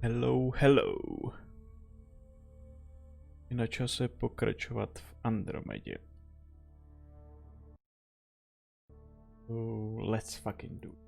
Hello, hello. Je na čase pokračovat v Andromedě. So, let's fucking do it.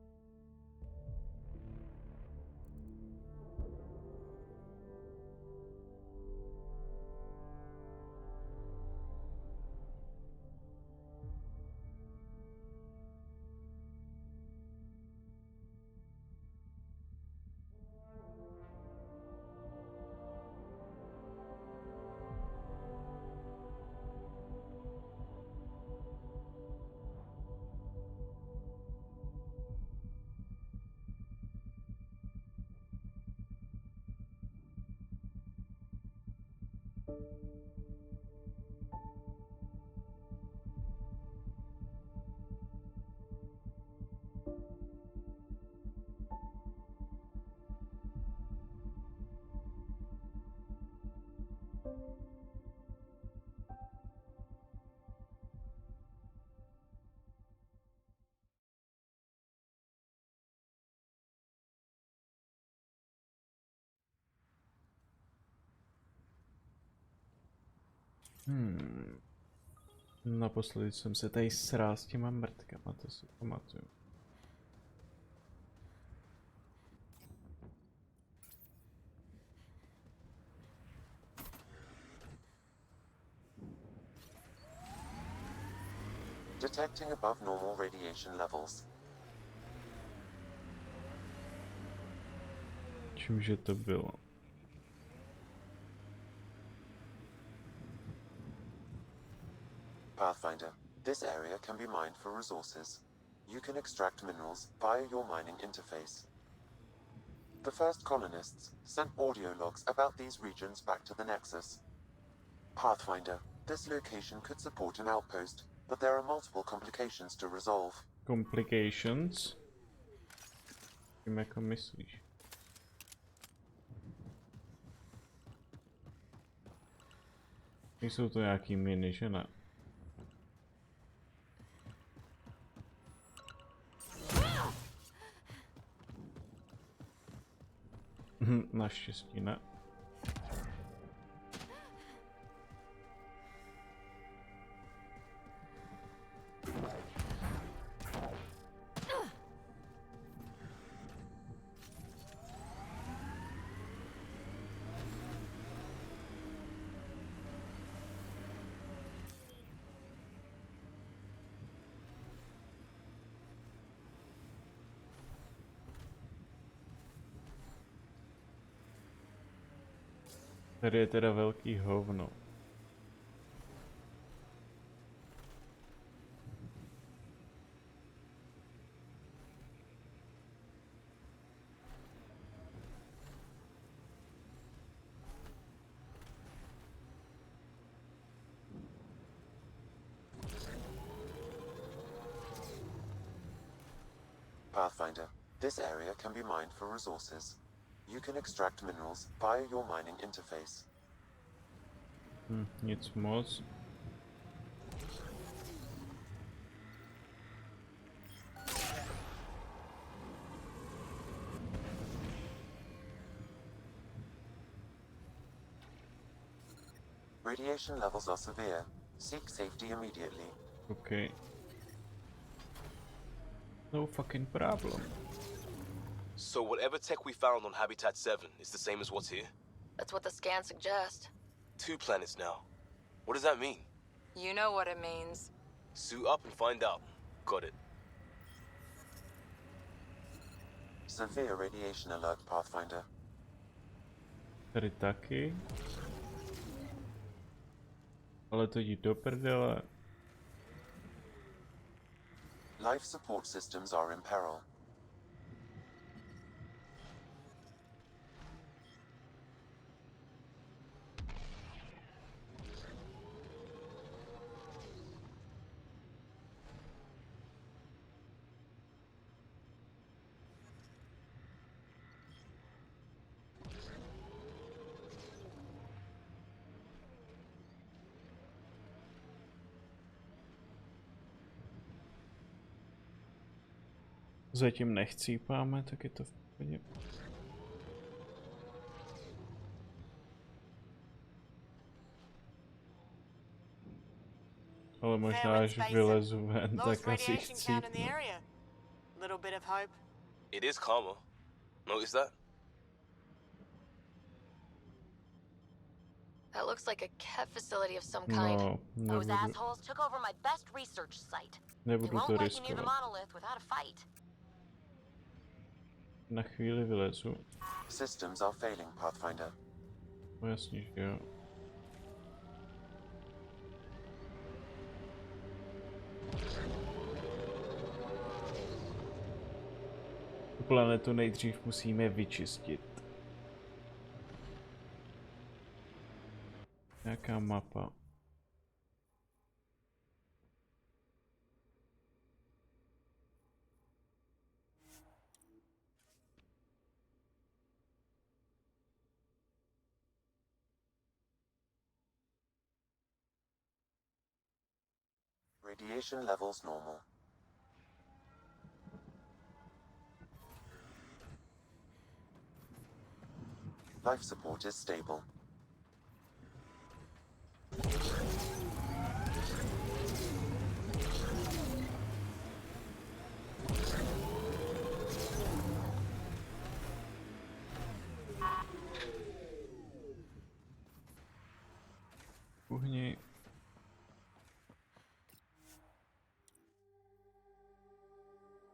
Naposledy jsem se tady srál s těma mrtkama, to si pamatuju. Detecting above normal radiation levels. Čímže to bylo? Pathfinder, this area can be mined for resources. You can extract minerals via your mining interface. The first colonists sent audio logs about these regions back to the Nexus. Pathfinder, this location could support an outpost, but there are multiple complications to resolve. Complications? Tím jako myslíš? Nejsou to nějaký miny, že ne? Naštěstí ne. Tady je teda velký hovno. Pathfinder, this area can be mined for resources. You can extract minerals via your mining interface. Nic moc. Radiation levels are severe. Seek safety immediately. Okay. No fucking problem. So whatever tech we found on Habitat 7 is the same as what's here? That's what the scans suggest. 2 planets now. What does that mean? You know what it means. Suit up and find out. Got it. Severe radiation alert, Pathfinder. Tady taky. Ale to jdi do prdele. Life support systems are in peril. Zatím nechcípáme, tak je to v pohodě. Ale možná, až vylezu ven, tak asi chcípnu. Little bit of hope. It is calmer. Notice that? That looks like a kev facility of some kind. No, Those nebudu, assholes took over my best research site. They nebudu won't to let you near the riskovat. monolith without a fight. Na chvíli vylezu. Systems are failing, Pathfinder. No jasně, že jo. Tu planetu nejdřív musíme vyčistit. Nějaká mapa. Radiation levels normal. Life support is stable. Uhni.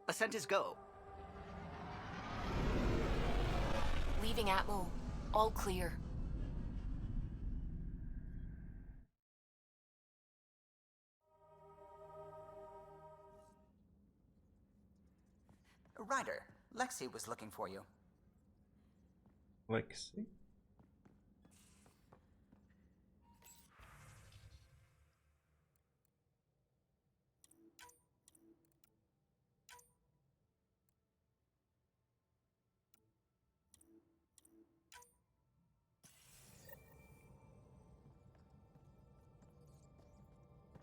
Ascent is go. Leaving Atmo. All clear. Ryder, Lexi was looking for you. Lexi.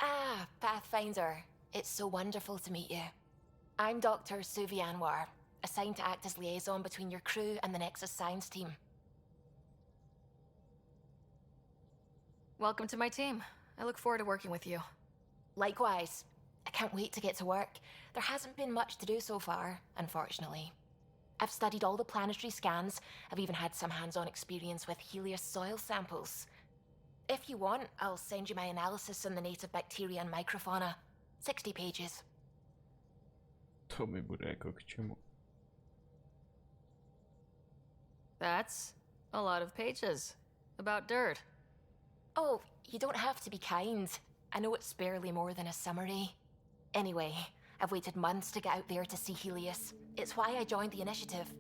Ah, Pathfinder. It's so wonderful to meet you. I'm Dr. Suvi Anwar, assigned to act as liaison between your crew and the Nexus Science team. Welcome to my team. I look forward to working with you. Likewise. I can't wait to get to work. There hasn't been much to do so far, unfortunately. I've studied all the planetary scans. I've even had some hands-on experience with Helios soil samples. If you want, I'll send you my analysis on the native bacteria and microfauna. 60 pages. To mi bude jako k čemu. That's a lot of pages. About dirt. Oh, you don't have to be kind. I know it's barely more than a summary. Anyway, I've waited months to get out there to see Helios. It's why I joined the initiative.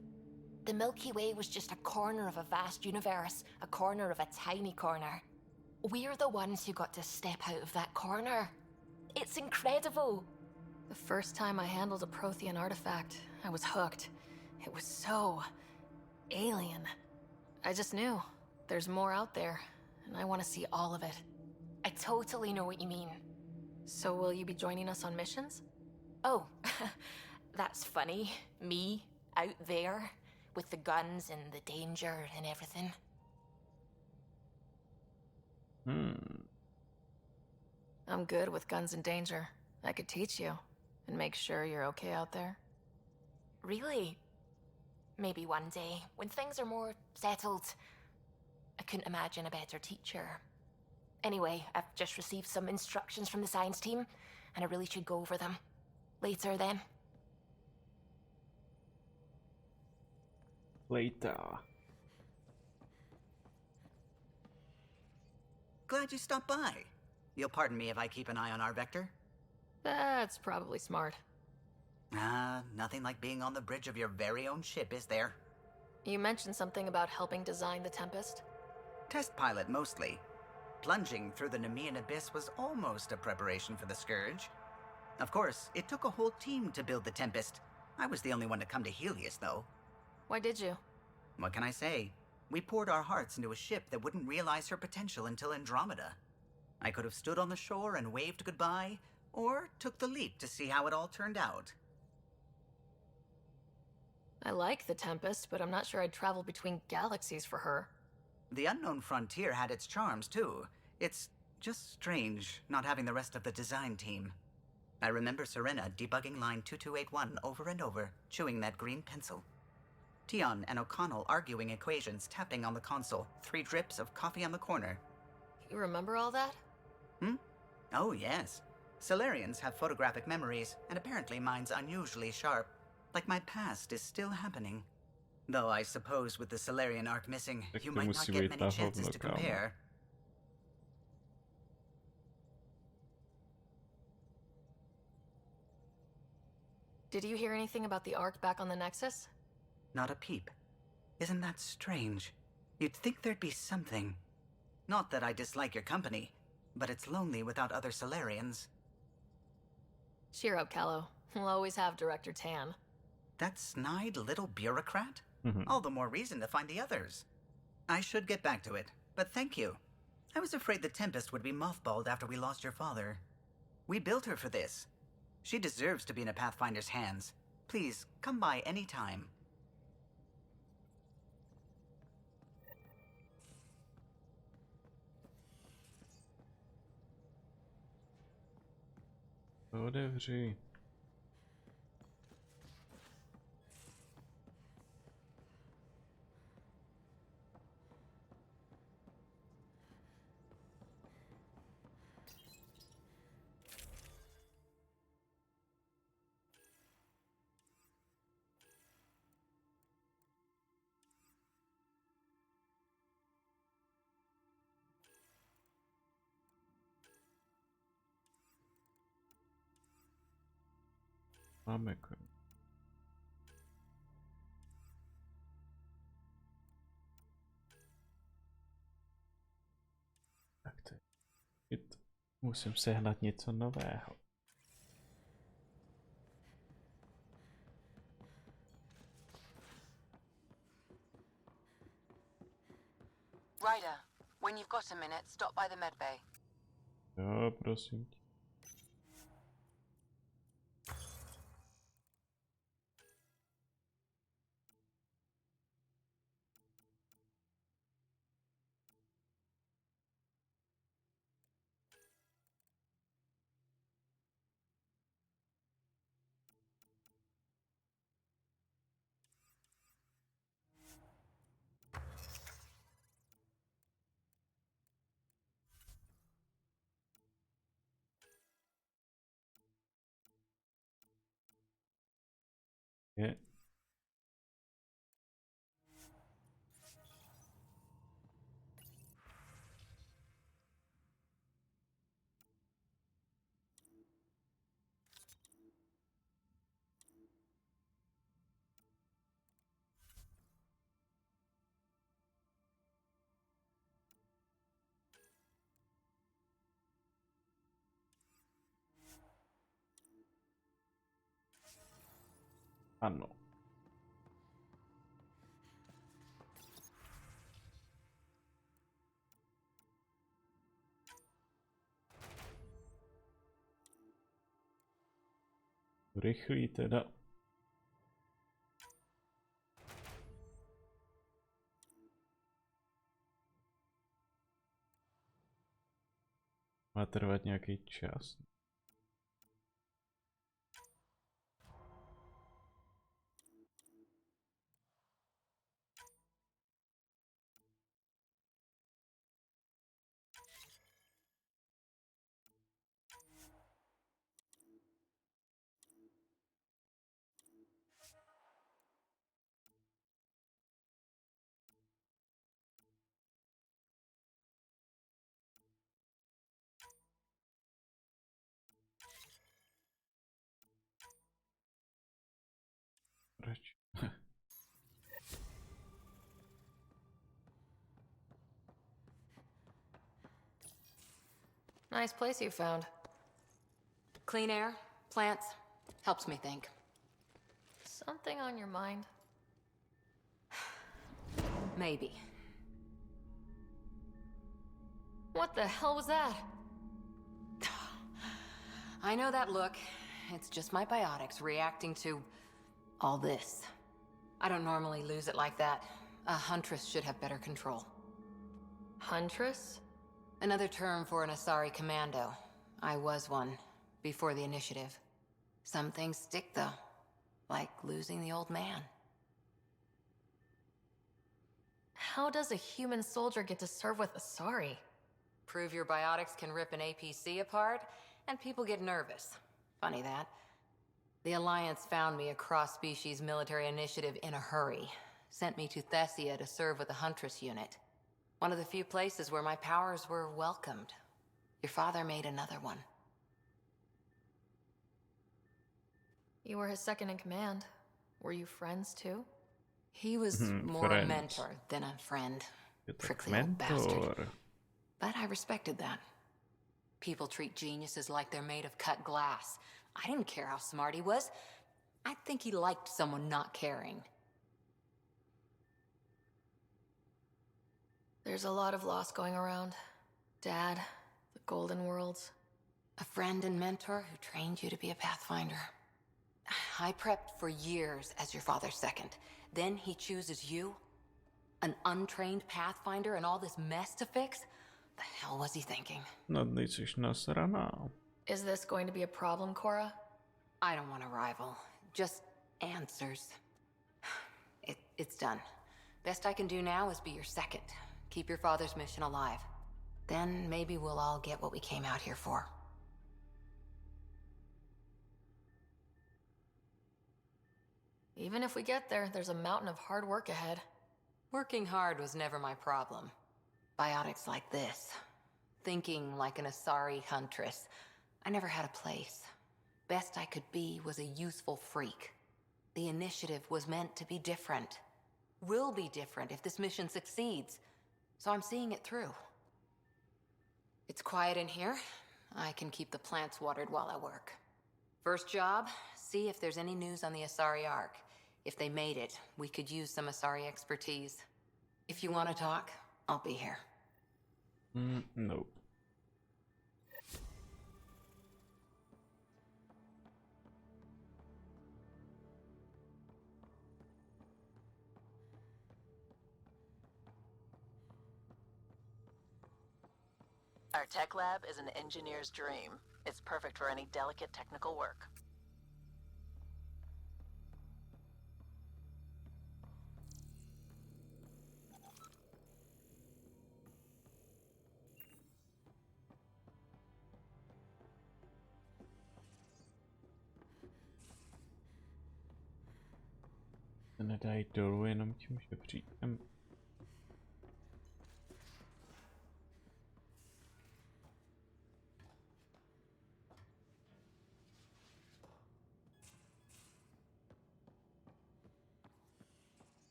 The Milky Way was just a corner of a vast universe, a corner of a tiny corner. We're the ones who got to step out of that corner. It's incredible. The first time I handled a Prothean artifact, I was hooked. It was so alien. I just knew there's more out there, and I want to see all of it. I totally know what you mean. So will you be joining us on missions? Oh, that's funny. Me, out there, with the guns and the danger and everything. I'm good with guns and danger. I could teach you and make sure you're okay out there. Really? Maybe one day, when things are more settled. I couldn't imagine a better teacher. Anyway, I've just received some instructions from the science team, and I really should go over them. Later, then. Later. Glad you stopped by. You'll pardon me if I keep an eye on our vector? That's probably smart. Nothing like being on the bridge of your very own ship, is there? You mentioned something about helping design the Tempest. Test pilot, mostly. Plunging through the Nemean abyss was almost a preparation for the Scourge. Of course, it took a whole team to build the Tempest. I was the only one to come to Helios, though. Why did you? What can I say? We poured our hearts into a ship that wouldn't realize her potential until Andromeda. I could have stood on the shore and waved goodbye, or took the leap to see how it all turned out. I like the Tempest, but I'm not sure I'd travel between galaxies for her. The unknown frontier had its charms, too. It's just strange not having the rest of the design team. I remember Serena debugging line 2281 over and over, chewing that green pencil. Tion and O'Connell arguing equations, tapping on the console, 3 drips of coffee on the corner. You remember all that? Oh, yes. Solarians have photographic memories, and apparently mine's unusually sharp. Like my past is still happening. Though I suppose with the Solarian arc missing, Tak you to might not musí get být many na chances hovno, to kámo. compare. Did you hear anything about the Ark back on the Nexus? Not a peep. Isn't that strange? You'd think there'd be something. Not that I dislike your company, but it's lonely without other Solarians. Cheer up, Callow. We'll always have Director Tan. That snide little bureaucrat? Mhm. All the more reason to find the others. I should get back to it, but thank you. I was afraid the Tempest would be mothballed after we lost your father. We built her for this. She deserves to be in a Pathfinder's hands. Please, come by any time. Otevři. Máme tak teď musím sehnat něco nového. Ryder, when you've got a minute, stop by the medbay. Jo, prosím tě. Je. Ano. Rychlý teda. Má trvat nějaký čas. Proč? Nice place you found. Clean air, plants, helps me think. Something on your mind? Maybe. What the hell was that? I know that look. It's just my biotics reacting to all this. I don't normally lose it like that. A huntress should have better control. Huntress? Another term for an Asari commando. I was one, before the initiative. Some things stick, though. Like losing the old man. How does a human soldier get to serve with Asari? Prove your biotics can rip an APC apart, and people get nervous. Funny that. The Alliance found me a cross-species military initiative in a hurry. Sent me to Thessia to serve with the Huntress unit. One of the few places where my powers were welcomed. Your father made another one. You were his second in command. Were you friends too? He was more a Friends. mentor than a friend. Je tak Prickly old bastard. mentor. But I respected that. People treat geniuses like they're made of cut glass. I didn't care how smart he was. I think he liked someone not caring. There's a lot of loss going around. Dad, the Golden Worlds. A friend and mentor who trained you to be a Pathfinder. I prepped for years as your father's second. Then he chooses you? An untrained Pathfinder and all this mess to fix? The hell was he thinking? No, nejsiš nasraná. Is this going to be a problem, Cora? I don't want a rival. Just answers. It's done. Best I can do now is be your second. Keep your father's mission alive. Then maybe we'll all get what we came out here for. Even if we get there, there's a mountain of hard work ahead. Working hard was never my problem. Biotics like this. Thinking like an Asari huntress. I never had a place. Best I could be was a useful freak. The initiative was meant to be different. Will be different if this mission succeeds. So I'm seeing it through. It's quiet in here. I can keep the plants watered while I work. First job, see if there's any news on the Asari Ark. If they made it, we could use some Asari expertise. If you want to talk, I'll be here. Nope. Our tech lab is an engineer's dream. It's perfect for any delicate technical work. Se nedají dolů jenom tím, že přijdem.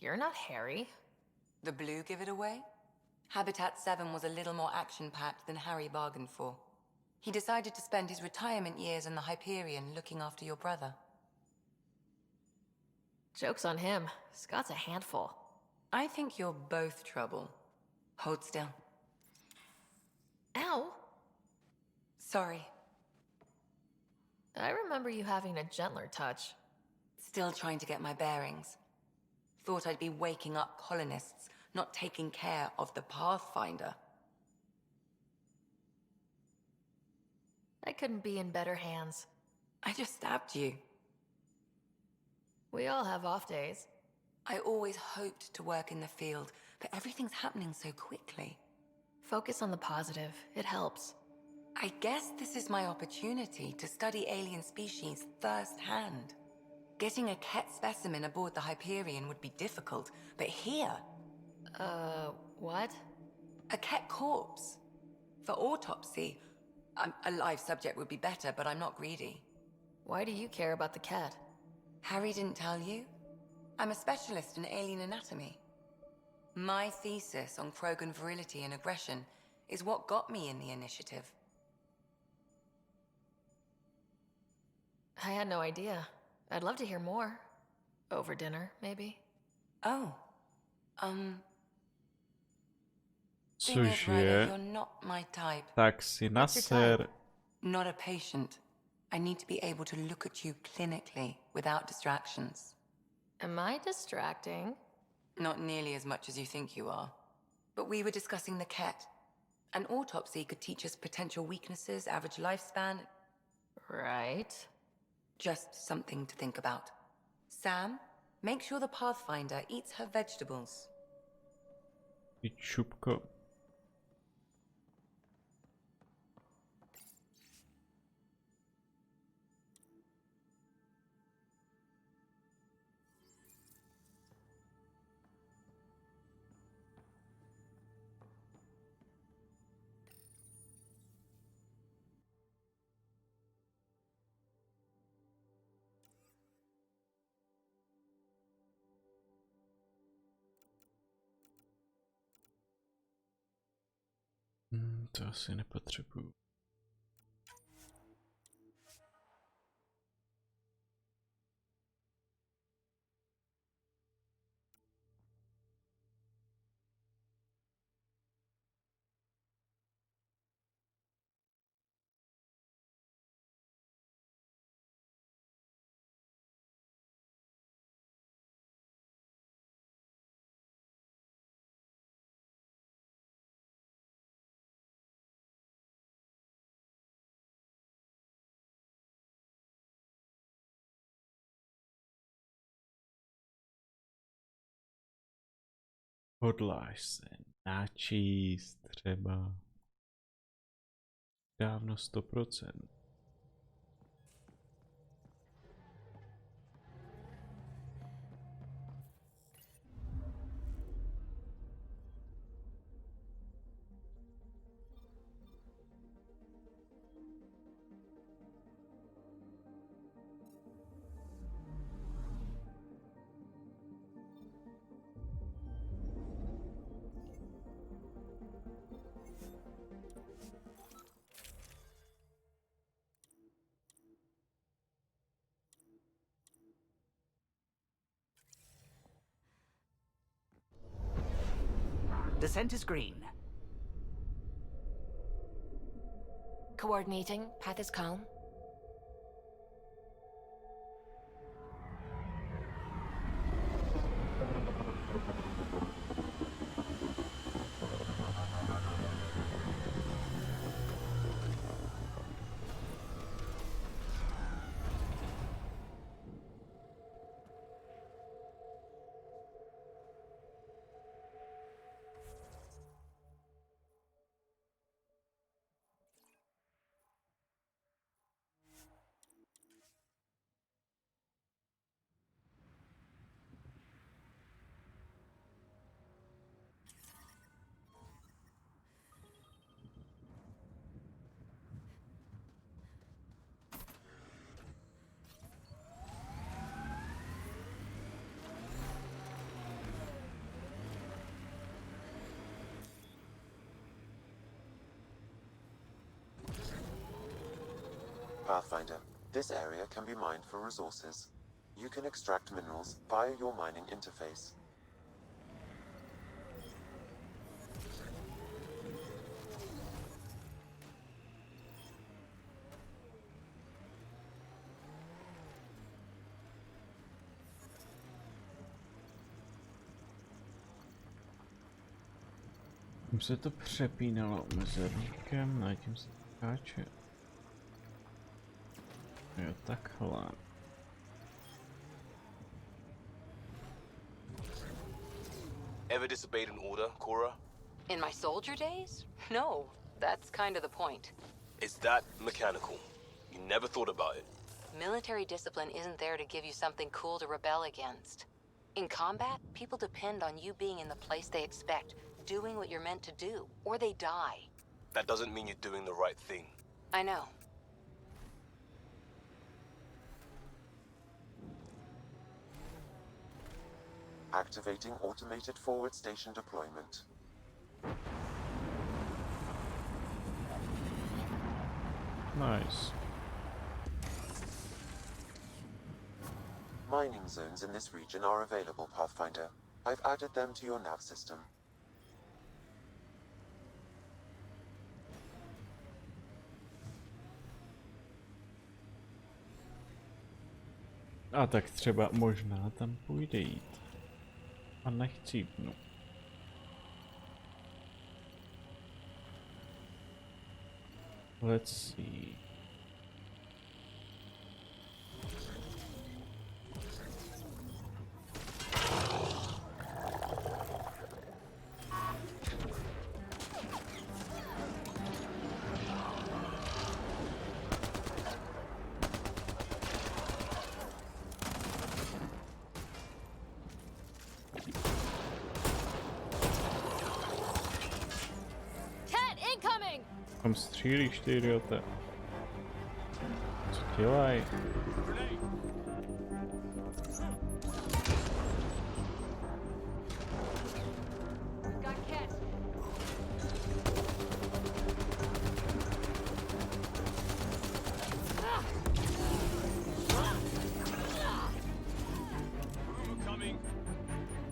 You're not Harry. The blue give it away? Habitat 7 was a little more action-packed than Harry bargained for. He decided to spend his retirement years in the Hyperion looking after your brother. Joke's on him. Scott's a handful. I think you're both trouble. Hold still. Ow! Sorry. I remember you having a gentler touch. Still trying to get my bearings. Thought I'd be waking up colonists, not taking care of the Pathfinder. I couldn't be in better hands. I just stabbed you. We all have off days. I always hoped to work in the field, but everything's happening so quickly. Focus on the positive. It helps. I guess this is my opportunity to study alien species firsthand. Getting a Ket specimen aboard the Hyperion would be difficult, but here... What? A Ket corpse. For autopsy. A live subject would be better, but I'm not greedy. Why do you care about the cat? Harry didn't tell you? I'm a specialist in alien anatomy. My thesis on Krogan virility and aggression is what got me in the initiative. I had no idea. I'd love to hear more. Over dinner, maybe? Oh. Thing is, Ryder, Cože? you're not my type. Tak si na What's your ser. type? Not a patient. I need to be able to look at you clinically without distractions. Am I distracting? Not nearly as much as you think you are. But we were discussing the Ket. An autopsy could teach us potential weaknesses, average lifespan. Right. Just something to think about. Sam, make sure the Pathfinder eats her vegetables. Ty čupko. To asi nepotřebuju. Hodláš se načíst třeba dávno 100%. Descent is green. Coordinating. Path is calm. Pathfinder, this area can be mined for resources. You can extract minerals via your mining interface. Tím se to přepínalo mezerníkem, a tím se skáče. Jo, takhle. Ever disobeyed an order, Cora? In my soldier days? No, that's kind of the point. It's that mechanical. You never thought about it. Military discipline isn't there to give you something cool to rebel against. In combat, people depend on you being in the place they expect, doing what you're meant to do, or they die. That doesn't mean you're doing the right thing. I know. Activating automated forward station deployment. Nice. Mining zones in this region are available, Pathfinder. I've added them to your nav system. A tak třeba možná tam půjde jít. A nechcípnu. Let's see. Kam střílíš, ty idiote? Co dělaj?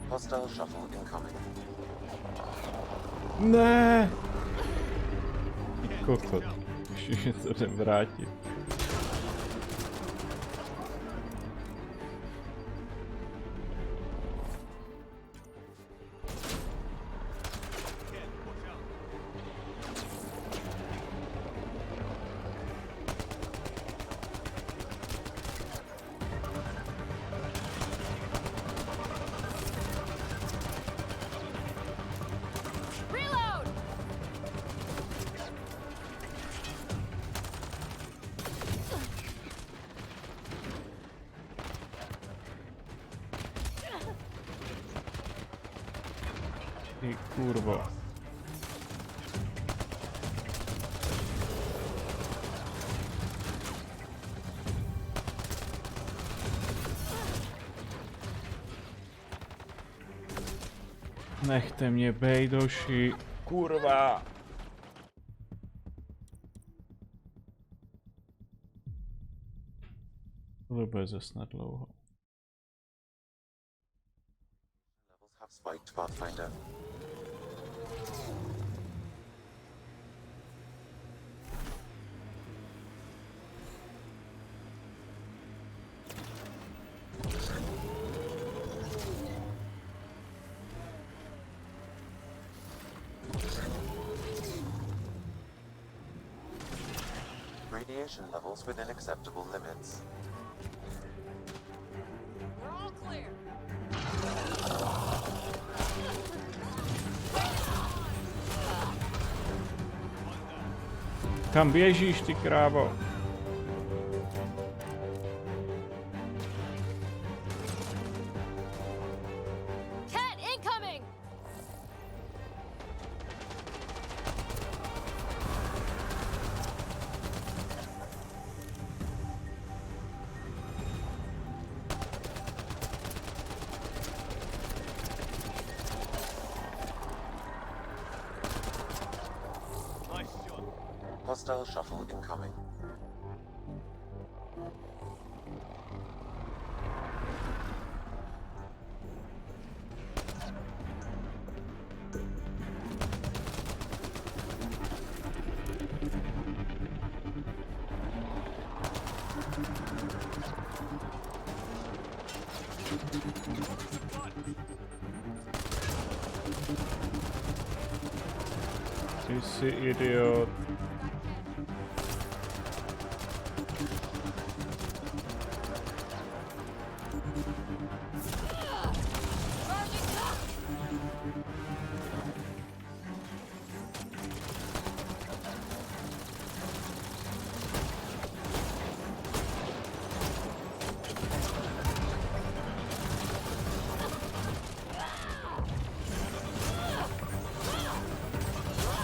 Hostile shuttle incoming. Ne! Kokot. Už se jdem vrátit. Ty kurvo. Nechte mě bejdoši, kurva. To bude zase na dlouho. Levels have spiked, Pathfinder. Radiation levels within acceptable limits. We're all clear. Kam běžíš, ty krávo? Cat incoming! Hostile shuttle incoming. Ty jsi idiot.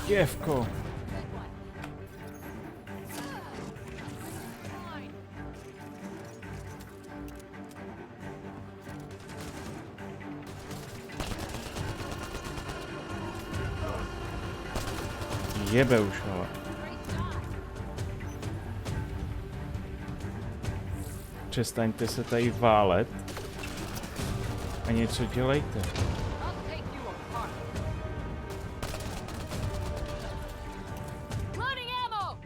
Děvko. Jebe už ho. Přestaňte se tady válet a něco dělejte. I'll take you apart. Loading ammo!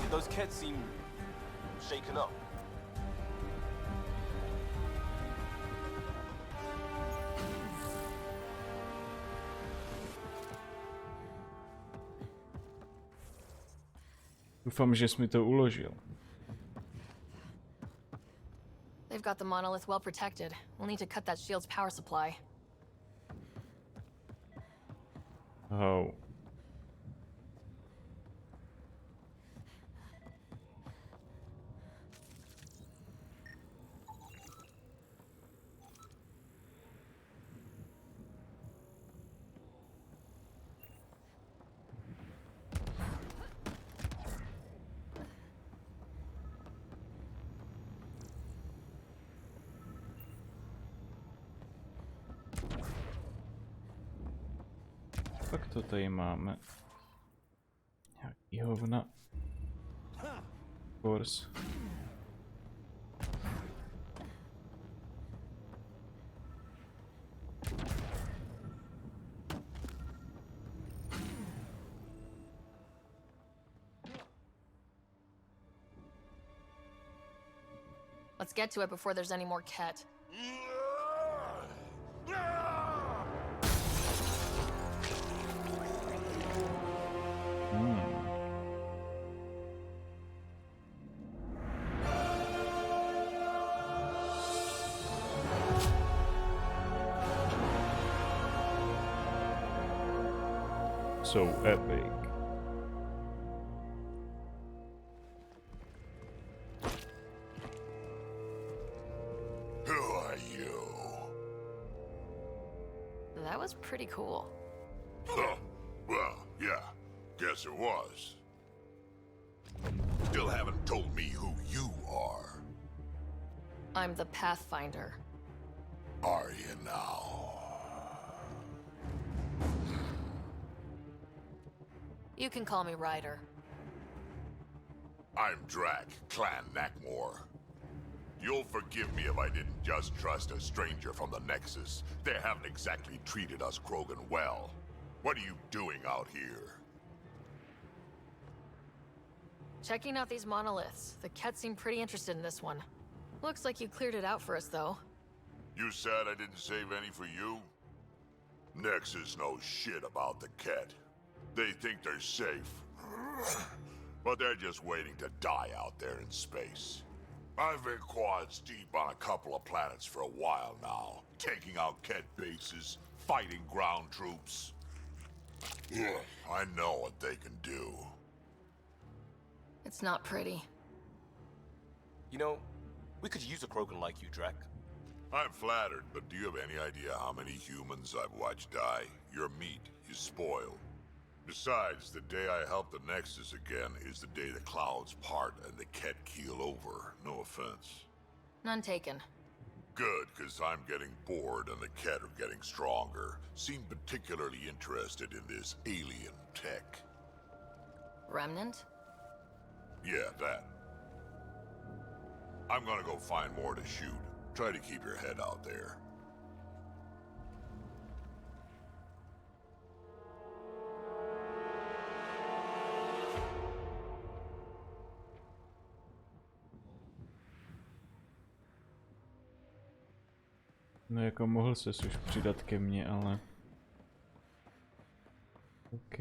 Those kids seem shaken up. Doufám, že jsi mi to uložil. They've got the monolith well protected. We'll need to cut that shield's power supply. Oh. Pak to tady máme. Nějaký hovna. Kurs. Let's get to it before there's any more Ket. So epic. Who are you? That was pretty cool. Huh. Well, yeah. Guess it was. Still haven't told me who you are. I'm the Pathfinder. Are you now? You can call me Ryder. I'm Drac, Clan Nakmor. You'll forgive me if I didn't just trust a stranger from the Nexus. They haven't exactly treated us Krogan well. What are you doing out here? Checking out these monoliths. The Ket seem pretty interested in this one. Looks like you cleared it out for us, though. You said I didn't save any for you? Nexus knows shit about the Ket. They think they're safe. But they're just waiting to die out there in space. I've been quads deep on a couple of planets for a while now, taking out Ket bases, fighting ground troops. I know what they can do. It's not pretty. You know, we could use a Krogan like you, Drac. I'm flattered, but do you have any idea how many humans I've watched die? Your meat is spoiled. Besides, the day I help the Nexus again is the day the clouds part and the Ket keel over. No offense. None taken. Good, because I'm getting bored and the Ket are getting stronger. Seem particularly interested in this alien tech. Remnant? Yeah, that. I'm gonna go find more to shoot. Try to keep your head out there. No jako mohl ses už přidat ke mně, ale... OK.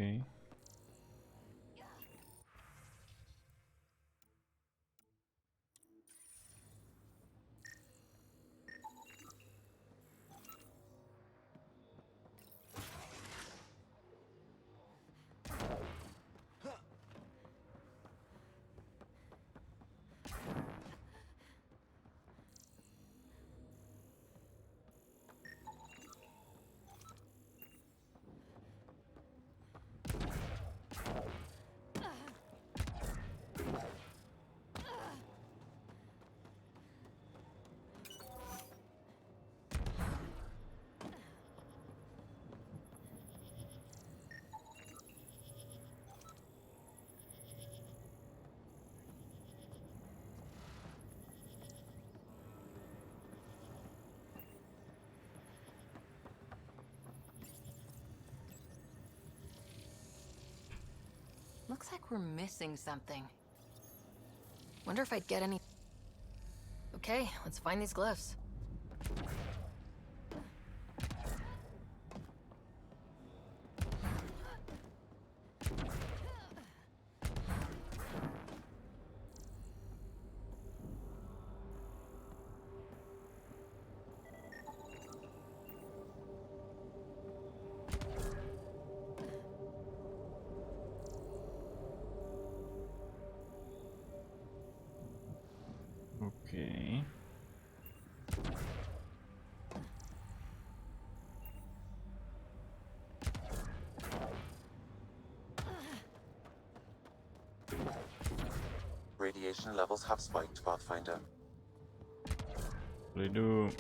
Looks like we're missing something. Wonder if I'd get any... Okay, let's find these glyphs. Okay. Radiation levels have spiked, Pathfinder. They do.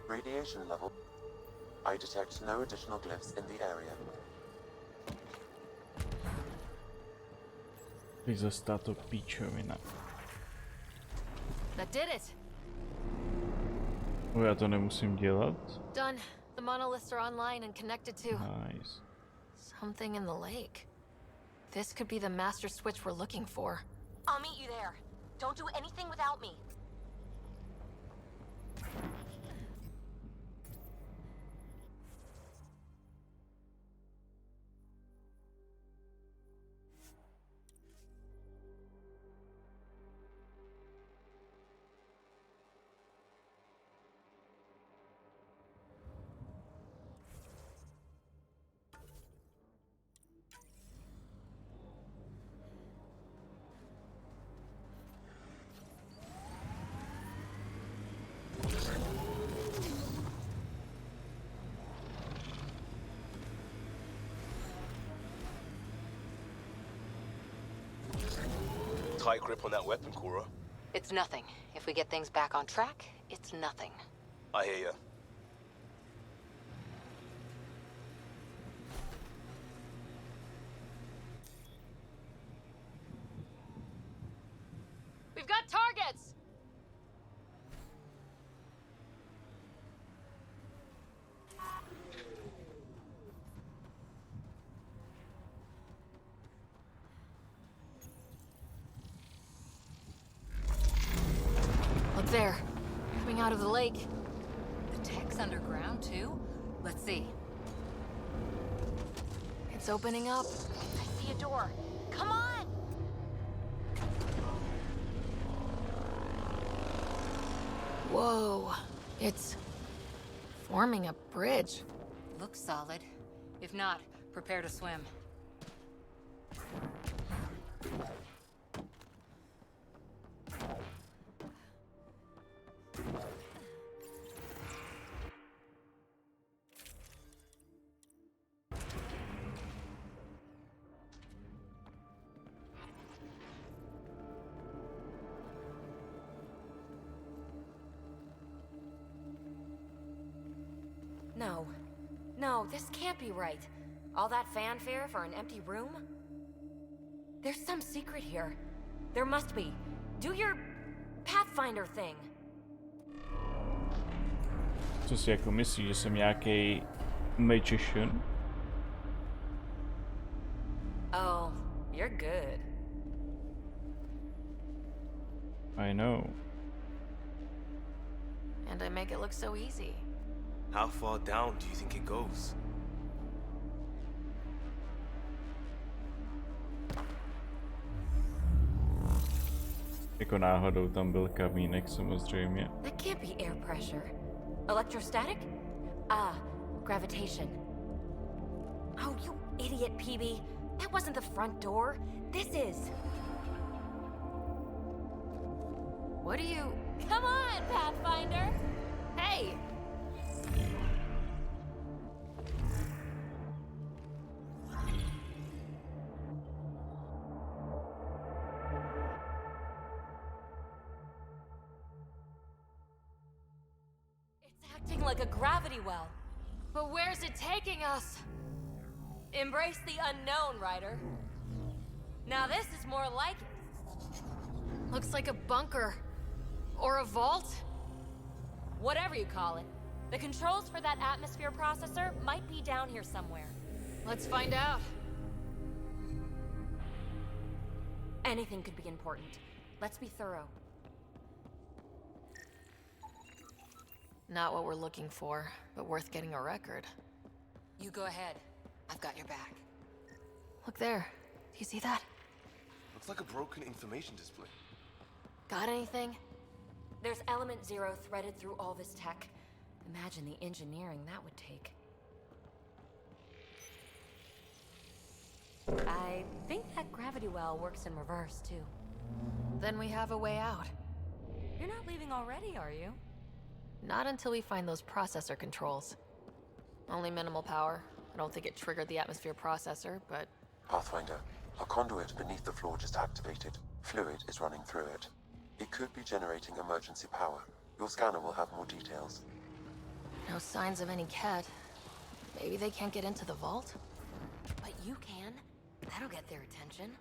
Radiation level. I detect no additional glyphs in the area. Zase tato píčovina. That did it! Já to nemusím dělat. Done. The monoliths are online and connected to... Nice. something in the lake. This could be the master switch we're looking for. I'll meet you there. Don't do anything without me. Tight grip on that weapon, Cora. It's nothing. If we get things back on track, it's nothing. I hear ya. We've got targets! Look there. Coming out of the lake. The tech's underground, too? Let's see. It's opening up. I see a door. Come on! Whoa. It's... forming a bridge. Looks solid. If not, prepare to swim. No. No, this can't be right. All that fanfare for an empty room? There's some secret here. There must be. Do your Pathfinder thing. Co si jako myslíš, že jsem nějaký magician? Oh, you're good. I know. And I make it look so easy. How far down do you think it goes? Jako náhodou tam byl kamínek samozřejmě. That can't be air pressure. Electrostatic? Gravitation. Oh, you idiot, PB. That wasn't the front door. This is. What do you... Come on, Pathfinder! Hey! It's acting like a gravity well. But where's it taking us? Embrace the unknown, Ryder. Now this is more like it. Looks like a bunker. Or a vault? Whatever you call it. The controls for that atmosphere processor might be down here somewhere. Let's find out. Anything could be important. Let's be thorough. Not what we're looking for, but worth getting a record. You go ahead. I've got your back. Look there. Do you see that? Looks like a broken information display. Got anything? There's Element Zero threaded through all this tech. Imagine the engineering that would take. I think that gravity well works in reverse, too. Then we have a way out. You're not leaving already, are you? Not until we find those processor controls. Only minimal power. I don't think it triggered the atmosphere processor, but... Pathfinder, a conduit beneath the floor just activated. Fluid is running through it. It could be generating emergency power. Your scanner will have more details. No signs of any cat. Maybe they can't get into the vault? But you can. That'll get their attention.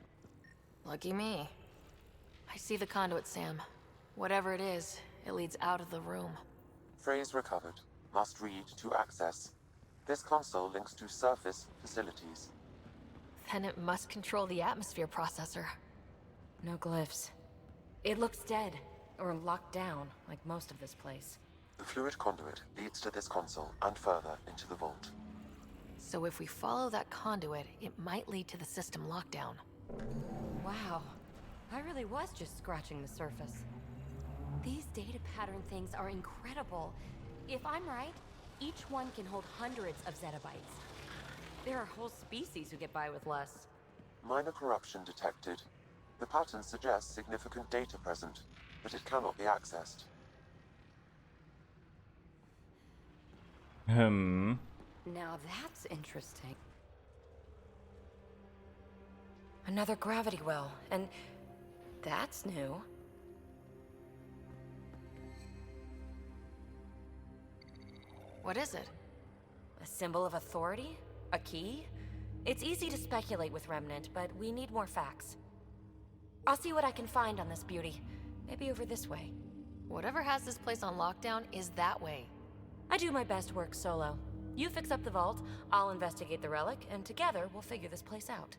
Lucky me. I see the conduit, Sam. Whatever it is, it leads out of the room. Phrase recovered. Must read to access. This console links to surface facilities. Then it must control the atmosphere processor. No glyphs. It looks dead, or locked down, like most of this place. The fluid conduit leads to this console and further into the vault. So if we follow that conduit, it might lead to the system lockdown. Wow. I really was just scratching the surface. These data pattern things are incredible. If I'm right, each one can hold hundreds of zettabytes. There are whole species who get by with less. Minor corruption detected. The pattern suggests significant data present, but it cannot be accessed. Now that's interesting. Another gravity well, and that's new. What is it? A symbol of authority? A key? It's easy to speculate with Remnant, but we need more facts. I'll see what I can find on this beauty. Maybe over this way. Whatever has this place on lockdown is that way. I do my best work solo. You fix up the vault, I'll investigate the relic, and together we'll figure this place out.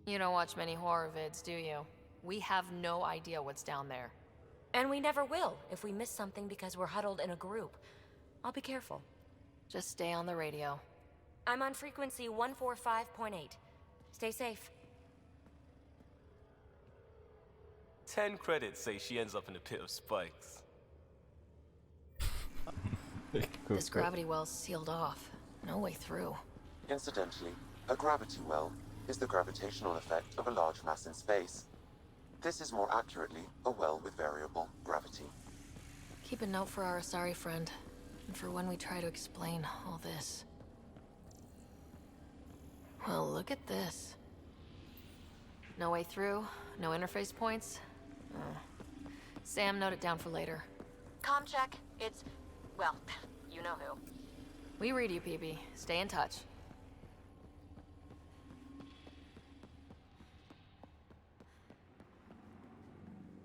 You don't watch many horror vids, do you? We have no idea what's down there. And we never will if we miss something because we're huddled in a group. I'll be careful. Just stay on the radio. I'm on frequency 145.8. Stay safe. 10 credits say she ends up in a pit of spikes. This gravity well's sealed off. No way through. Incidentally, a gravity well is the gravitational effect of a large mass in space. This is more accurately a well with variable gravity. Keep a note for our Asari friend, and for when we try to explain all this. Well, look at this. No way through, no interface points. Sam, note it down for later. Comm check. It's, well, you know who. We read you, PB. Stay in touch.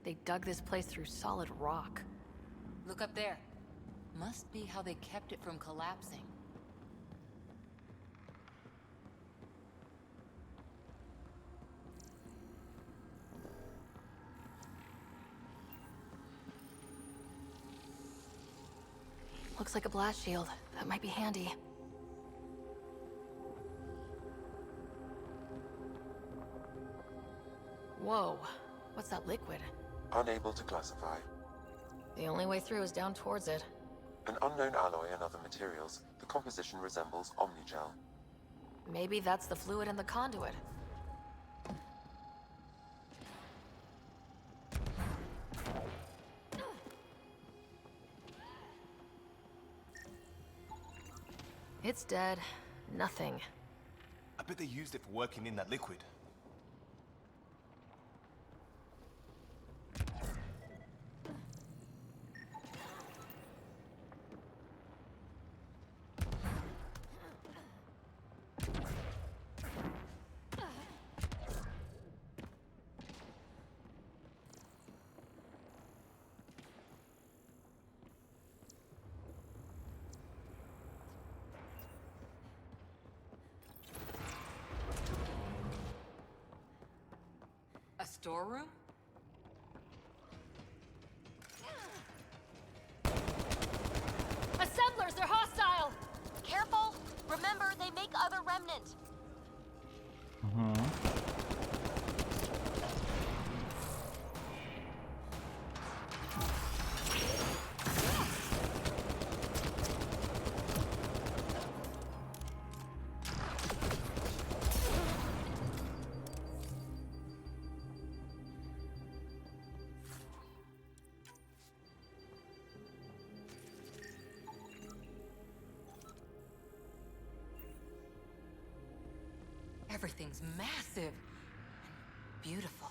They dug this place through solid rock. Look up there. Must be how they kept it from collapsing. Looks like a blast shield. That might be handy. Whoa. What's that liquid? Unable to classify. The only way through is down towards it. An unknown alloy and other materials. The composition resembles omnigel. Maybe that's the fluid in the conduit. It's dead. Nothing. I bet they used it for working in that liquid. storeroom? Assemblers, they're hostile! Careful! Remember, they make other remnant. Everything's massive and beautiful.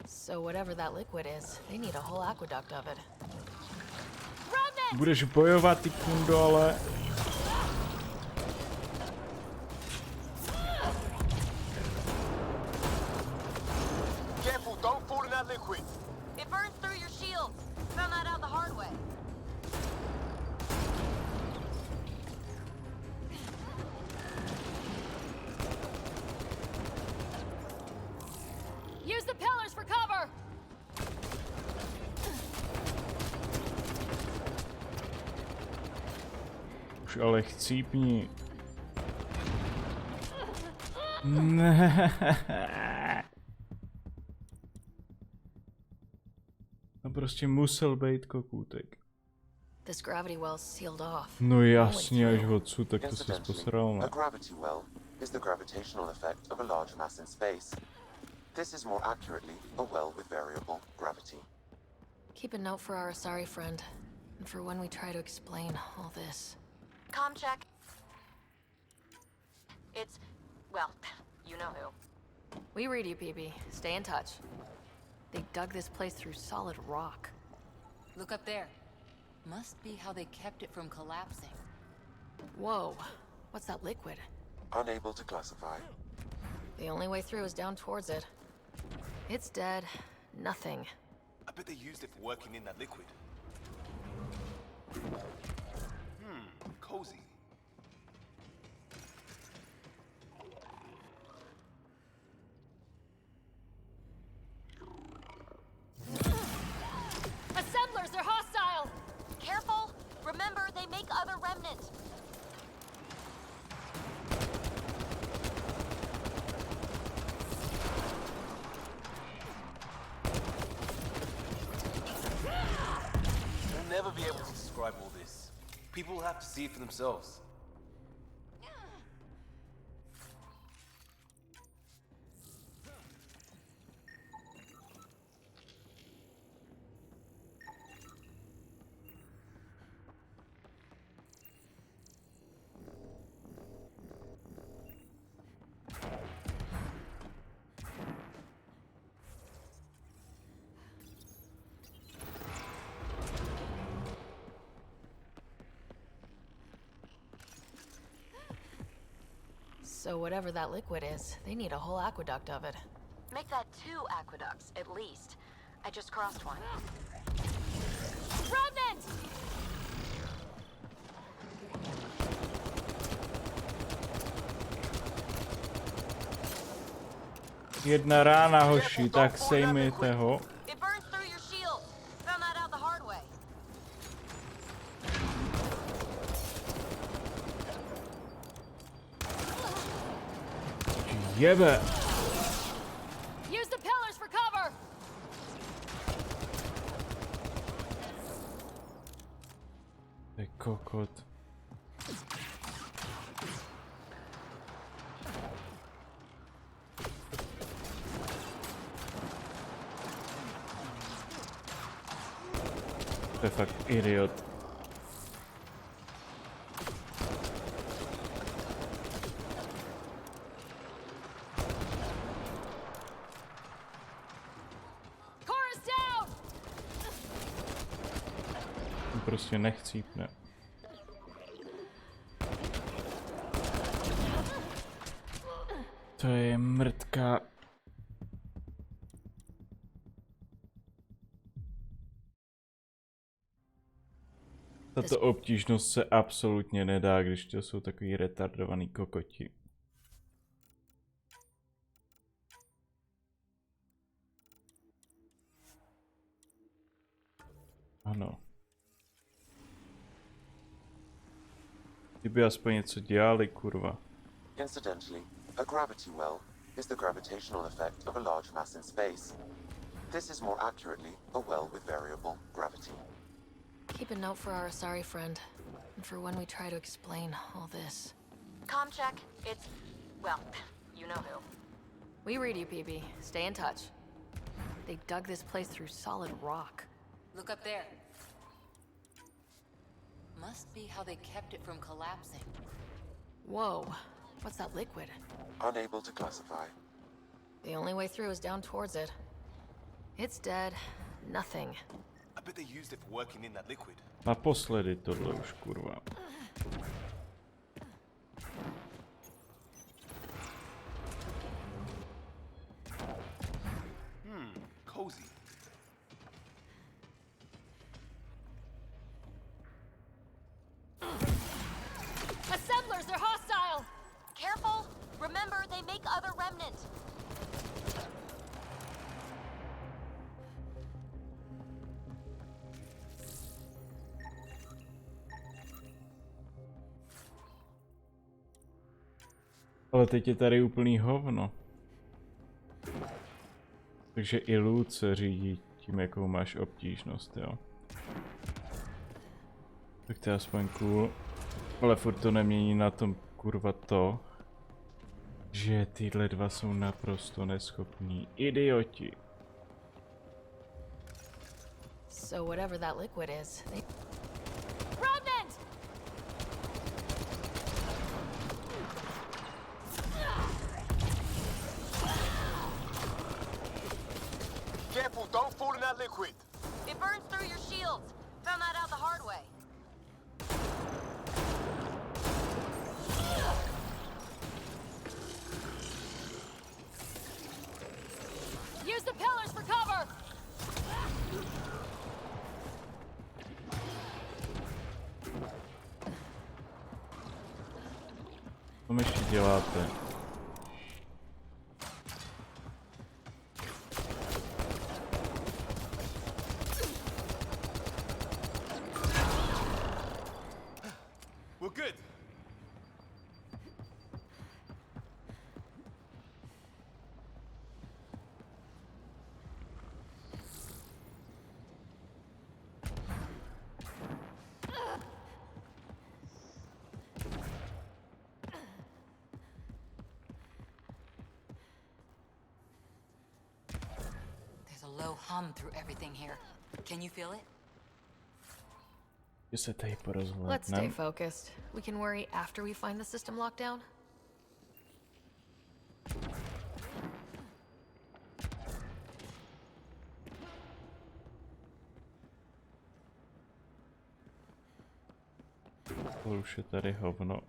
So whatever that liquid is, they need a whole aqueduct of it. Budeš bojovat, ty kundo, ale... Careful, don't fall in that liquid. It burns through your shields. Found that out the hard way. Use the pillars for cover! Už ale chcípni. Ne. No prostě musel být kokůtek. This gravity well's sealed off. No jasně, až odsud, tak to se Incidentally, posral, a ne? gravity well is the gravitational effect of a large mass in space. This is more accurately a well with variable gravity. Keep a note for our Asari friend, and for when we try to explain all this. Comm check. It's, well, you know who. We read you, PB. Stay in touch. They dug this place through solid rock. Look up there. Must be how they kept it from collapsing. Whoa. What's that liquid? Unable to classify. The only way through is down towards it. It's dead. Nothing. I bet they used it for working in that liquid. Cozy. Assemblers, they're hostile! Careful! Remember, they make other remnant. We'll never be able to describe all this. People will have to see it for themselves. So whatever that liquid is, they need a whole aqueduct of it. Make that 2 aqueducts, at least. I just crossed one. Remnant! Jedna rána, hoši, tak sejměte ho. It burns through your shield. Found that out the hard way. Jebe. Use the pillars for cover! Ty kokot. To je fakt idiot. prostě nechcípne. To je mrtka. Tato obtížnost se absolutně nedá, když to jsou takový retardovaný kokoti. Ano. Kdyby aspoň něco dělali, kurva. Incidentally, a gravity well is the gravitational effect of a large mass in space. This is more accurately a well with variable gravity. Keep a note for our Asari friend, and for when we try to explain all this. Com check. It's, well, you know who. We read you, PB. Stay in touch. They dug this place through solid rock. Look up there. Must be how they kept it from collapsing. Whoa. What's that liquid? Unable to classify. The only way through is down towards it. It's dead. Nothing. I bet they used it for working in that liquid. Naposledy tohle už, kurva. Cozy. Assemblers, they're hostile! Careful! Remember, they make other remnant. Ale teď je tady úplný hovno. Takže i loot se řídí tím, jakou máš obtížnost, jo. Tak to je aspoň cool. Ale furt to nemění na tom, kurva, to, že tyhle dva jsou naprosto neschopní idioti. So whatever that liquid is, they... Remnant! Careful, don't fall in that liquid. It burns through your shields. Found that out the hard way. Use the pillars for cover! Co mi ještě děláte? We're good. There's a low hum through everything here. Can you feel it? Že se tady Let's stay porozhlédnem. focused. We can worry after we find the system lockdown. To už je tady hovno.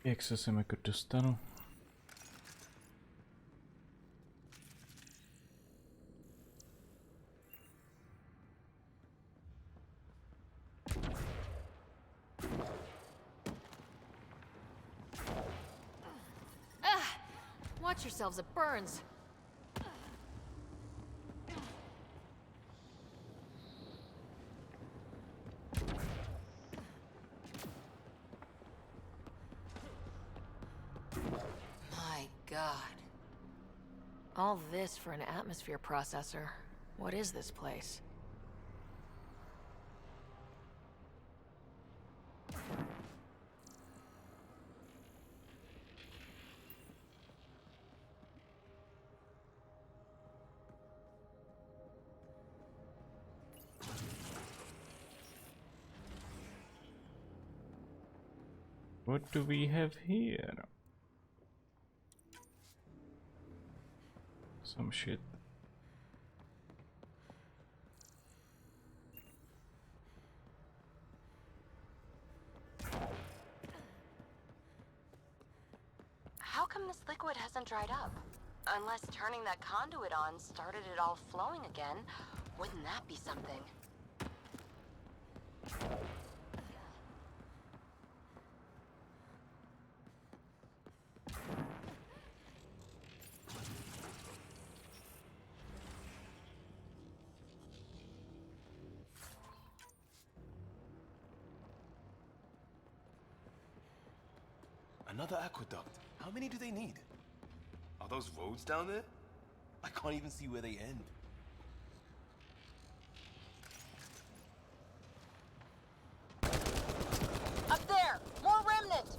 Jak se sem jako dostanu? Watch yourselves, it burns. My God. All this for an atmosphere processor. What is this place? What do we have here? Some shit. How come this liquid hasn't dried up? Unless turning that conduit on started it all flowing again. Wouldn't that be something? Another aqueduct. How many do they need? Are those roads down there? I can't even see where they end. Up there! More remnant!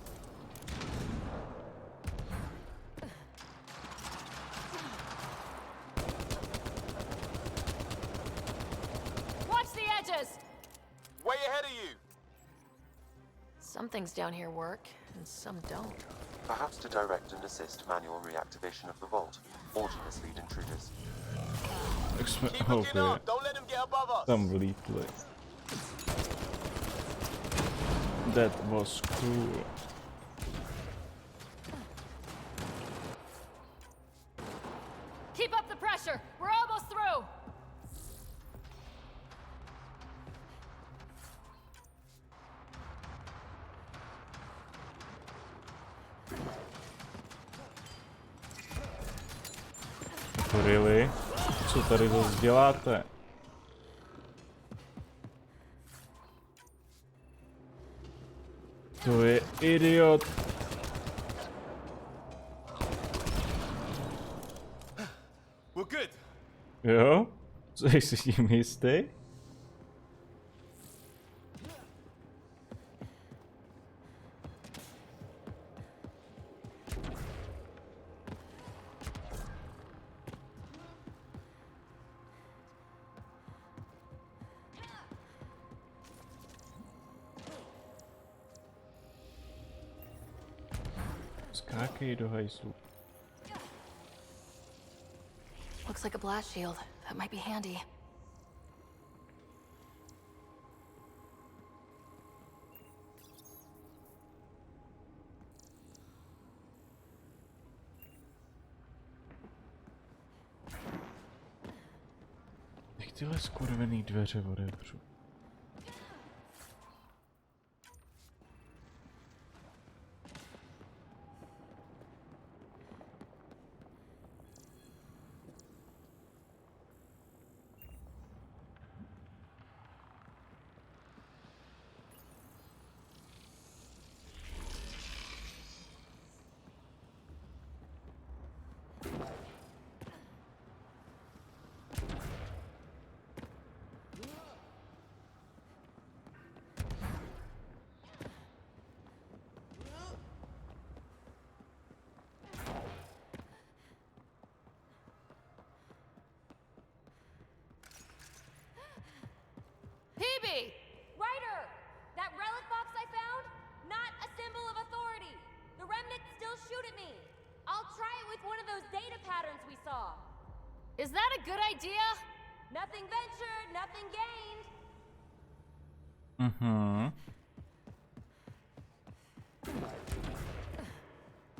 Watch the edges! Way ahead of you! Some things down here work, and some don't. Perhaps to direct and assist manual reactivation of the vault, or to mislead intruders. Keep looking up! Don't let them get above us! Tam vlítli. That was cool. Keep up the pressure! We're almost through! Really? Co tady zase děláte? To je idiot. We're good! Jo? Jsi si tím jistý? Skákej do hajzlu. Looks like a blast shield. That might be handy. Jak tyhle skurvený dveře odevřu? Ryder! That relic box I found? Not a symbol of authority. The remnants still shoot at me. I'll try it with one of those data patterns we saw. Is that a good idea? Nothing ventured, nothing gained. Mhm.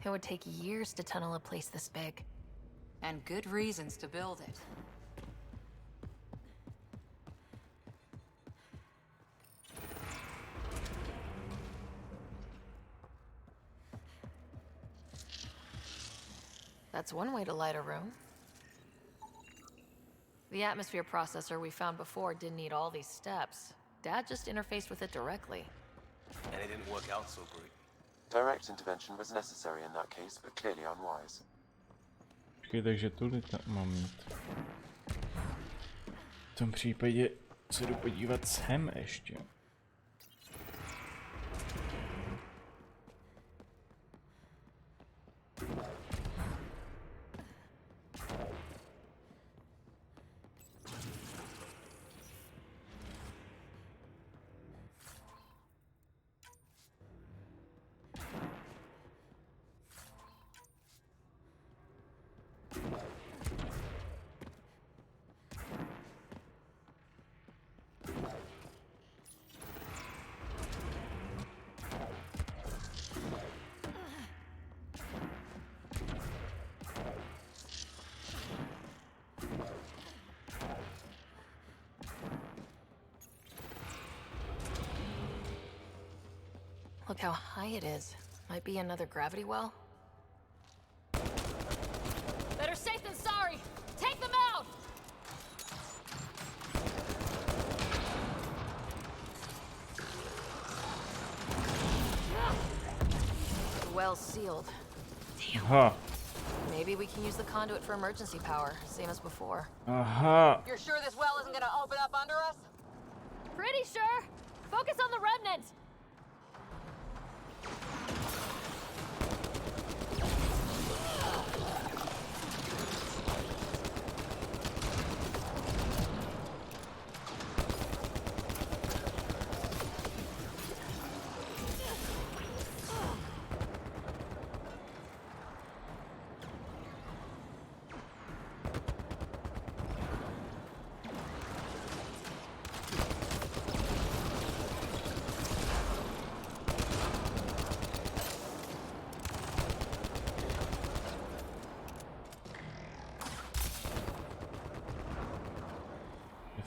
It would take years to tunnel a place this big. And good reasons to build it. That's one way to light a room. The atmosphere processor we found before didn't need all these steps. Dad just interfaced with it directly. And it didn't work out so great. Direct intervention was necessary in that case, but clearly unwise. Počkej, takže tudy tam mám mít. V tom případě se jdu podívat sem ještě. Look how high it is. Might be another gravity well. Better safe than sorry! Take them out! The well's sealed. Aha. Maybe we can use the conduit for emergency power, same as before. Aha. You're sure this well isn't gonna open up under us? Pretty sure! Focus on the remnant!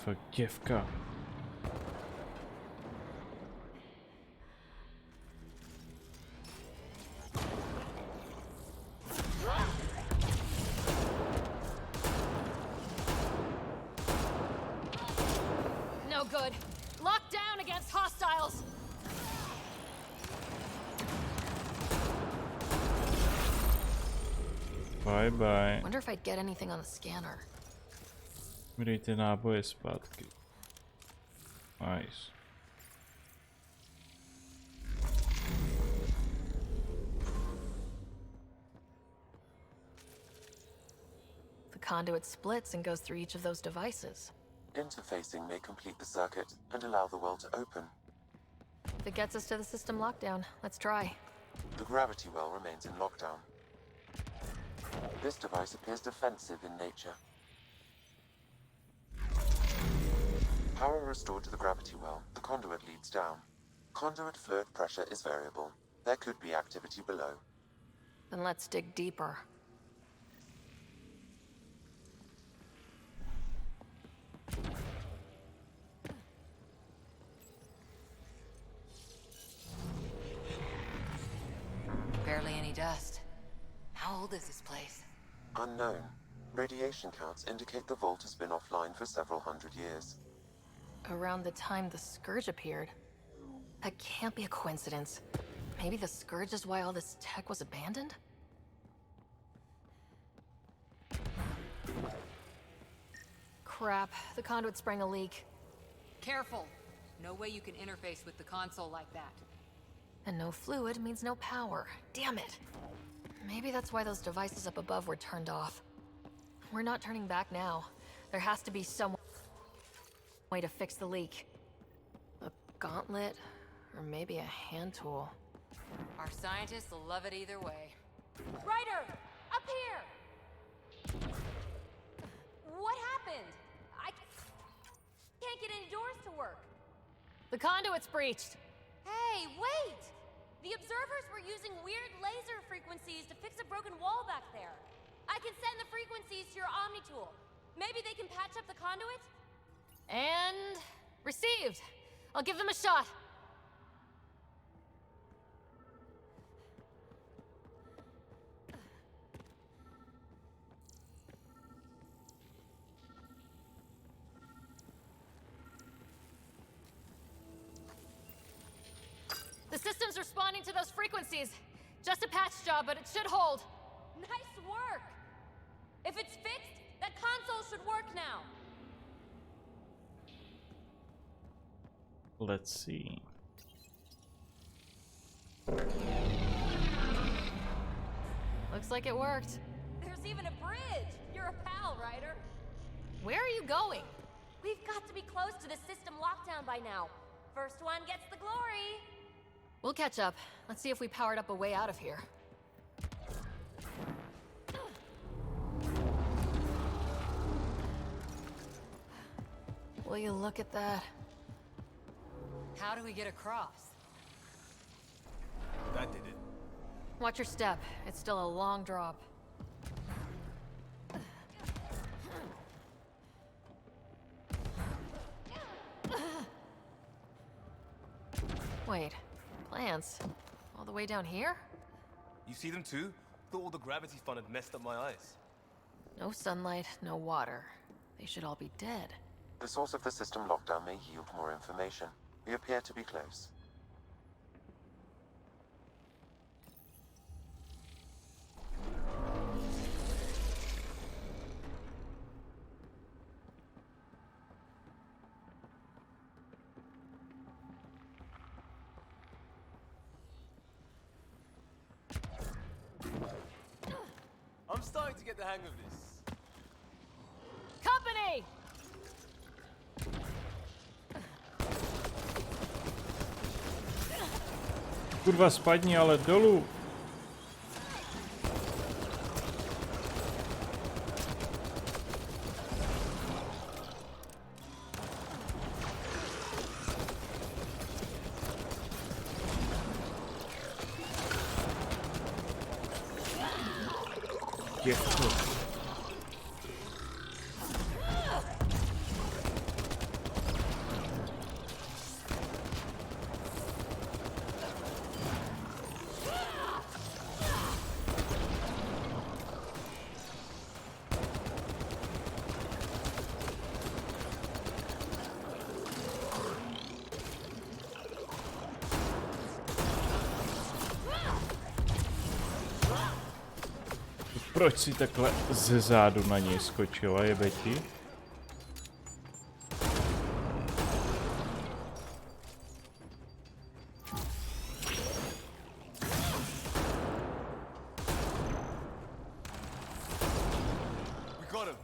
För Gefka. No good. Locked down against hostiles! Bye bye. Wonder if I'd get anything on the scanner. Dejte náboje zpátky. Nice. The conduit splits and goes through each of those devices. Interfacing may complete the circuit and allow the well to open. If it gets us to the system lockdown, let's try. The gravity well remains in lockdown. This device appears defensive in nature. Power restored to the gravity well. The conduit leads down. Conduit fluid pressure is variable. There could be activity below. Then let's dig deeper. Barely any dust. How old is this place? Unknown. Radiation counts indicate the vault has been offline for several hundred years. Around the time the Scourge appeared. That can't be a coincidence. Maybe the Scourge is why all this tech was abandoned? Crap, the conduit sprang a leak. Careful! No way you can interface with the console like that. And no fluid means no power. Damn it! Maybe that's why those devices up above were turned off. We're not turning back now. There has to be some way to fix the leak. A gauntlet, or maybe a hand tool. Our scientists will love it either way. Ryder! Up here! What happened? I can't get any doors to work. The conduit's breached. Hey, wait! The observers were using weird laser frequencies to fix a broken wall back there. I can send the frequencies to your Omni tool. Maybe they can patch up the conduit? And received. I'll give them a shot. The system's responding to those frequencies. Just a patch job, but it should hold. Nice work! If it's fixed, that console should work now. Let's see. Looks like it worked. There's even a bridge. You're a pal, Ryder. Where are you going? We've got to be close to the system lockdown by now. First one gets the glory. We'll catch up. Let's see if we powered up a way out of here. Will you look at that? How do we get across? That did it. Watch your step. It's still a long drop. Wait, plans? chance. All the way down here? You see them too? Thought all the gravity fun had messed up my eyes. No sunlight, no water. They should all be dead. The source of the system lockdown may yield more information. We appear to be close. I'm starting to get the hang of this. Company! Kurva, spadni ale dolů. Děvko. Proč si takhle ze zádu na něj skočila, jebeti? We got him.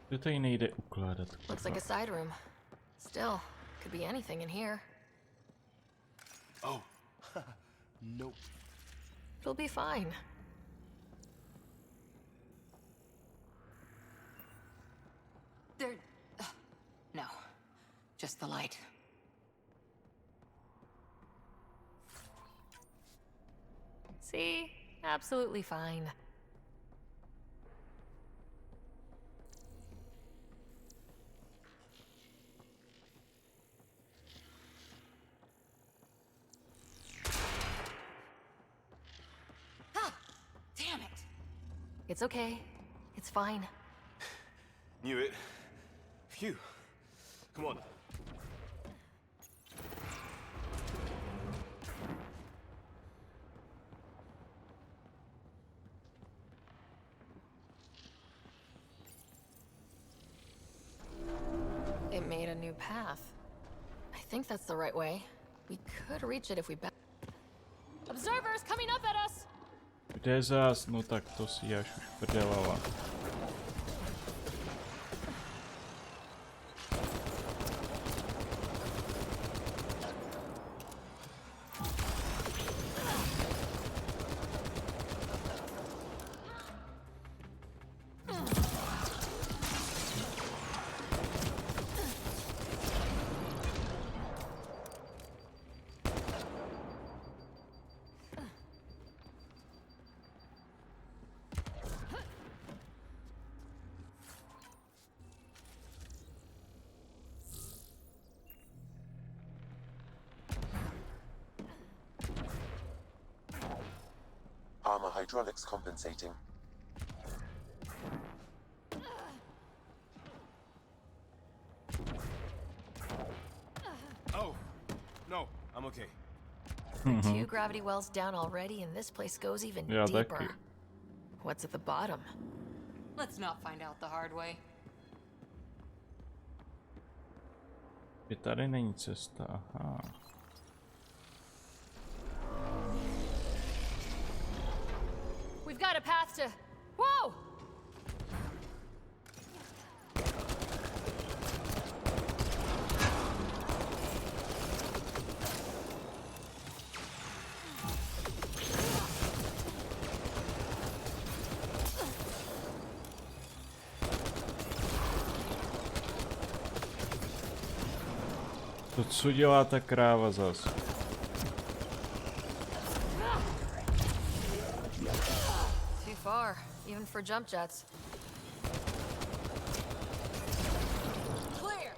To tady nejde ukládat. Looks like a side room. Still, could be anything in here. Oh. Nope. It'll be fine. There... no. Just the light. See? Absolutely fine. Damn it! It's okay. It's fine. Knew it. Phew. Come on. It made a new path. I think that's the right way. We could reach it if we back. Observers coming up at us! Kde je zás? No tak to si až už prdělala. Armor hydraulics compensating. Oh, No, I'm okay. Two gravity wells down already, and this place goes even Já deeper. taky. What's at the bottom? Let's not find out the hard way. Je tady není cesta, aha. We've got a path to... Whoa! To co dělá ta kráva zas? Too far, even for jump jets. Clear!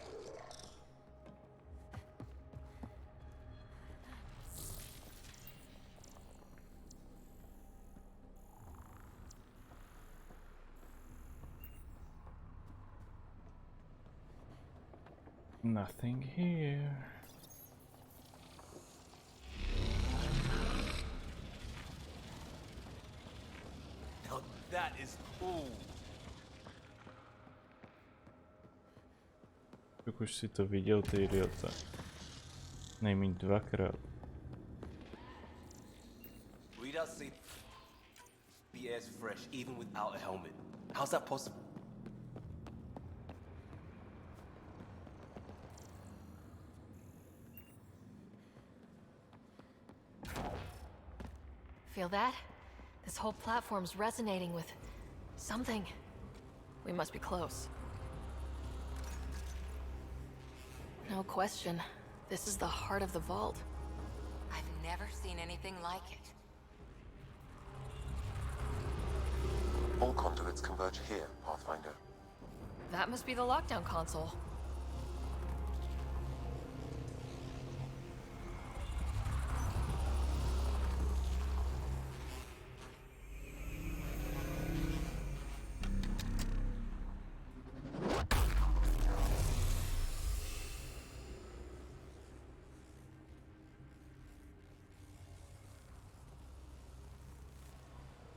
Nothing here. Now that is cool. Jak už si to viděl, ty idiota. Nejmíň dvakrát. Readout say the air's fresh even without a helmet. How's that possible? Feel that? This whole platform's resonating with something. We must be close. No question. This is the heart of the vault. I've never seen anything like it. All conduits converge here, Pathfinder. That must be the lockdown console.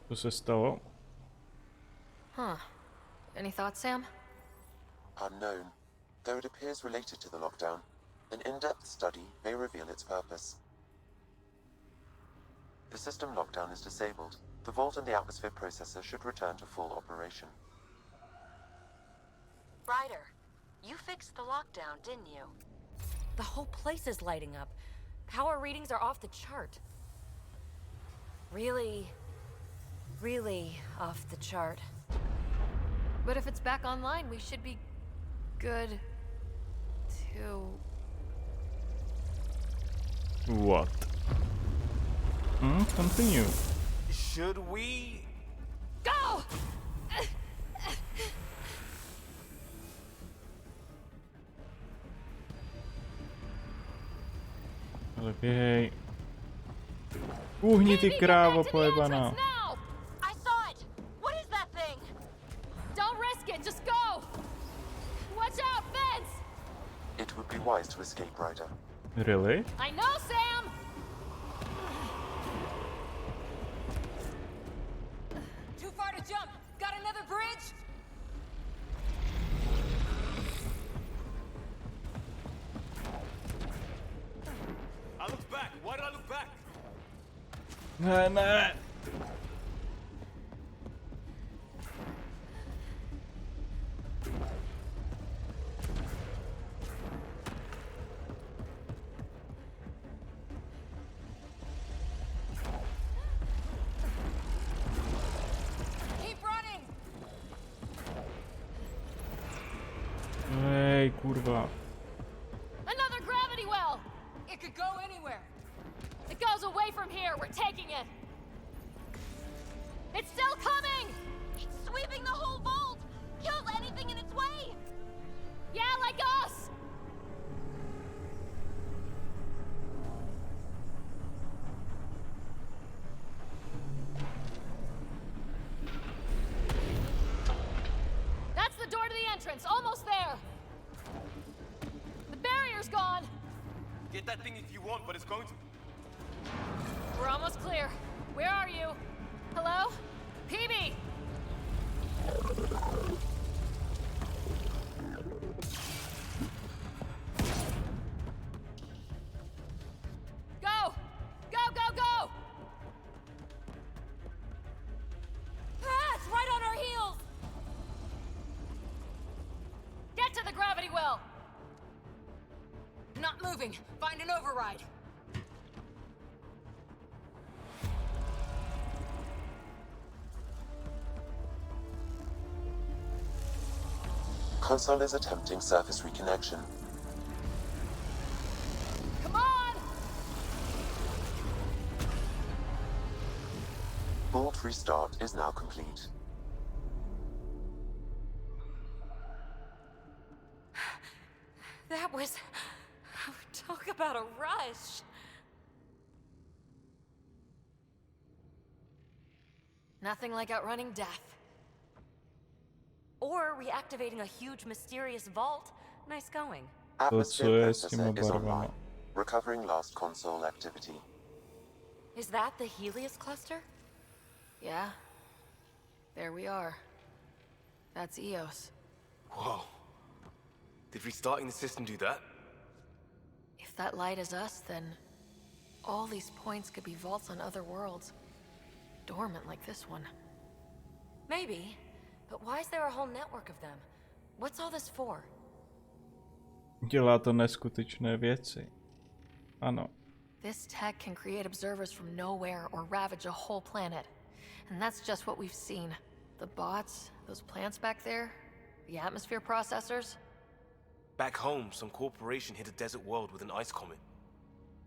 Co se stalo? Huh. Any thoughts, Sam? Unknown, though it appears related to the lockdown. An in-depth study may reveal its purpose. The system lockdown is disabled. The vault and the atmosphere processor should return to full operation. Ryder, you fixed the lockdown, didn't you? The whole place is lighting up. Power readings are off the chart. Really off the chart. But if it's back online, we should be good to... What? Continue. Should we? Go! Ale běhej. Uhni ty krávo pojebaná. I saw it! What is that thing? Don't risk it, just go! Watch out, fence! It would be wise to escape, Ryder. Really? I know, Sam! Too far to jump. Got another bridge? I looked back. Why did I look back? Ne. Keep running. Hej, kurva. Another gravity well! It could go anywhere. It goes away from here, we're taking it! It's still coming! It's sweeping the whole vault! Kills anything in its way! Yeah, like us! That's the entrance, almost there. The barrier's gone. Get that thing if you want, but it's going to... We're almost clear. Where are you? Hello? PB! Go! Go, go, go! Ah, it's right on our heels! Get to the gravity well! Not moving. Find an override. Console is attempting surface reconnection. Come on! Bolt restart is now complete. That was... Talk about a rush. Nothing like outrunning death. Or reactivating a huge mysterious vault. Nice going. Atmosphere processor is online, recovering last console activity. Is that the Helios cluster? Yeah. There we are. That's Eos. Whoa. Did restarting the system do that? If that light is us, then all these points could be vaults on other worlds. Dormant like this one. Maybe. But why is there a whole network of them? What's all this for? Dělá to neskutečné věci. Ano. This tech can create observers from nowhere or ravage a whole planet. And that's just what we've seen. The bots, those plants back there, the atmosphere processors. Back home, some corporation hit a desert world with an ice comet.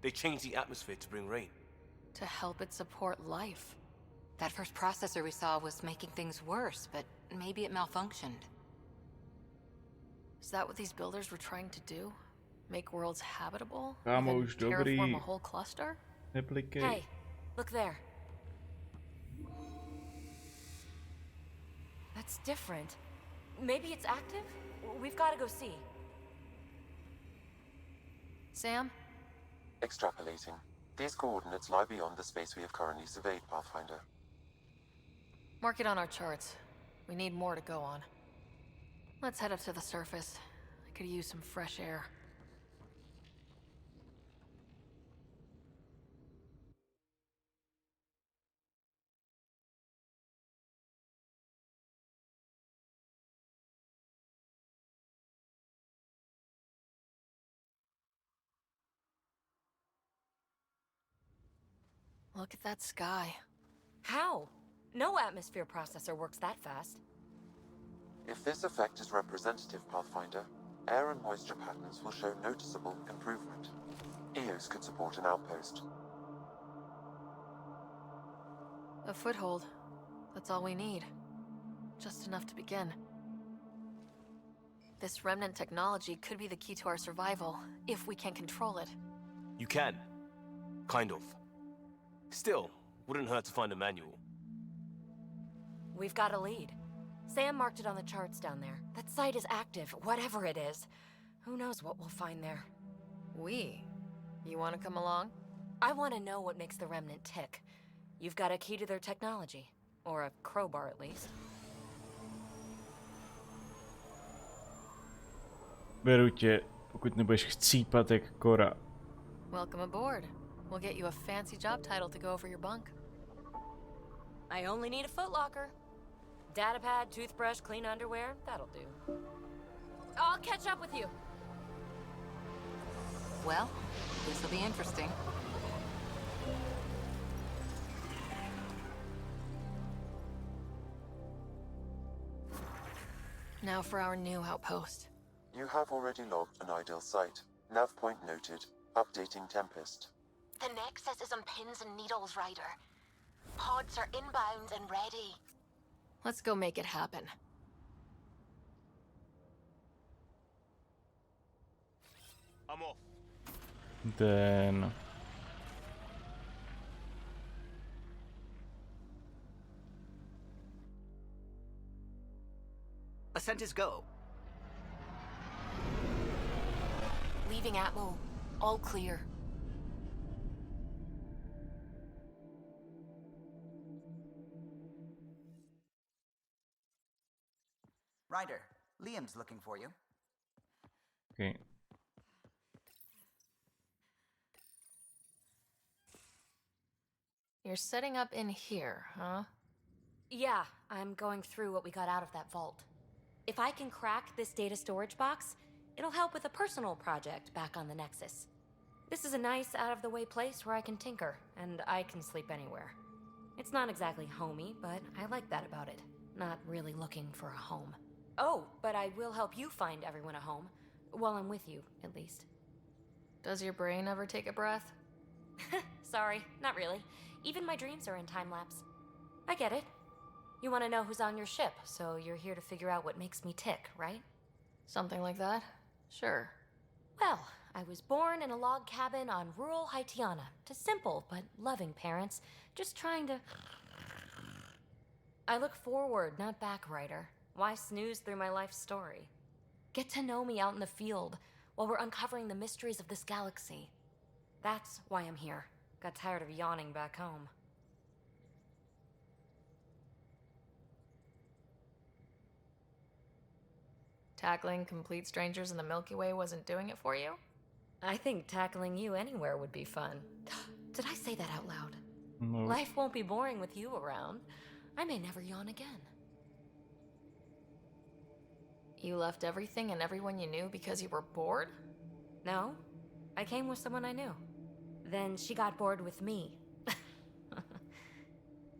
They changed the atmosphere to bring rain. To help it support life. That first processor we saw was making things worse, but maybe it malfunctioned. Is that what these builders were trying to do? Make worlds habitable? Kámo, Even už dobrý. terraform a whole cluster? Neplikej. Hey, look there. That's different. Maybe it's active? We've got to go see. Sam? Extrapolating. These coordinates lie beyond the space we have currently surveyed, Pathfinder. Mark it on our charts. We need more to go on. Let's head up to the surface. I could use some fresh air. Look at that sky. How? No atmosphere processor works that fast. If this effect is representative, Pathfinder, air and moisture patterns will show noticeable improvement. Eos could support an outpost. A foothold. That's all we need. Just enough to begin. This remnant technology could be the key to our survival, if we can control it. You can. Kind of. Still, wouldn't hurt to find a manual. We've got a lead. Sam marked it on the charts down there. That site is active, whatever it is. Who knows what we'll find there. We? You want to come along? I want to know what makes the Remnant tick. You've got a key to their technology. Or a crowbar, at least. Beru tě, pokud nebudeš chcípat jak kora. Welcome aboard. We'll get you a fancy job title to go over your bunk. I only need a footlocker. Datapad, toothbrush, clean underwear, that'll do. I'll catch up with you. Well, this'll be interesting. Now for our new outpost. You have already logged an ideal site. Nav point noted. Updating Tempest. The Nexus is on pins and needles, Ryder. Pods are inbound and ready. Let's go make it happen. I'm off. Then... Ascent is go. Leaving Atmo. All clear. Ryder, Liam's looking for you. Okay. You're setting up in here, huh? Yeah, I'm going through what we got out of that vault. If I can crack this data storage box, it'll help with a personal project back on the Nexus. This is a nice, out-of-the-way place where I can tinker, and I can sleep anywhere. It's not exactly homey, but I like that about it. Not really looking for a home. Oh, but I will help you find everyone a home. While I'm with you, at least. Does your brain ever take a breath? Sorry, not really. Even my dreams are in time-lapse. I get it. You want to know who's on your ship, so you're here to figure out what makes me tick, right? Something like that? Sure. Well, I was born in a log cabin on rural Haitiana to simple but loving parents, just trying to... I look forward, not back, Ryder. Why snooze through my life story? Get to know me out in the field while we're uncovering the mysteries of this galaxy. That's why I'm here. Got tired of yawning back home. Tackling complete strangers in the Milky Way wasn't doing it for you? I think tackling you anywhere would be fun. Did I say that out loud? No. Life won't be boring with you around. I may never yawn again. You left everything and everyone you knew because you were bored? No, I came with someone I knew. Then she got bored with me.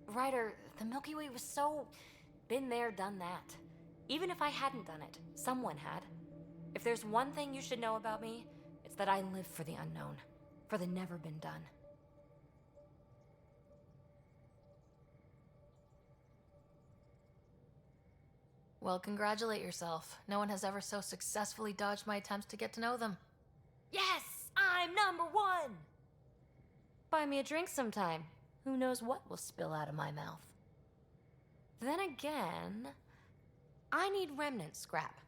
Ryder, the Milky Way was so... been there, done that. Even if I hadn't done it, someone had. If there's one thing you should know about me, it's that I live for the unknown. For the never been done. Well, congratulate yourself. No one has ever so successfully dodged my attempts to get to know them. Yes! I'm #1! Buy me a drink sometime. Who knows what will spill out of my mouth. Then again... I need remnant scrap.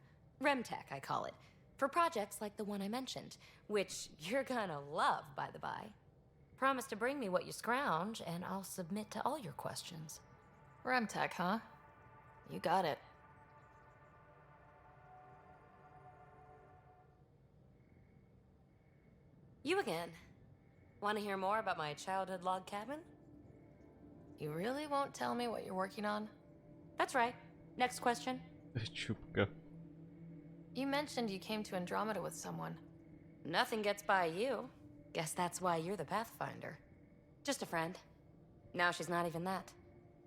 Remtech, I call it. For projects like the one I mentioned. Which you're gonna love, by the by. Promise to bring me what you scrounge, and I'll submit to all your questions. Remtech, huh? You got it. You again. Want to hear more about my childhood log cabin? You really won't tell me what you're working on? That's right. Next question. Chupka. You mentioned you came to Andromeda with someone. Nothing gets by you. Guess that's why you're the Pathfinder. Just a friend. Now she's not even that.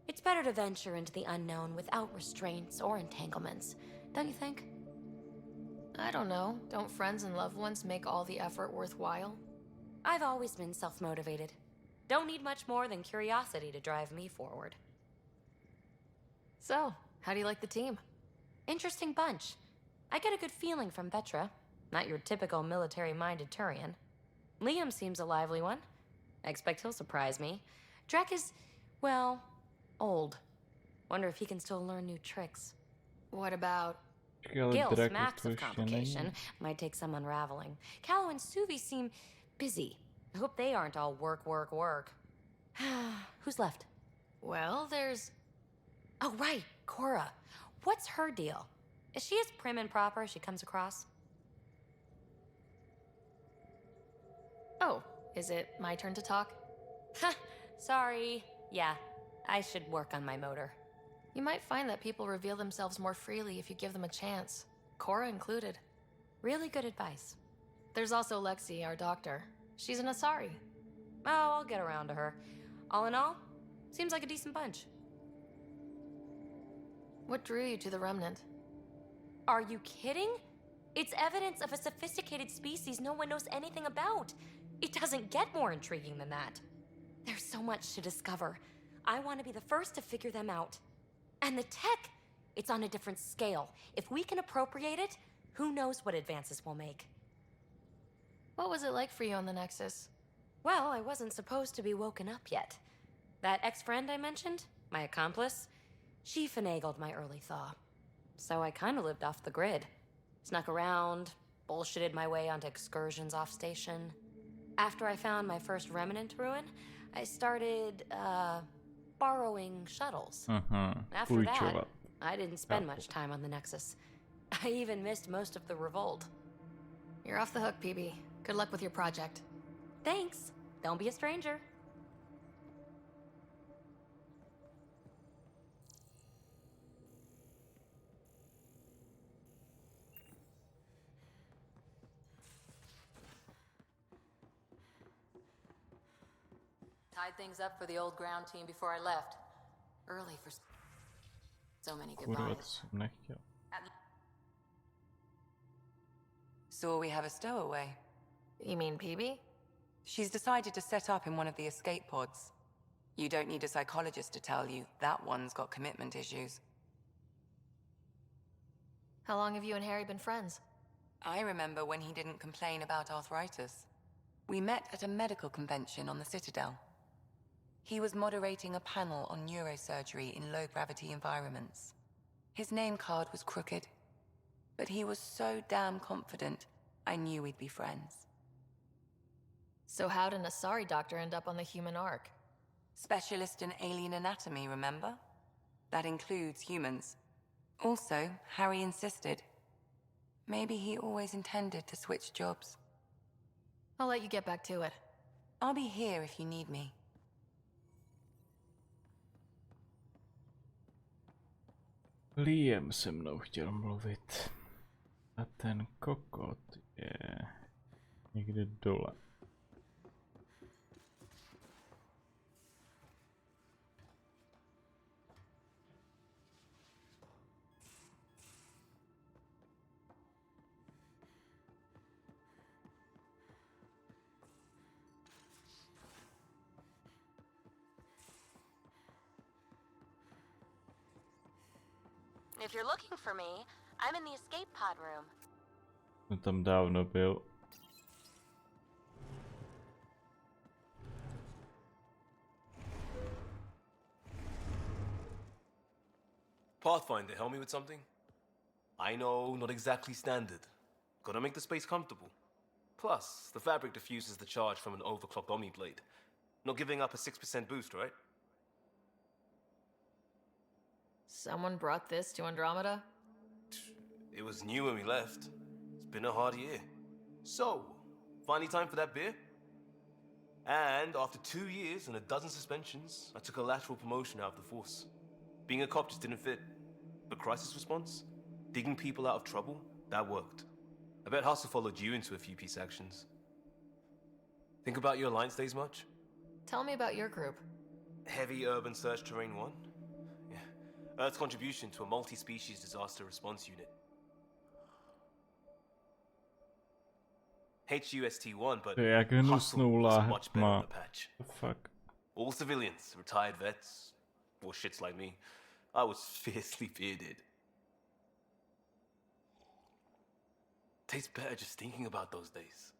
It's better to venture into the unknown without restraints or entanglements, don't you think? I don't know. Don't friends and loved ones make all the effort worthwhile? I've always been self-motivated. Don't need much more than curiosity to drive me forward. So, how do you like the team? Interesting bunch. I get a good feeling from Vetra. Not your typical military-minded Turian. Liam seems a lively one. I expect he'll surprise me. Drek is, well, old. Wonder if he can still learn new tricks. What about... Gil's massive complication. Might take some unraveling. Callow and Suvi seem busy. I hope they aren't all work. Who's left? Well, there's... Oh, right, Cora. What's her deal? Is she as prim and proper as she comes across? Oh, is it my turn to talk? Ha, sorry. Yeah, I should work on my motor. You might find that people reveal themselves more freely if you give them a chance. Cora included. Really good advice. There's also Lexi, our doctor. She's an Asari. Oh, I'll get around to her. All in all, seems like a decent bunch. What drew you to the Remnant? Are you kidding? It's evidence of a sophisticated species no one knows anything about. It doesn't get more intriguing than that. There's so much to discover. I want to be the first to figure them out. And the tech, it's on a different scale. If we can appropriate it, who knows what advances we'll make. What was it like for you on the Nexus? Well, I wasn't supposed to be woken up yet. That ex-friend I mentioned, my accomplice, she finagled my early thaw. So I kind of lived off the grid. Snuck around, bullshitted my way onto excursions off station. After I found my first remnant ruin, I started, borrowing shuttles. After that, I didn't spend much time on the Nexus. I even missed most of the revolt. You're off the hook, PB. Good luck with your project. Thanks. Don't be a stranger. Tied things up for the old ground team before I left. Early for so many Kurva, to goodbyes. jsem nechtěl. So we have a stowaway. You mean PB? She's decided to set up in one of the escape pods. You don't need a psychologist to tell you that one's got commitment issues. How long have you and Harry been friends? I remember when he didn't complain about arthritis. We met at a medical convention on the Citadel. He was moderating a panel on neurosurgery in low-gravity environments. His name card was crooked, but he was so damn confident, I knew we'd be friends. So how'd an Asari doctor end up on the human ark? Specialist in alien anatomy, remember? That includes humans. Also, Harry insisted. Maybe he always intended to switch jobs. I'll let you get back to it. I'll be here if you need me. Liam se mnou chtěl mluvit. A ten kokot je někde dole. If you're looking for me, I'm in the escape pod room. No tam dávno byl. Pathfinder, help me with something? I know, not exactly standard. Gotta make the space comfortable. Plus, the fabric diffuses the charge from an overclocked Omni blade. Not giving up a 6% boost, right? Someone brought this to Andromeda? It was new when we left. It's been a hard year. So, finally time for that beer? And after 2 years and a dozen suspensions, I took a lateral promotion out of the force. Being a cop just didn't fit. But crisis response? Digging people out of trouble? That worked. I bet Hustle followed you into a few peace actions. Think about your Alliance days much? Tell me about your group. Heavy Urban Search Terrain 1? Yeah. Earth's contribution to a multi-species disaster response unit. HUST-1, but To je jak hnusnou Hustle was much better on láhma. the patch. The fuck? All civilians, retired vets, or shits like me. I was fiercely bearded. Tastes better just thinking about those days.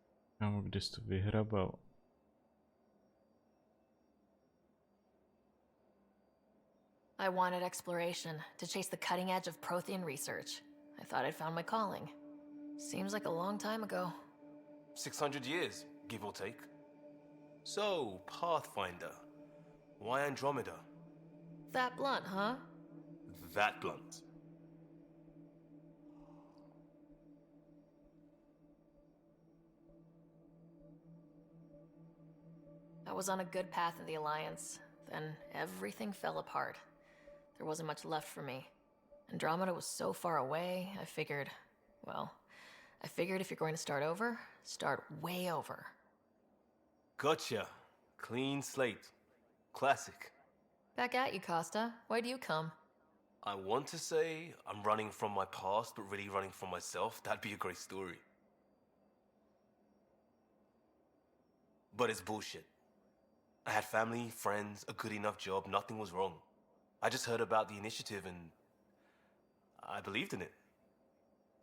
Kámo, kde jsi to vyhrabal? I wanted exploration, to chase the cutting edge of Prothean research. I thought I'd found my calling. Seems like a long time ago. 600 years, give or take. So, Pathfinder. Why Andromeda? That blunt, huh? That blunt. I was on a good path in the Alliance. Then everything fell apart. There wasn't much left for me. Andromeda was so far away, I figured if you're going to start over, start way over. Gotcha. Clean slate. Classic. Back at you, Costa. Why do you come? I want to say I'm running from my past, but really running from myself. That'd be a great story. But it's bullshit. I had family, friends, a good enough job, nothing was wrong. I just heard about the initiative and I believed in it.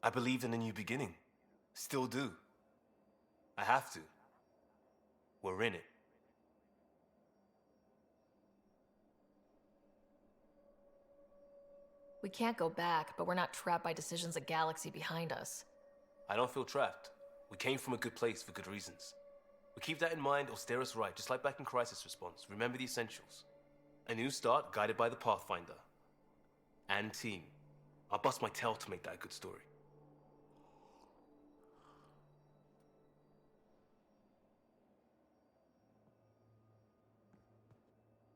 I believed in a new beginning. Still do. I have to. We're in it. We can't go back, but we're not trapped by decisions a galaxy behind us. I don't feel trapped. We came from a good place for good reasons. We keep that in mind or steer us right, just like back in Crisis Response. Remember the essentials. A new start guided by the Pathfinder. and team. I'll bust my tail to make that a good story.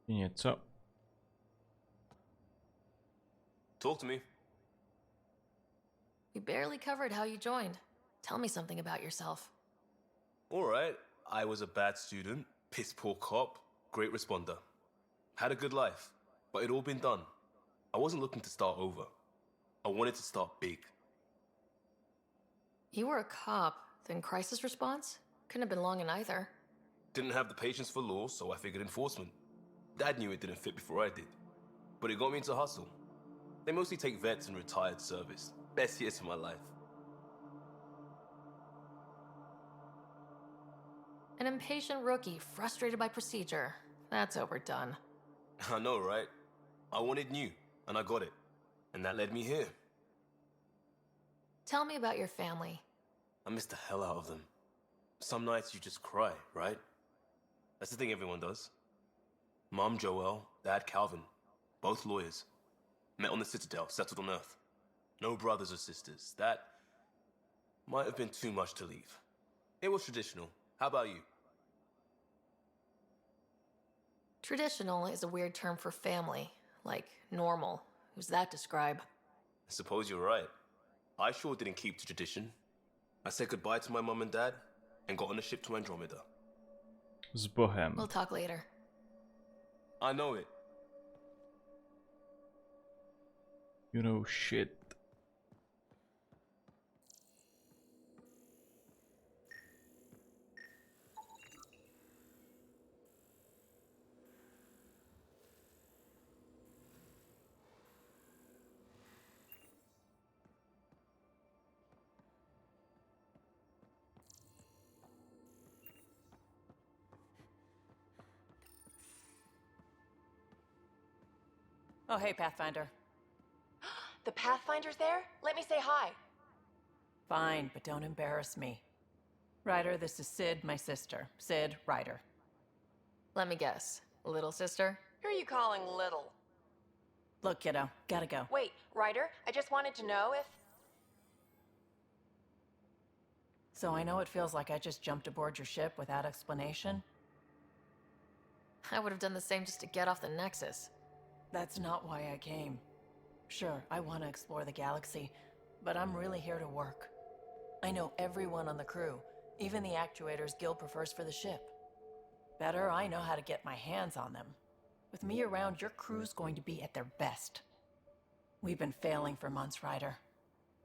Něco. Talk to me. We barely covered how you joined. Tell me something about yourself. Alright, I was a bad student, piss poor cop, great responder. Had a good life, but it'd all been done. I wasn't looking to start over. I wanted to start big. You were a cop, then crisis response? Couldn't have been long in either. Didn't have the patience for law, so I figured enforcement. Dad knew it didn't fit before I did. But it got me into hustle. They mostly take vets and retired service. Best years of my life. An impatient rookie, frustrated by procedure. That's overdone. I know, right? I wanted new, and I got it. And that led me here. Tell me about your family. I miss the hell out of them. Some nights you just cry, right? That's the thing everyone does. Mom Joelle, Dad Calvin, both lawyers. Met on the Citadel, settled on Earth. No brothers or sisters. That might have been too much to leave. It was traditional. How about you? Traditional is a weird term for family, like normal. Who's that describe? I suppose you're right. I sure didn't keep to tradition. I said goodbye to my mum and dad and got on a ship to Andromeda. S Bohem. We'll talk later. I know it. You know shit. Oh, hey, Pathfinder. The Pathfinder's there? Let me say hi. Fine, but don't embarrass me. Ryder, this is Sid, my sister. Sid, Ryder. Let me guess. Little sister? Who are you calling little? Look, kiddo, gotta go. Wait, Ryder, I just wanted to know if... So I know it feels like I just jumped aboard your ship without explanation. I would have done the same just to get off the Nexus. That's not why I came. Sure, I want to explore the galaxy, but I'm really here to work. I know everyone on the crew, even the actuators Guild prefers for the ship. Better, I know how to get my hands on them. With me around, your crew's going to be at their best. We've been failing for months, Ryder.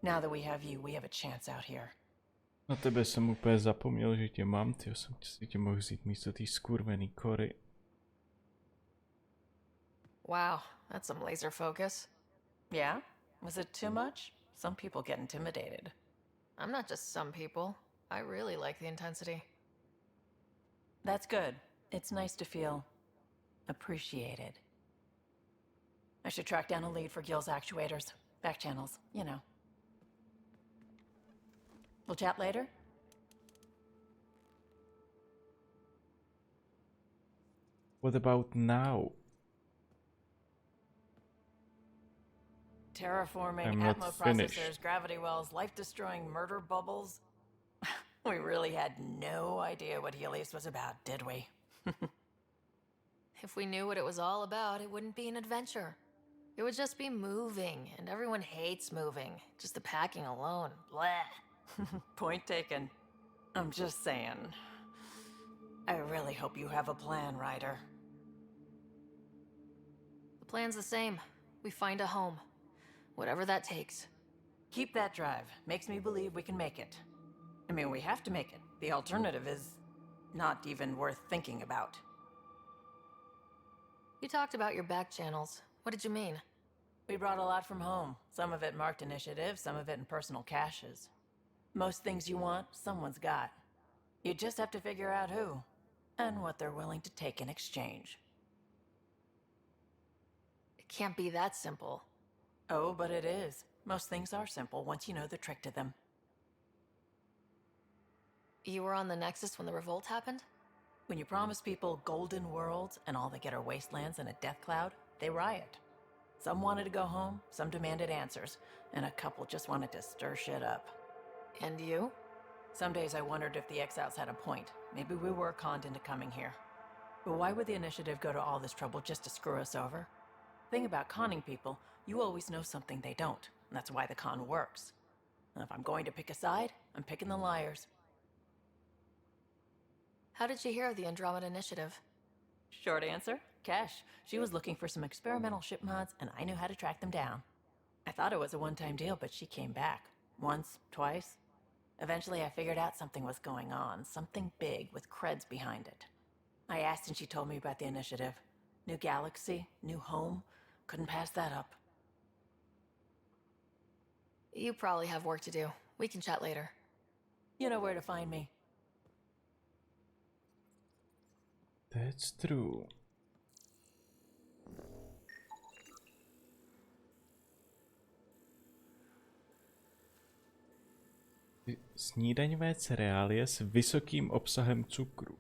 Now that we have you, we have a chance out here. Na tebe jsem úplně zapomněl, že tě mám, tyjo, jsem si tě mohl vzít místo té skurvený kory. Wow, that's some laser focus. Yeah? Was it too much? Some people get intimidated. I'm not just some people. I really like the intensity. That's good. It's nice to feel appreciated. I should track down a lead for Gil's actuators. Back channels, you know. We'll chat later? What about now? Terraforming, I'm not Atmo finished. processors, gravity wells, life-destroying murder bubbles. We really had no idea what Helios was about, did we? If we knew what it was all about, it wouldn't be an adventure. It would just be moving, and everyone hates moving. Just the packing alone. Bleh. Point taken. I'm just saying. I really hope you have a plan, Ryder. The plan's the same. We find a home. Whatever that takes. Keep that drive. Makes me believe we can make it. I mean, we have to make it. The alternative is not even worth thinking about. You talked about your back channels. What did you mean? We brought a lot from home. Some of it marked initiative, some of it in personal caches. Most things you want, someone's got. You just have to figure out who, and what they're willing to take in exchange. It can't be that simple. Oh, but it is. Most things are simple once you know the trick to them. You were on the Nexus when the revolt happened? When you promise people golden worlds and all they get are wastelands and a death cloud, they riot. Some wanted to go home, some demanded answers, and a couple just wanted to stir shit up. And you? Some days I wondered if the exiles had a point. Maybe we were conned into coming here. But why would the Initiative go to all this trouble just to screw us over? Thing about conning people, you always know something they don't, and that's why the con works. And if I'm going to pick a side, I'm picking the liars. How did you hear of the Andromeda Initiative? Short answer, Cash. She was looking for some experimental ship mods, and I knew how to track them down. I thought it was a one-time deal, but she came back. Once, twice. Eventually I figured out something was going on, something big with creds behind it. I asked and she told me about the Initiative. New galaxy, new home. Couldn't pass that up. You probably have work to do. We can chat later. You know where to find me. That's true. Snídaňové cereálie s vysokým obsahem cukru.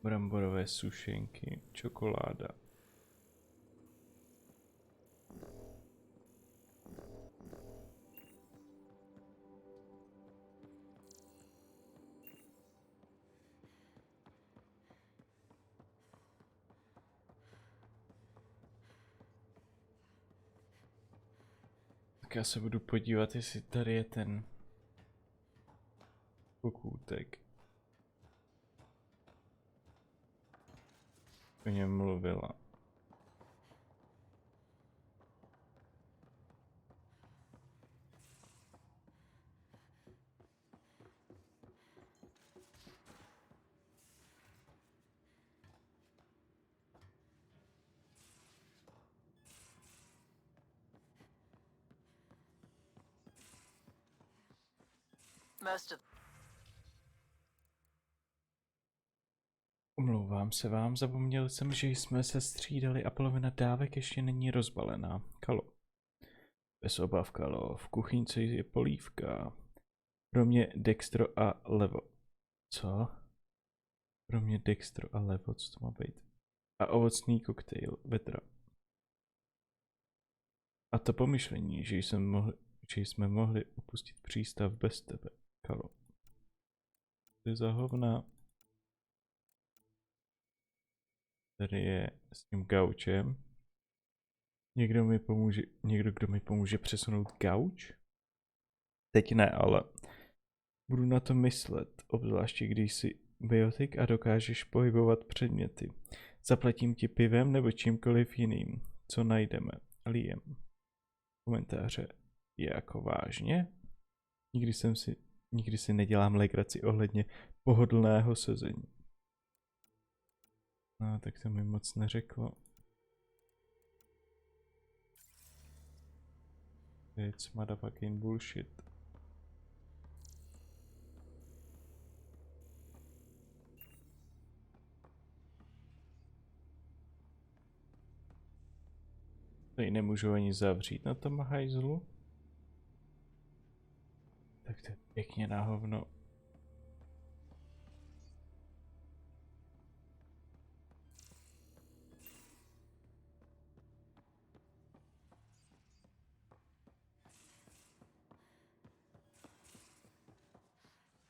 Bramborové sušenky, čokoláda. Tak já se budu podívat, jestli tady je ten pokůtek. O něm mluvila. Omlouvám se vám, zapomněl jsem, že jsme se střídali a polovina dávek ještě není rozbalená. Kalo. Bez obav, Kalo. V kuchyňce je polívka. Pro mě dextro a levo. Co? Pro mě dextro a levo, co to má být? A ovocný koktejl, vedra. A to pomyšlení, že jsme mohli opustit přístav bez tebe, Kalo. To je za hovna. Tady je s tím gaučem. Někdo, kdo mi pomůže přesunout gauč? Teď ne, ale budu na to myslet, obzvláště když jsi biotik a dokážeš pohybovat předměty. Zaplatím ti pivem nebo čímkoliv jiným, co najdeme. Liam. Komentáře. Je jako vážně? Nikdy si nedělám legraci ohledně pohodlného sezení. No, tak to mi moc neřeklo. It's motherfucking bullshit. Tady nemůžu ani zavřít na tom hajzlu. Tak to je pěkně na hovno.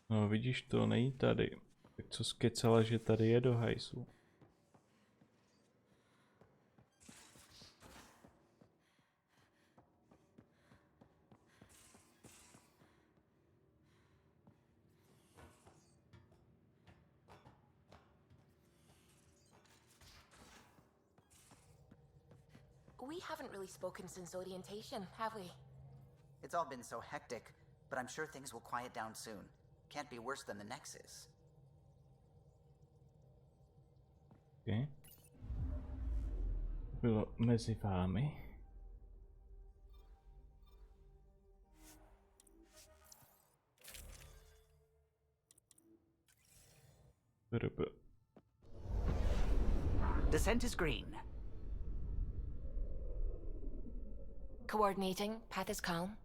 No vidíš, to není tady. Tak co skecala, že tady je do hajsu? We haven't really spoken since orientation, have we? It's all been so hectic, but I'm sure things will quiet down soon. Can't be worse than the Nexus. Okay. Bylo mezi vámi. Descent is green. Coordinating, path is calm.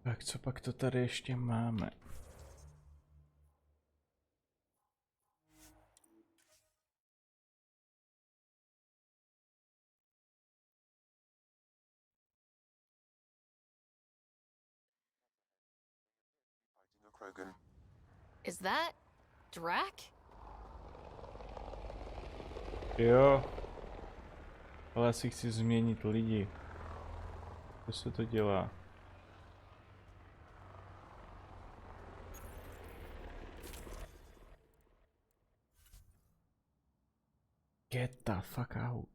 Tak co pak to tady ještě máme? Krogan. Is that Drac? Jo. Ale asi chci změnit lidi. Co se to dělá? Get the fuck out.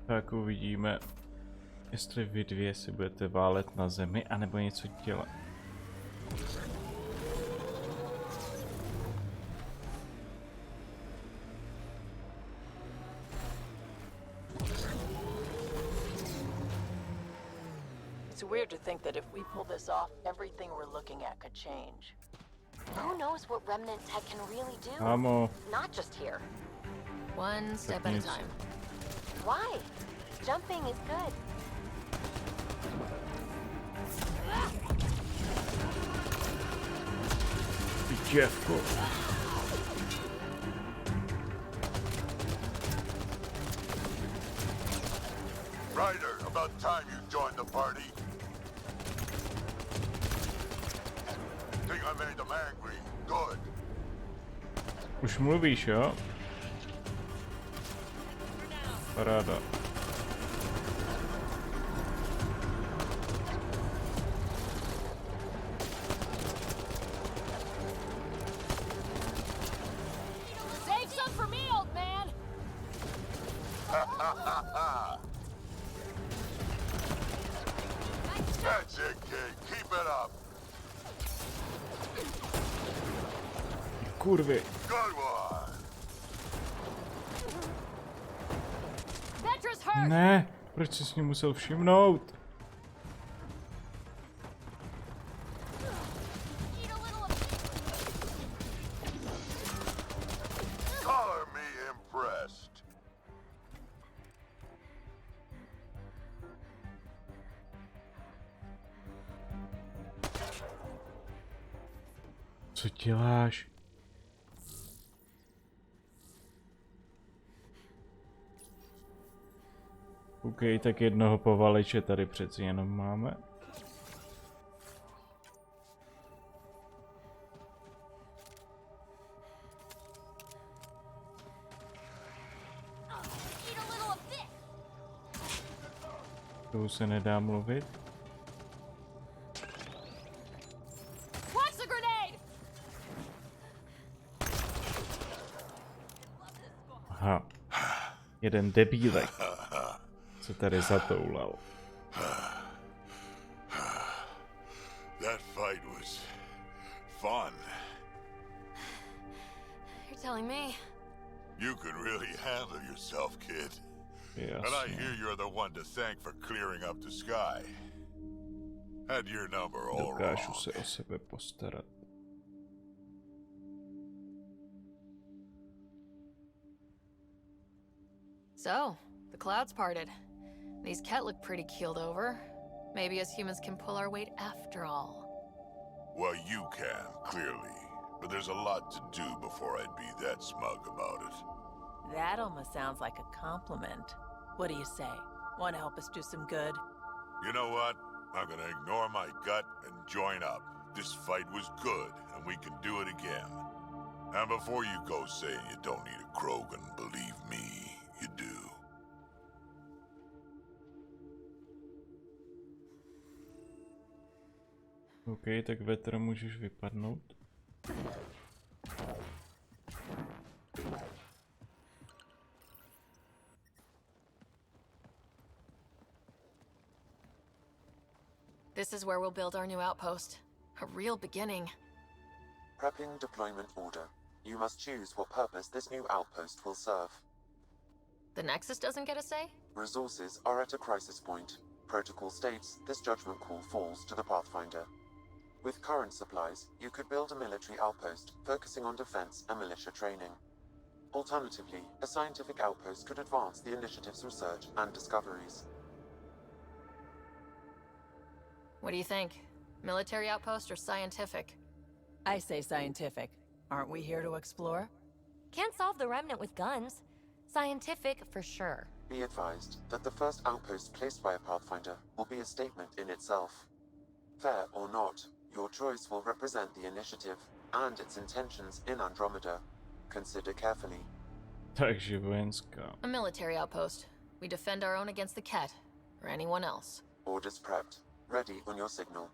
Tak uvidíme, jestli vy dvě si budete válet na zemi, anebo něco dělat. It's weird to think that if we pull this off, everything we're looking at could change. Who knows what remnant tech can really do? Kámo. Not just here. One step at a time. Why? Jumping is good. Děvko. Ryder, about time you joined the party. Think I made them angry. Good. Už mluvíš, jo? Paráda. Save some for me, old man! That's it, kid. Keep it up. Kurvy. Good one. Petra's hurt! Ne, proč jsi s ním musel všimnout? Color me impressed. Co děláš? OK, tak jednoho povaliče tady přeci jenom máme. To se nedá mluvit. Watch the grenade! Aha. Jeden debílek se tady zatoulal. That fight was fun. You're telling me. You can really handle yourself, kid. Yes. And I hear you're the one to thank for clearing up the sky. Had your number all Dokážu wrong. se o sebe postarat. So, the clouds parted. These Ket look pretty keeled over. Maybe us humans can pull our weight after all. Well, you can, clearly. But there's a lot to do before I'd be that smug about it. That almost sounds like a compliment. What do you say? Want to help us do some good? You know what? I'm gonna ignore my gut and join up. This fight was good, and we can do it again. And before you go saying you don't need a Krogan, believe me, you do. OK, tak Vetra můžeš vypadnout. This is where we'll build our new outpost. A real beginning. Prepping deployment order. You must choose what purpose this new outpost will serve. The Nexus doesn't get a say? Resources are at a crisis point. Protocol states this judgment call falls to the Pathfinder. With current supplies, you could build a military outpost focusing on defense and militia training. Alternatively, a scientific outpost could advance the initiative's research and discoveries. What do you think? Military outpost or scientific? I say scientific. Aren't we here to explore? Can't solve the Remnant with guns. Scientific for sure. Be advised that the first outpost placed by a Pathfinder will be a statement in itself. Fair or not, your choice will represent the initiative and its intentions in Andromeda. Consider carefully. Takže vojenská. A military outpost. We defend our own against the Ket, or anyone else. Orders prepped. Ready on your signal.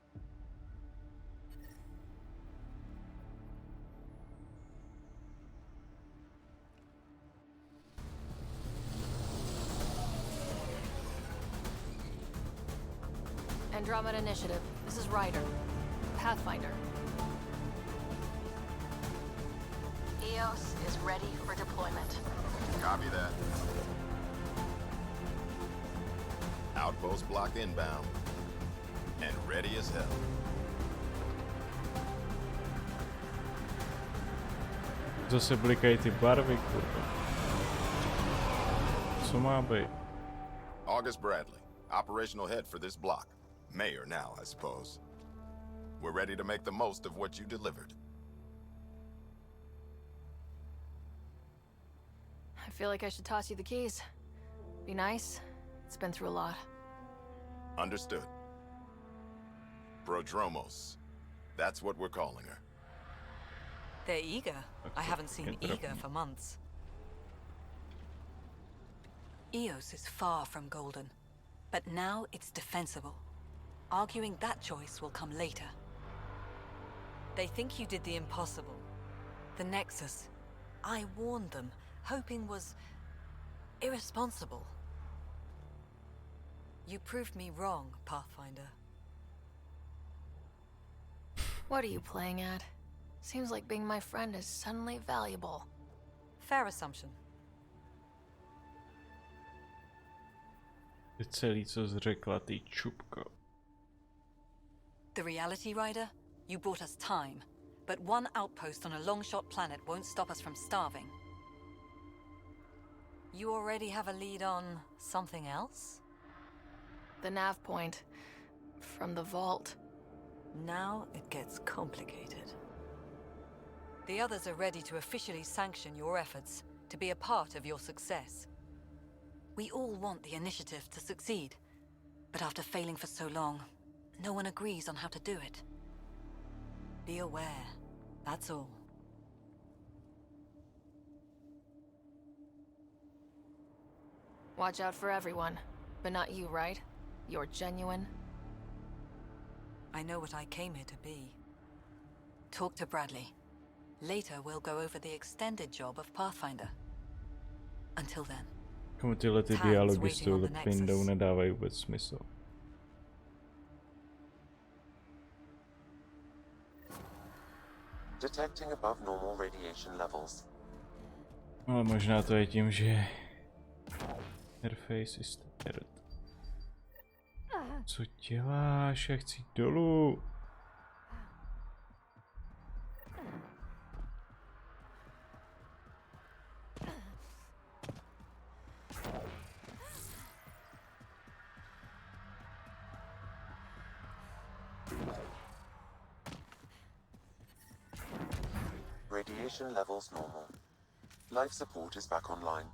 Andromeda Initiative. This is Ryder. Pathfinder. EOS is ready for deployment. Copy that. Outpost block inbound. And ready as hell. Zase blikají ty barvy, kurva. Co má být? August Bradley, operational head for this block. Mayor now, I suppose. We're ready to make the most of what you delivered. I feel like I should toss you the keys. Be nice. It's been through a lot. Understood. Prodromos. That's what we're calling her. They're eager. I haven't seen eager for months. EOS is far from golden, but now it's defensible. Arguing that choice will come later. They think you did the impossible. The Nexus. I warned them, hoping was irresponsible. You proved me wrong, Pathfinder. What are you playing at? Seems like being my friend is suddenly valuable. Fair assumption. Je celý, co jsi řekla, ty čupko. The reality, Rider? You brought us time, but one outpost on a long-shot planet won't stop us from starving. You already have a lead on something else? The nav point. From the vault. Now it gets complicated. The others are ready to officially sanction your efforts, to be a part of your success. We all want the initiative to succeed, but after failing for so long, no one agrees on how to do it. Be aware, that's all. Watch out for everyone, but not you, right? You're genuine. I know what I came here to be. Talk to Bradley. Later we'll go over the extended job of Pathfinder. Until then. Komu tyhle ty dialogy s touhle pindou nedávají vůbec smysl. Detecting above normal radiation levels. Ale možná to je tím, že interface is dead. Co děláš? Já chci jít dolů. Radiation levels normal. Life support is back online.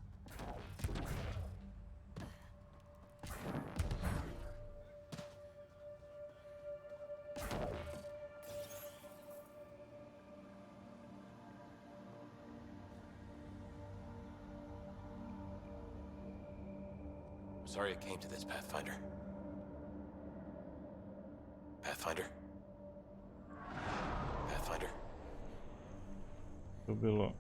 Sorry it came to this, Pathfinder. Pathfinder? Pathfinder? To bylo.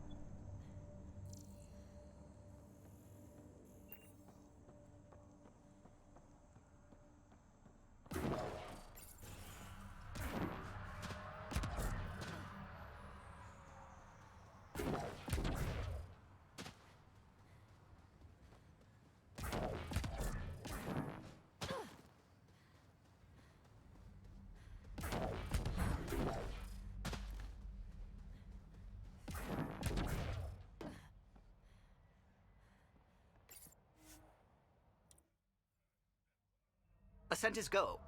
Ascent is go.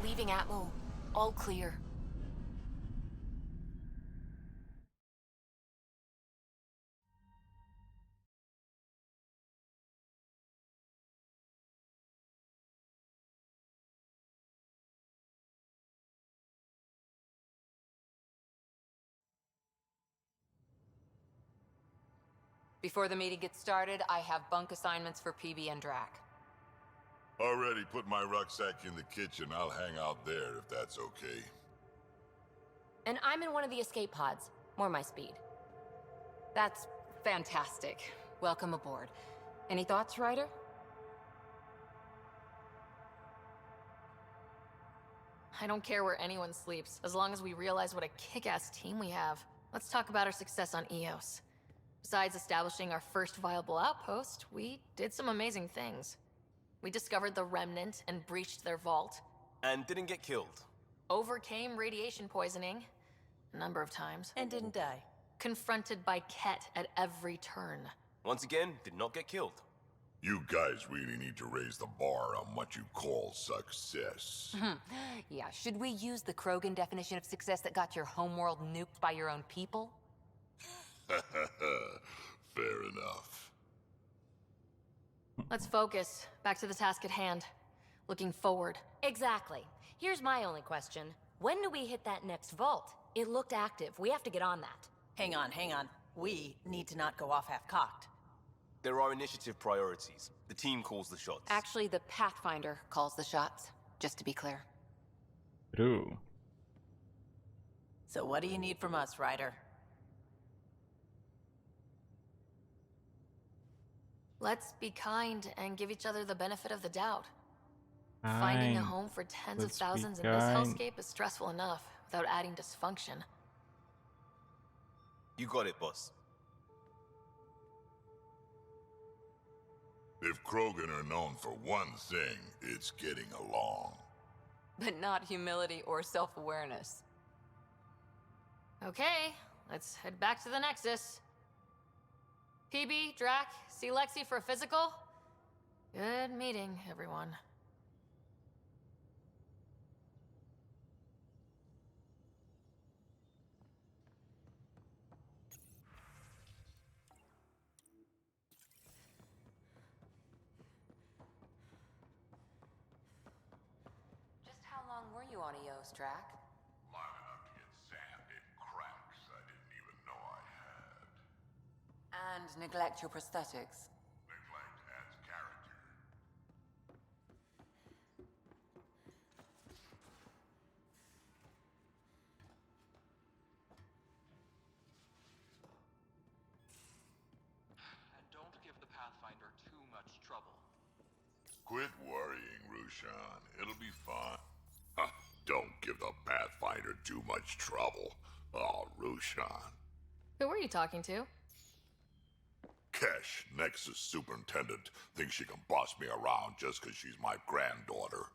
Leaving Atmo. All clear. Before the meeting gets started, I have bunk assignments for PB and Drac. Already put my rucksack in the kitchen. I'll hang out there if that's okay. And I'm in one of the escape pods. More my speed. That's fantastic. Welcome aboard. Any thoughts, Ryder? I don't care where anyone sleeps, as long as we realize what a kick-ass team we have. Let's talk about our success on Eos. Besides establishing our first viable outpost, we did some amazing things. We discovered the Remnant and breached their vault. And didn't get killed. Overcame radiation poisoning a number of times. And didn't die. Confronted by Ket at every turn. Once again, did not get killed. You guys really need to raise the bar on what you call success. Yeah, should we use the Krogan definition of success that got your homeworld nuked by your own people? Fair enough. Let's focus. Back to the task at hand. Looking forward. Exactly. Here's my only question. When do we hit that next vault? It looked active. We have to get on that. Hang on, hang on. We need to not go off half-cocked. There are initiative priorities. The team calls the shots. Actually, the Pathfinder calls the shots, just to be clear. True. So what do you need from us, Ryder? Let's be kind and give each other the benefit of the doubt. Finding a home for tens of thousands in this hellscape is stressful enough, without adding dysfunction. You got it, boss. If Krogan are known for one thing, it's getting along. But not humility or self-awareness. Okay, let's head back to the Nexus. PB, Drac, see Lexi for a physical? Good meeting, everyone. Just how long were you on Eos, Drac? Long enough to get sand in cramps I didn't even know I had. And neglect your prosthetics. Neglect adds character. And don't give the Pathfinder too much trouble. Quit worrying, Rushan. It'll be fine. Don't give the Pathfinder too much trouble. Oh, Rushan. Who were you talking to? Kesh, Nexus Superintendent, thinks she can boss me around just because she's my granddaughter.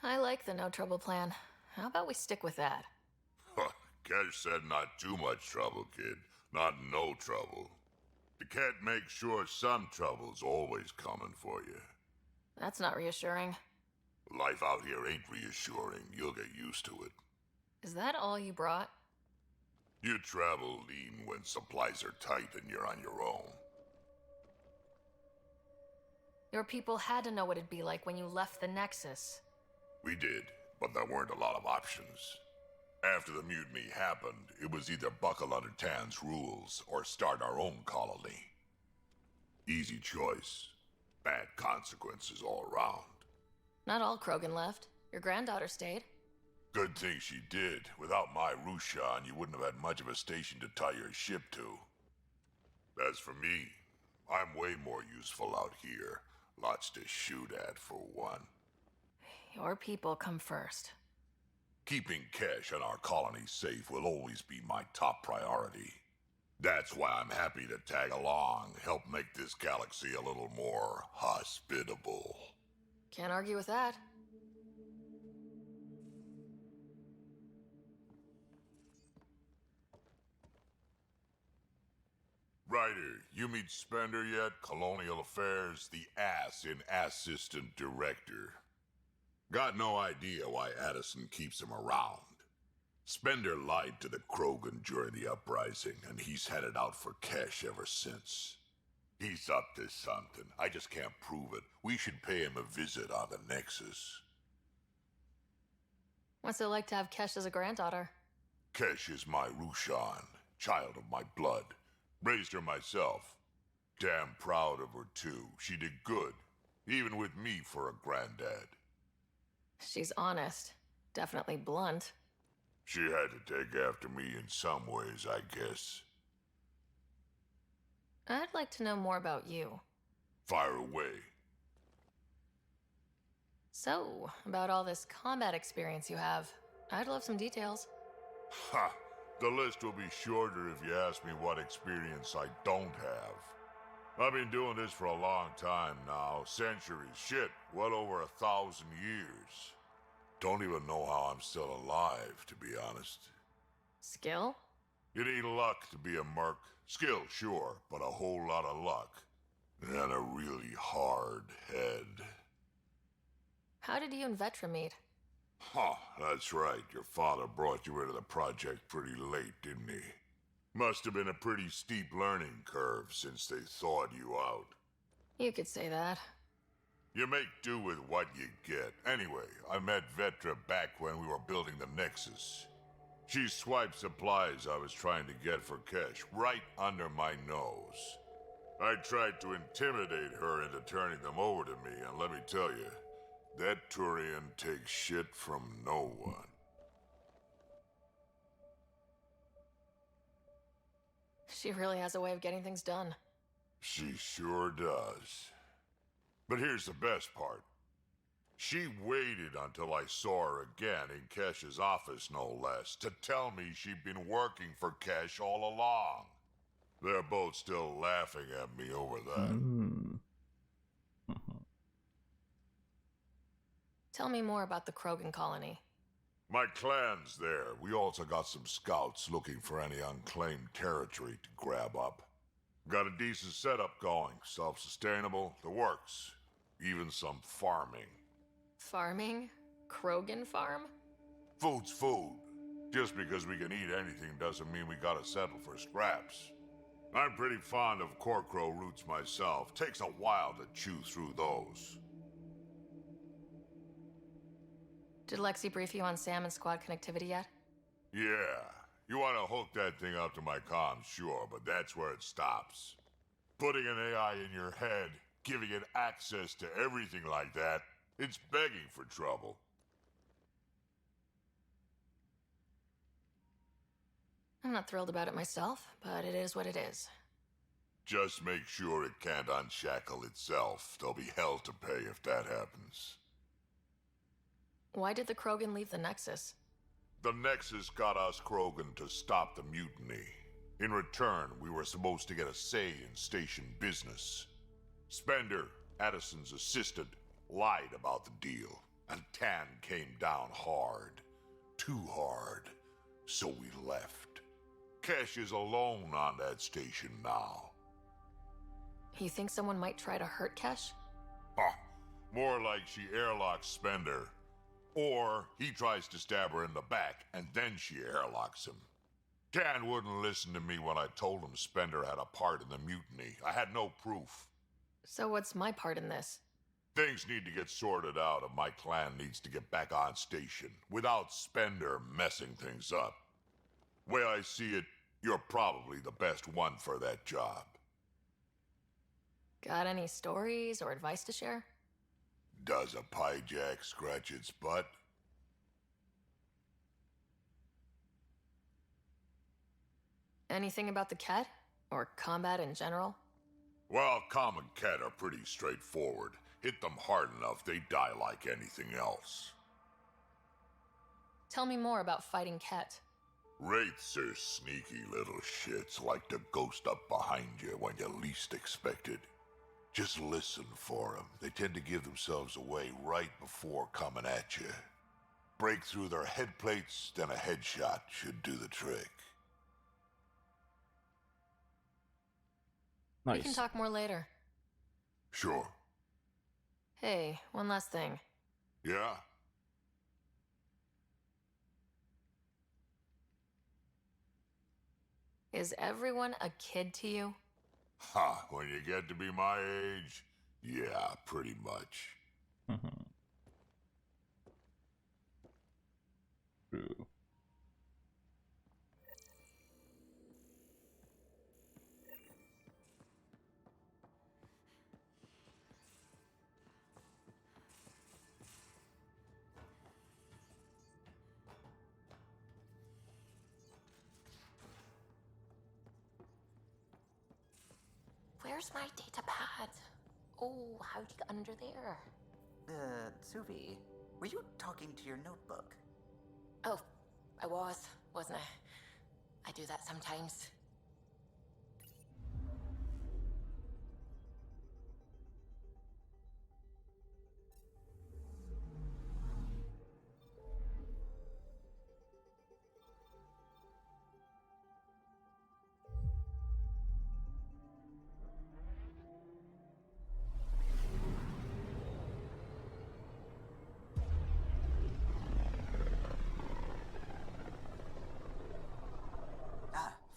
I like the no trouble plan. How about we stick with that? Kesh said not too much trouble, kid. Not no trouble. The cat makes sure some trouble's always coming for you. That's not reassuring. Life out here ain't reassuring. You'll get used to it. Is that all you brought? You travel lean when supplies are tight and you're on your own. Your people had to know what it'd be like when you left the Nexus. We did, but there weren't a lot of options. After the mutiny happened, it was either buckle under Tan's rules or start our own colony. Easy choice. Bad consequences all around. Not all Krogan left. Your granddaughter stayed. Good thing she did. Without my Rushan, you wouldn't have had much of a station to tie your ship to. As for me, I'm way more useful out here. Lots to shoot at, for one. Your people come first. Keeping Kesh and our colony safe will always be my top priority. That's why I'm happy to tag along, help make this galaxy a little more hospitable. Can't argue with that. Ryder, you meet Spender yet? Colonial Affairs, the ass in assistant director. Got no idea why Addison keeps him around. Spender lied to the Krogan during the uprising, and he's headed out for cash ever since. He's up to something. I just can't prove it. We should pay him a visit on the Nexus. What's it like to have Kesh as a granddaughter? Kesh is my Rushan, child of my blood. Raised her myself. Damn proud of her, too. She did good, even with me for a granddad. She's honest. Definitely blunt. She had to take after me in some ways, I guess. I'd like to know more about you. Fire away. So, about all this combat experience you have, I'd love some details. Ha! The list will be shorter if you ask me what experience I don't have. I've been doing this for a long time now. Centuries. Shit, well over 1,000 years. Don't even know how I'm still alive, to be honest. Skill? You need luck to be a merc. Skill, sure, but a whole lot of luck. And a really hard head. How did you and Vetra meet? Huh, that's right. Your father brought you into the project pretty late, didn't he? Must have been a pretty steep learning curve since they thawed you out. You could say that. You make do with what you get. Anyway, I met Vetra back when we were building the Nexus. She swiped supplies I was trying to get for Kesh right under my nose. I tried to intimidate her into turning them over to me, and let me tell you, that Turian takes shit from no one. She really has a way of getting things done. She sure does. But here's the best part. She waited until I saw her again in Kesh's office, no less, to tell me she'd been working for Kesh all along. They're both still laughing at me over that. Tell me more about the Krogan colony. My clan's there. We also got some scouts looking for any unclaimed territory to grab up. Got a decent setup going. Self-sustainable, the works. Even some farming. Farming? Krogan farm? Food's food. Just because we can eat anything doesn't mean we gotta settle for scraps. I'm pretty fond of Corcrow roots myself. Takes a while to chew through those. Did Lexi brief you on Sam and squad connectivity yet? Yeah. You want to hook that thing up to my comms, sure, but that's where it stops. Putting an AI in your head, giving it access to everything like that, it's begging for trouble. I'm not thrilled about it myself, but it is what it is. Just make sure it can't unshackle itself. There'll be hell to pay if that happens. Why did the Krogan leave the Nexus? The Nexus got us Krogan to stop the mutiny. In return, we were supposed to get a say in station business. Spender, Addison's assistant, lied about the deal, and Tan came down hard. Too hard. So we left. Kesh is alone on that station now. You think someone might try to hurt Kesh? Huh. More like she airlocks Spender. Or he tries to stab her in the back, and then she airlocks him. Tan wouldn't listen to me when I told him Spender had a part in the mutiny. I had no proof. So what's my part in this? Things need to get sorted out, and my clan needs to get back on station, without Spender messing things up. Way I see it, you're probably the best one for that job. Got any stories or advice to share? Does a pyjak scratch its butt? Anything about the Ket? Or combat in general? Well, common Ket are pretty straightforward. Hit them hard enough, they die like anything else. Tell me more about fighting Ket. Wraiths are sneaky little shits, like to ghost up behind you when you least expect it. Just listen for them. They tend to give themselves away right before coming at you. Break through their head plates, then a headshot should do the trick. We can Nice. talk more later. Sure. Hey, one last thing. Yeah? Is everyone a kid to you? Ha, when you get to be my age, yeah, pretty much. True. Where's my data pad? Oh, how'd you get under there? Suvi, were you talking to your notebook? Oh, I wasn't I? I do that sometimes.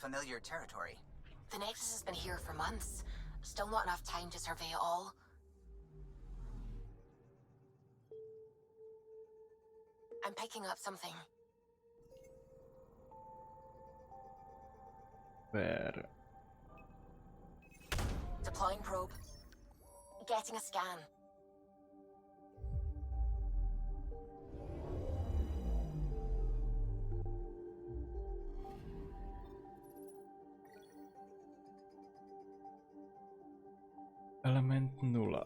Familiar territory. The Nexus has been here for months. Still not enough time to survey it all. I'm picking up something. Where? Deploying probe. Getting a scan. Element 0.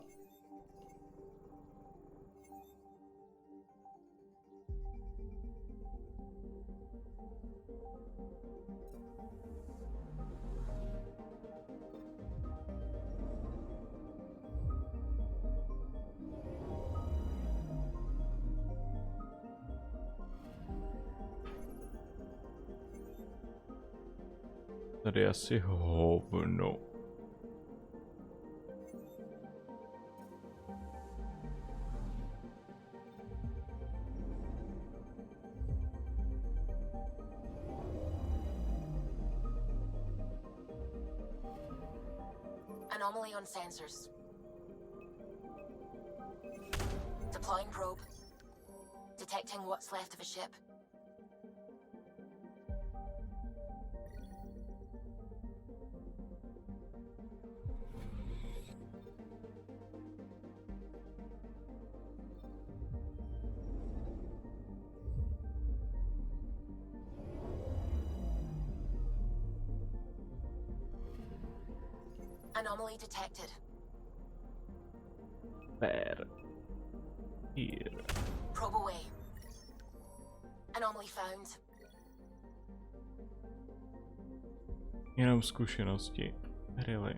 Tady je asi hovno. Anomaly on sensors. Deploying probe. Detecting what's left of a ship. Anomaly detected. Where? Here. Probe away. Anomaly found. Jenom zkušenosti. Really.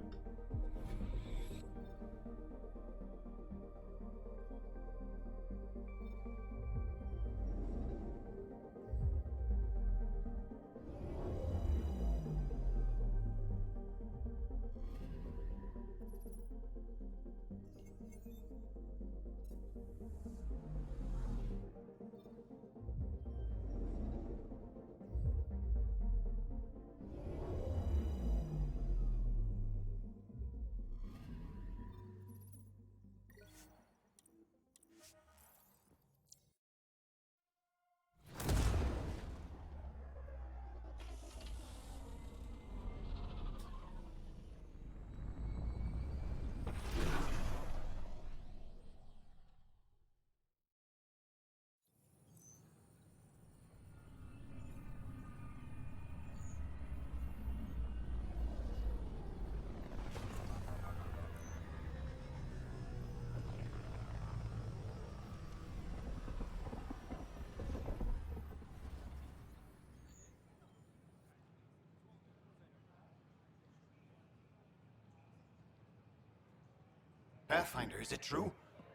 Pathfinder, is it true?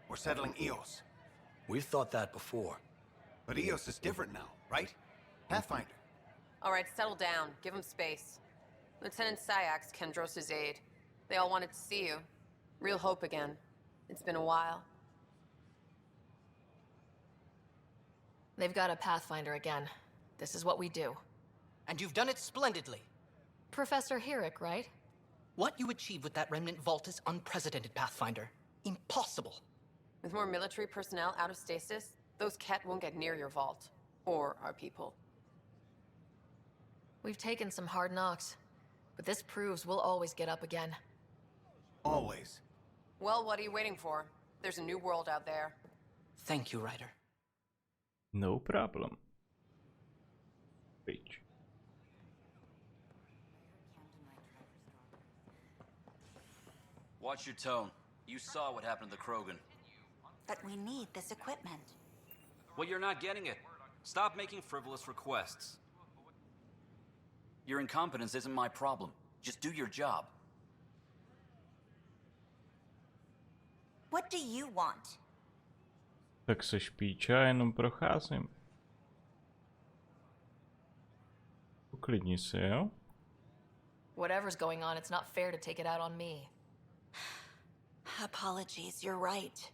We're settling Eos. We've thought that before. But Eos is different now, right? Pathfinder. All right, settle down. Give him space. Lieutenant Syax, Kendros' aide. They all wanted to see you. Real hope again. It's been a while. They've got a Pathfinder again. This is what we do. And you've done it splendidly. Professor Herrick, right? What you achieved with that remnant vault is unprecedented, Pathfinder. Impossible. With more military personnel out of stasis, those Ket won't get near your vault. Or our people. We've taken some hard knocks, but this proves we'll always get up again. Always. Well, what are you waiting for? There's a new world out there. Thank you, Ryder. No problem. Bitch. Watch your tone. You saw what happened to the Krogan. But we need this equipment. Well, you're not getting it. Stop making frivolous requests. Your incompetence isn't my problem. Just do your job. What do you want? Tak se špíča, jenom procházím. Uklidni se, jo? Whatever's going on, it's not fair to take it out on me. Apologies, you're right.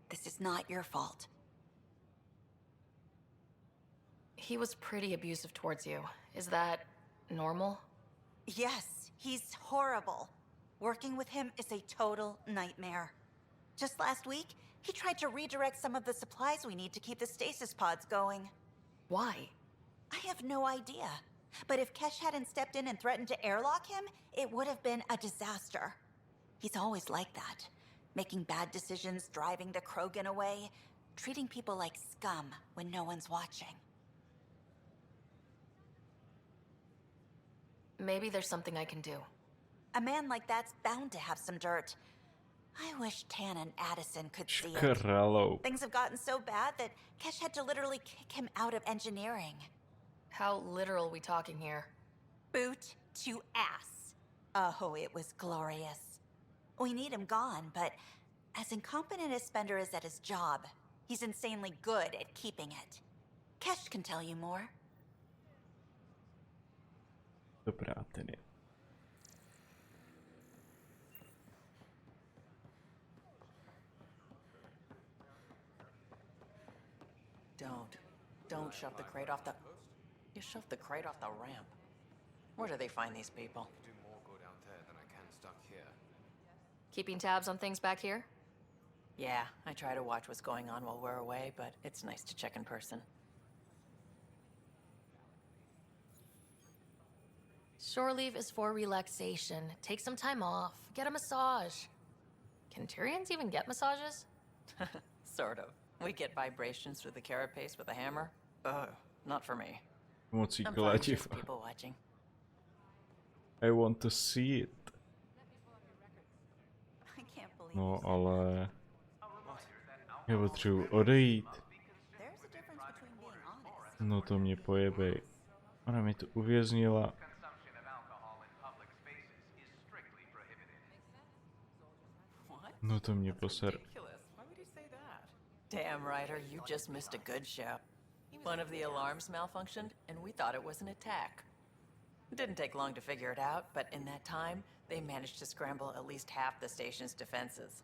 This is not your fault. He was pretty abusive towards you. Is that normal? Yes, he's horrible. Working with him is a total nightmare. Just last week, he tried to redirect some of the supplies we need to keep the stasis pods going. Why? I have no idea. But if Kesh hadn't stepped in and threatened to airlock him, it would have been a disaster. He's always like that. Making bad decisions, driving the Krogan away, treating people like scum when no one's watching. Maybe there's something I can do. A man like that's bound to have some dirt. I wish Tan and Addison could see it. Škralo. Things have gotten so bad that Kesh had to literally kick him out of engineering. How literal we talking here? Boot to ass. Oh, it was glorious. We need him gone, but as incompetent as Spender is at his job, he's insanely good at keeping it. Kesh can tell you more. Dobrá, tedy. Don't shove the crate off the... You shoved the crate off the ramp. Where do they find these people? Do more good out there than I can stuck here. Keeping tabs on things back here? Yeah, I try to watch what's going on while we're away, but it's nice to check in person. Shore leave is for relaxation. Take some time off. Get a massage. Can Tyrians even get massages? Sort of. We get vibrations through the carapace with a hammer. Ugh, not for me. Moc jí I'm fine with just kladiva. people watching. I want to see it. I can't believe No, ale... Já potřebuji odejít. there's a difference between being honest. No to mě pojebej. Ona mi tu uvěznila. No to mě poser. Damn, Ryder, you just missed a good show. One of the alarms malfunctioned, and we thought it was an attack. It didn't take long to figure it out, but in that time, they managed to scramble at least half the station's defenses.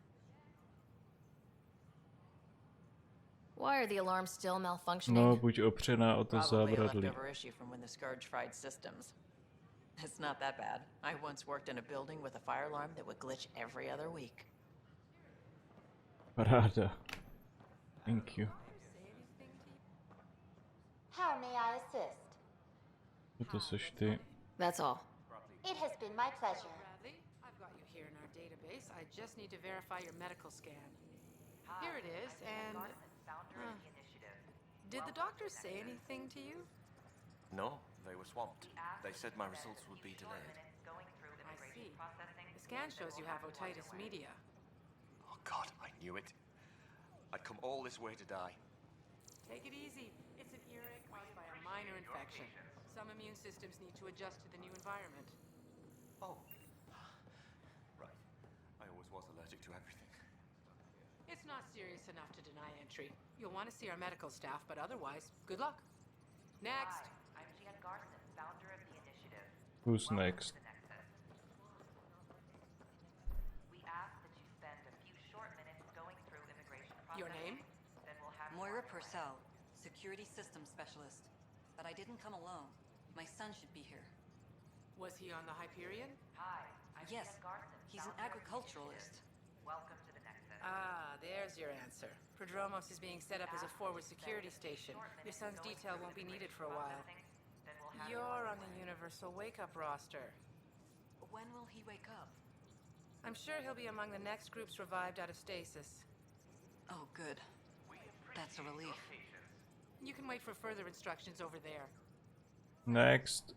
Why are the alarms still malfunctioning? No, buď opřená o to Probably a zábradlí. leftover issue from when the Scourge fried systems. It's not that bad. I once worked in a building with a fire alarm that would glitch every other week. Paráda. Thank you. How may I assist? Co to seš ty? That's all. It has been my pleasure. Bradley, I've got you here in our database. I just need to verify your medical scan. Here it is, and... Did the doctors say anything to you? No, they were swamped. They said my results would be delayed. I see. The scan shows you have otitis media. Oh God, I knew it. I'd come all this way to die. Take it easy. It's an earache caused by a minor infection. Some immune systems need to adjust to the new environment. Oh. Right. I always was allergic to everything. It's not serious enough to deny entry. You'll want to see our medical staff, but otherwise, good luck. Next. I'm Jan Garson, founder of the initiative. Who's next? Sarah Purcell, security systems specialist. But I didn't come alone. My son should be here. Was he on the Hyperion? Hi, I'm Yes, Ian Garson, he's an founder of the agriculturalist. initiative. Welcome to the Nexus. Ah, there's your answer. Prodromos is being set up as a forward security station. Your son's detail won't be needed for a while. You're on the Universal Wake-Up roster. When will he wake up? I'm sure he'll be among the next groups revived out of stasis. Oh, good. That's a relief. You can wait for further instructions over there. Next.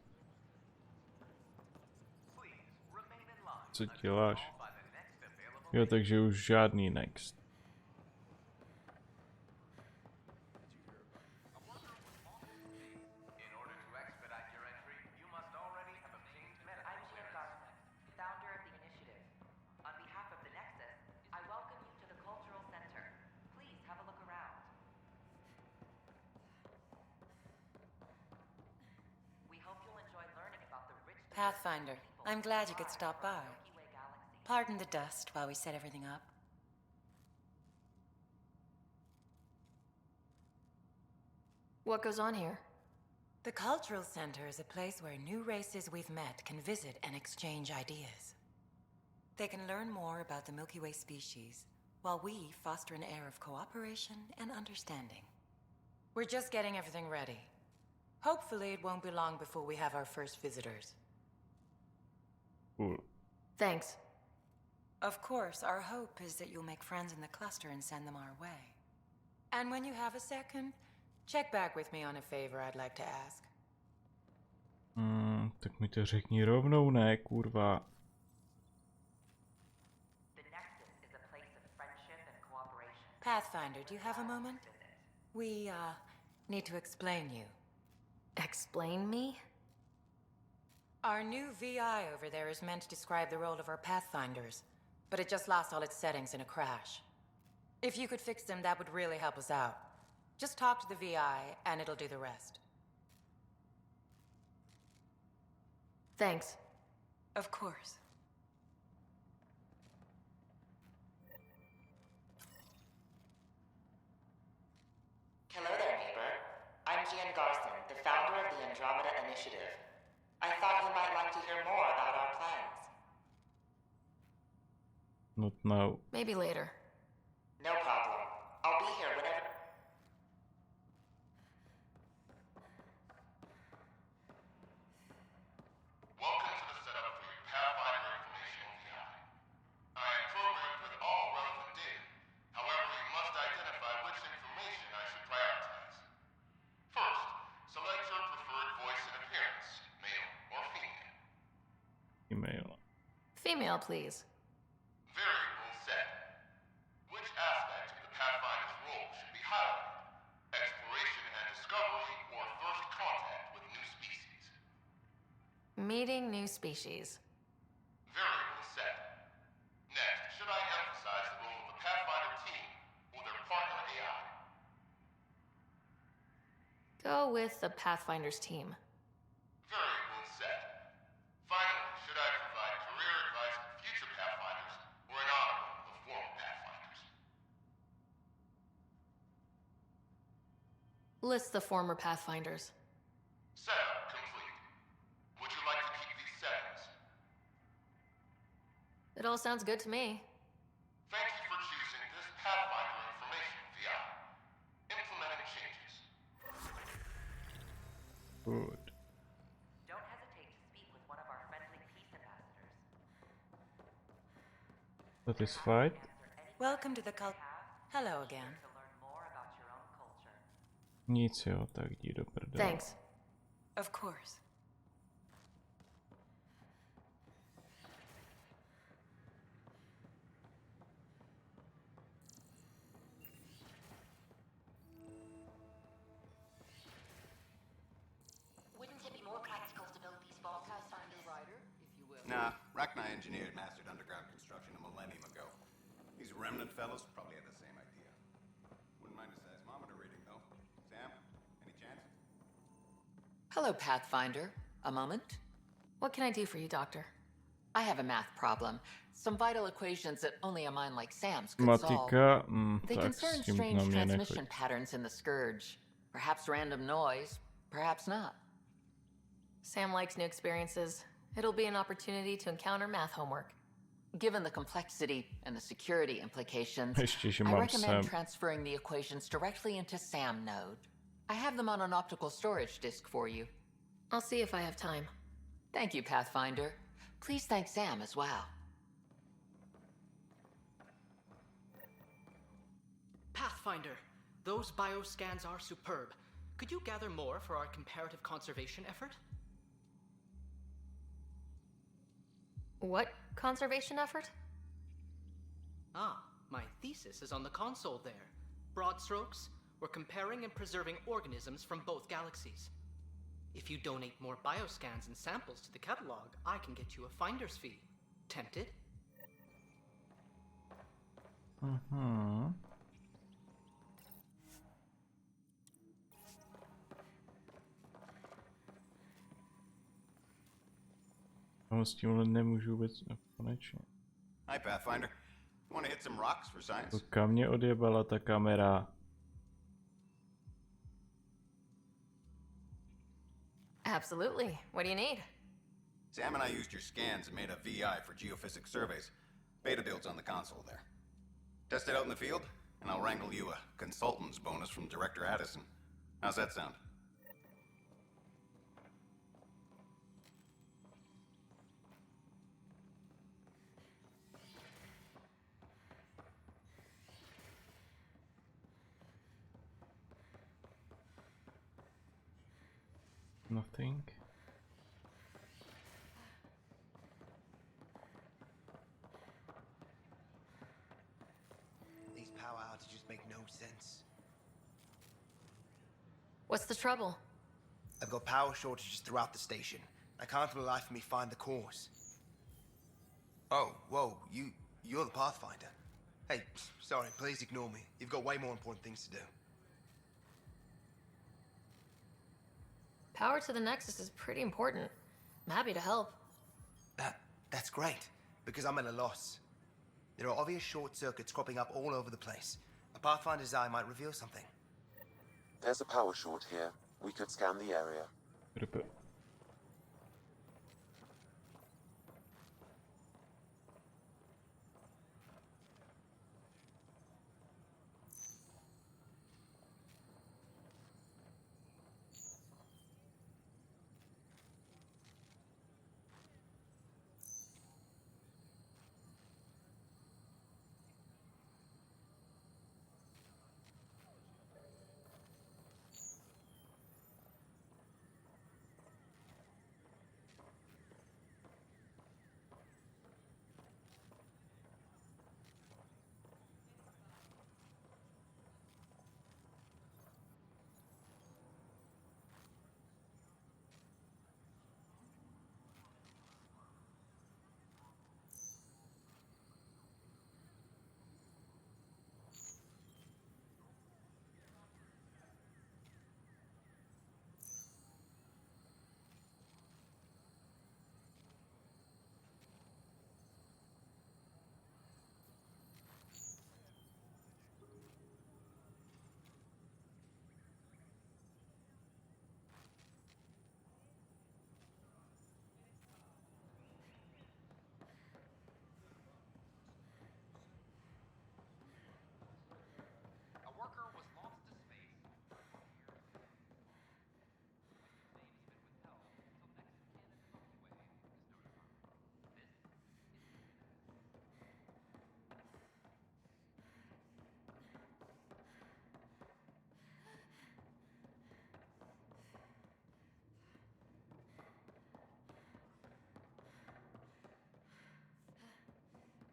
Co děláš? Jo, takže už žádný next. Founder of the initiative. On behalf of the Nexus, I welcome you to the Cultural Center. Please have a look around. We hope you'll enjoy learning about the rich... Pathfinder, I'm glad you could stop by. Pardon the dust while we set everything up. What goes on here? The Cultural Center is a place where new races we've met can visit and exchange ideas. They can learn more about the Milky Way species, while we foster an air of cooperation and understanding. We're just getting everything ready. Hopefully it won't be long before we have our first visitors. Cool. Thanks. Of course, our hope is that you'll make friends in the cluster and send them our way. And when you have a second, check back with me on a favor I'd like to ask. Tak mi to řekni rovnou, ne, kurva. The Nexus is a place of friendship and cooperation. Pathfinder, do you have a moment? We, need to explain you. Explain me? Our new VI over there is meant to describe the role of our Pathfinders, but it just lost all its settings in a crash. If you could fix them, that would really help us out. Just talk to the VI, and it'll do the rest. Thanks. Of course. Hello there, neighbor. I'm Ian Garson, the founder of the Andromeda Initiative. I thought you might like to hear more about our plans. Not now. Maybe later. No problem. I'll be here whenever... Welcome to the setup for your Pathfinder informational VI. I am programmed with all relevant data. However, you must identify which information I should prioritize. First, select your preferred voice and appearance, male or female. Email. Female, please. Variable set. Which aspect of the Pathfinder's role should be highlighted? Exploration and discovery or first contact with new species? Meeting new species. Variable set. Next, should I emphasize the role of the Pathfinder team or their partner AI? Go with the Pathfinder's team. Variable set. Finally, should I provide career advice for future Pathfinders or an honor of the former Pathfinders? List the former Pathfinders. Setup complete. Would you like to keep these settings? It all sounds good to me. Thank you for choosing this Pathfinder information VI. Implementing changes. Good. Don't hesitate to speak with one of our friendly peace ambassadors. Satisfied? Welcome to the cult. Hello again. To learn more about your own culture. Nic jo, tak jdi do prdele. Thanks. Of course. Wouldn't it be more practical to build these vaults with Pathfinder? Nah, Rachni engineered mastered underground construction a millennium ago. These remnant fellows probably had the same idea. Wouldn't mind a seismometer reading, though. Sam, any chance? Hello, Pathfinder. A moment? What can I do for you, Doctor? I have a math problem. Some vital equations that only a mind like Sam's could solve. Matika, They tak concern s tím na strange mě transmission nechoď. patterns in the Scourge. Perhaps random noise, perhaps not. Sam likes new experiences. It'll be an opportunity to encounter math homework. Given the complexity and the security implications, Ještě, že I mám recommend Sam. transferring the equations directly into SAM node. I have them on an optical storage disk for you. I'll see if I have time. Thank you, Pathfinder. Please thank Sam as well. Pathfinder, those bioscans are superb. Could you gather more for our comparative conservation effort? What conservation effort? Ah, my thesis is on the console there. Broad strokes, we're comparing and preserving organisms from both galaxies. If you donate more bioscans and samples to the catalog, I can get you a finder's fee. Tempted? Mhm. No, s tímhle nemůžu vůbec konečně. Hi, Pathfinder. Want to hit some rocks for science? Kam mě odjebala ta kamera? Absolutely. What do you need? Sam and I used your scans and made a VI for geophysics surveys. Beta builds on the console there. Test it out in the field, and I'll wrangle you a consultant's bonus from Director Addison. How's that sound? Nothing. These power outages make no sense. What's the trouble? I've got power shortages throughout the station. I can't for the life of me find the cause. Oh, whoa, you're the Pathfinder. Hey, sorry, please ignore me. You've got way more important things to do. Power to the Nexus is pretty important. I'm happy to help. That's great, because I'm at a loss. There are obvious short circuits cropping up all over the place. A Pathfinder's eye might reveal something. There's a power short here. We could scan the area.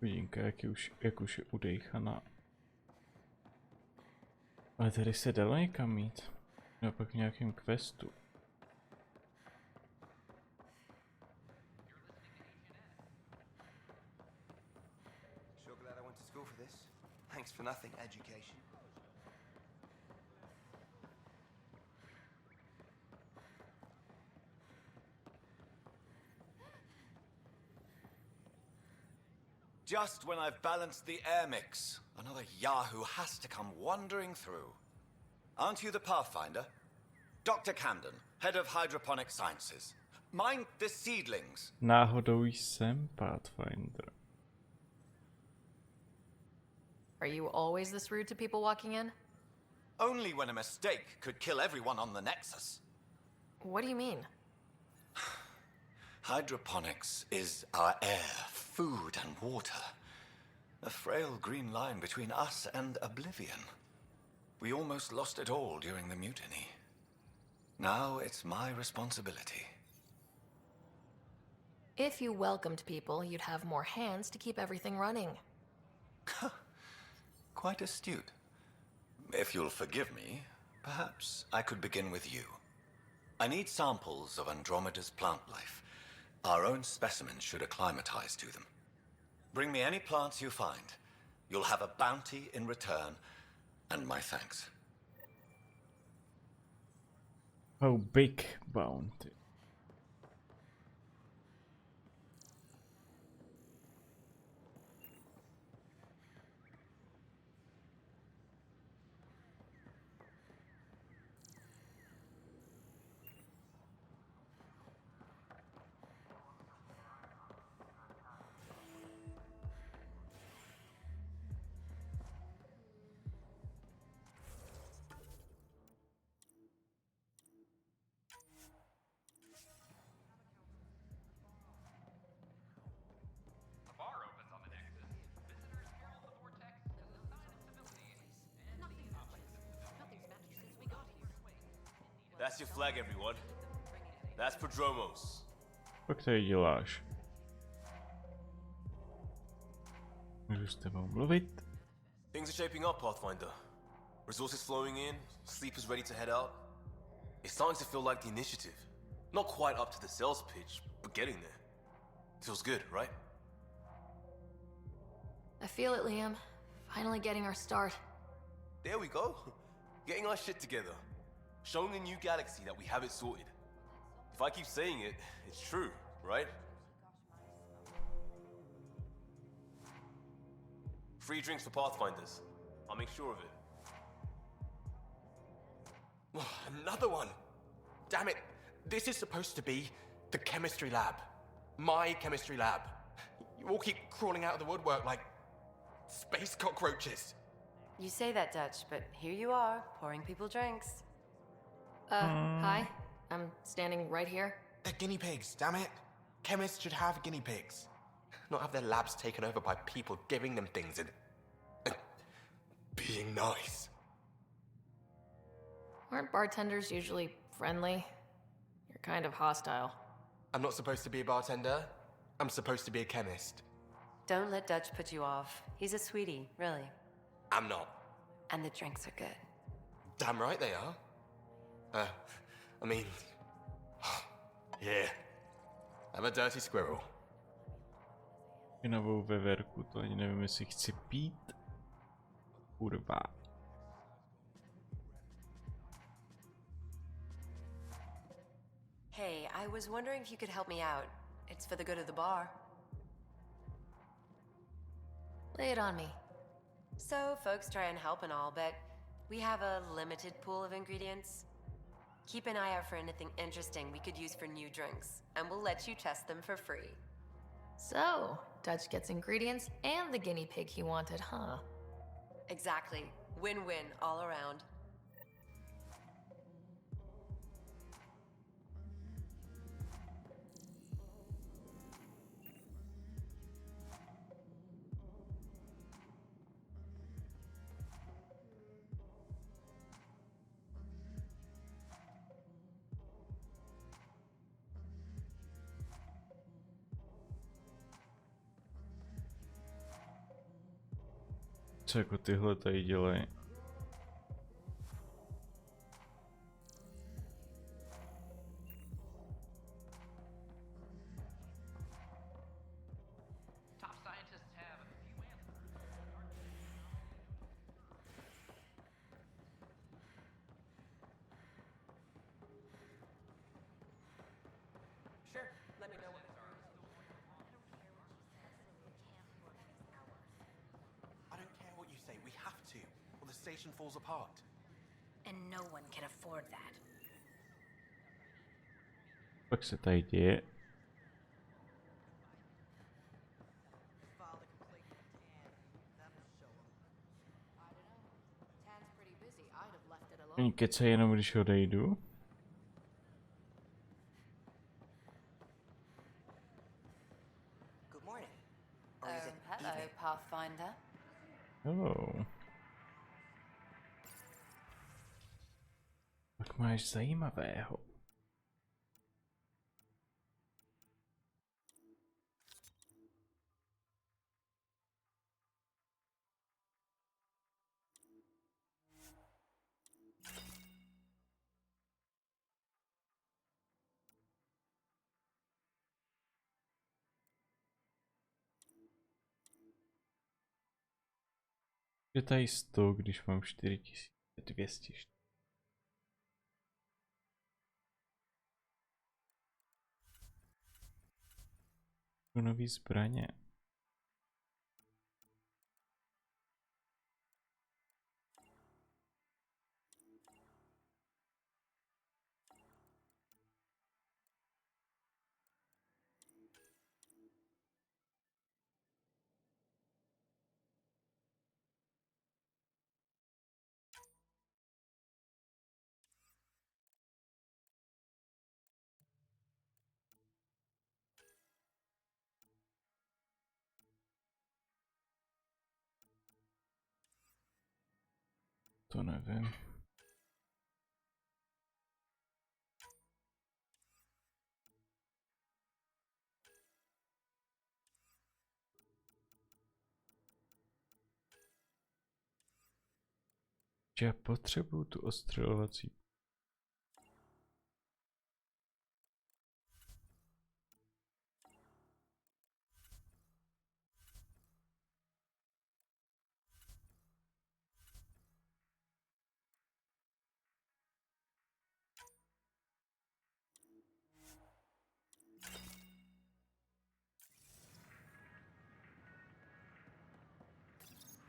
Vidínka, jak už je udejchaná. Ale tady se dalo někam jít. No pak v nějakém questu. Sure glad I went to school for this. Thanks for nothing, education. Just when I've balanced the air mix, another Yahoo has to come wandering through. Aren't you the Pathfinder? Dr. Camden, head of hydroponic sciences. Mind the seedlings. Náhodou jsem Pathfinder. Are you always this rude to people walking in? Only when a mistake could kill everyone on the Nexus. What do you mean? Hydroponics is our air, food, and water. A frail green line between us and oblivion. We almost lost it all during the mutiny. Now it's my responsibility. If you welcomed people, you'd have more hands to keep everything running. Quite astute. If you'll forgive me, perhaps I could begin with you. I need samples of Andromeda's plant life. Our own specimens should acclimatize to them. Bring me any plants you find. You'll have a bounty in return, and my thanks. Oh, big bounty. That's your flag, everyone. That's Prodromos. Pak tady děláš? Můžu s tebou mluvit? Things are shaping up, Pathfinder. Resources flowing in, sleepers ready to head out. It's starting to feel like the initiative. Not quite up to the sales pitch, but getting there. Feels good, right? I feel it, Liam. Finally getting our start. There we go. Getting our shit together. Showing the new galaxy that we have it sorted. If I keep saying it, it's true, right? Free drinks for Pathfinders. I'll make sure of it. Another one! Damn it! This is supposed to be the chemistry lab. My chemistry lab. You all keep crawling out of the woodwork like space cockroaches. You say that, Dutch, but here you are, pouring people drinks. Hi. I'm standing right here. They're guinea pigs, damn it. Chemists should have guinea pigs. Not have their labs taken over by people giving them things and being nice. Aren't bartenders usually friendly? You're kind of hostile. I'm not supposed to be a bartender. I'm supposed to be a chemist. Don't let Dutch put you off. He's a sweetie, really. I'm not. And the drinks are good. Damn right they are. I mean... yeah. I'm a dirty squirrel. Novou veverku, to ani nevím, jestli chci pít. Kurva. Hey, I was wondering if you could help me out. It's for the good of the bar. Lay it on me. So, folks try and help and all, but we have a limited pool of ingredients. Keep an eye out for anything interesting we could use for new drinks, and we'll let you test them for free. So, Dutch gets ingredients and the guinea pig he wanted, huh? Exactly. Win-win all around. Co jako tyhle tady dělají? station falls apart. And no one can afford that. Pak se tady děje. Oni kecají jenom, když odejdu. Good morning. Or is it hello, Pathfinder. Hello. Tak máš zajímavého. Je tady 100, když mám 4200. Nový zbraně. To nevím. Já potřebuju tu ostřelovací.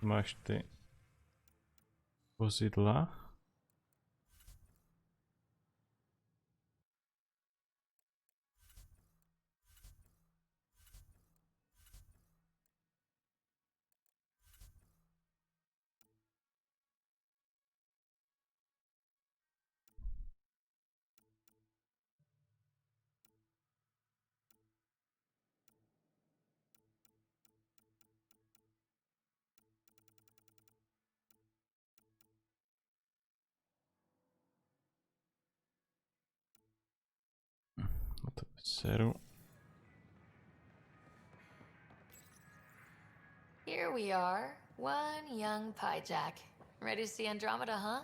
Máš ty vozidla. To seru. Here we are, one young piejack. Ready to see Andromeda, huh?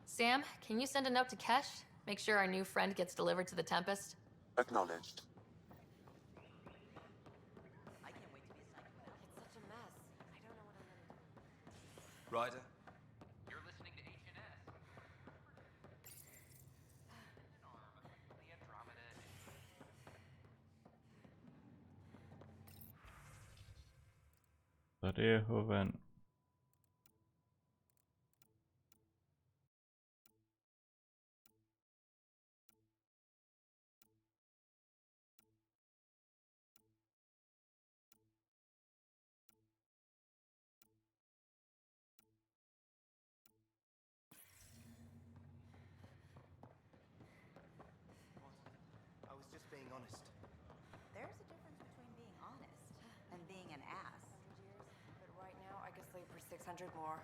Sam, can you send a note to Kesh? Make sure our new friend gets delivered to the Tempest? Acknowledged. Ryder? You're listening to HNS. The Andromeda. Tady je hoven. I was just being honest. There's a difference between being honest and being an ass. But right now, I could sleep for 600 more.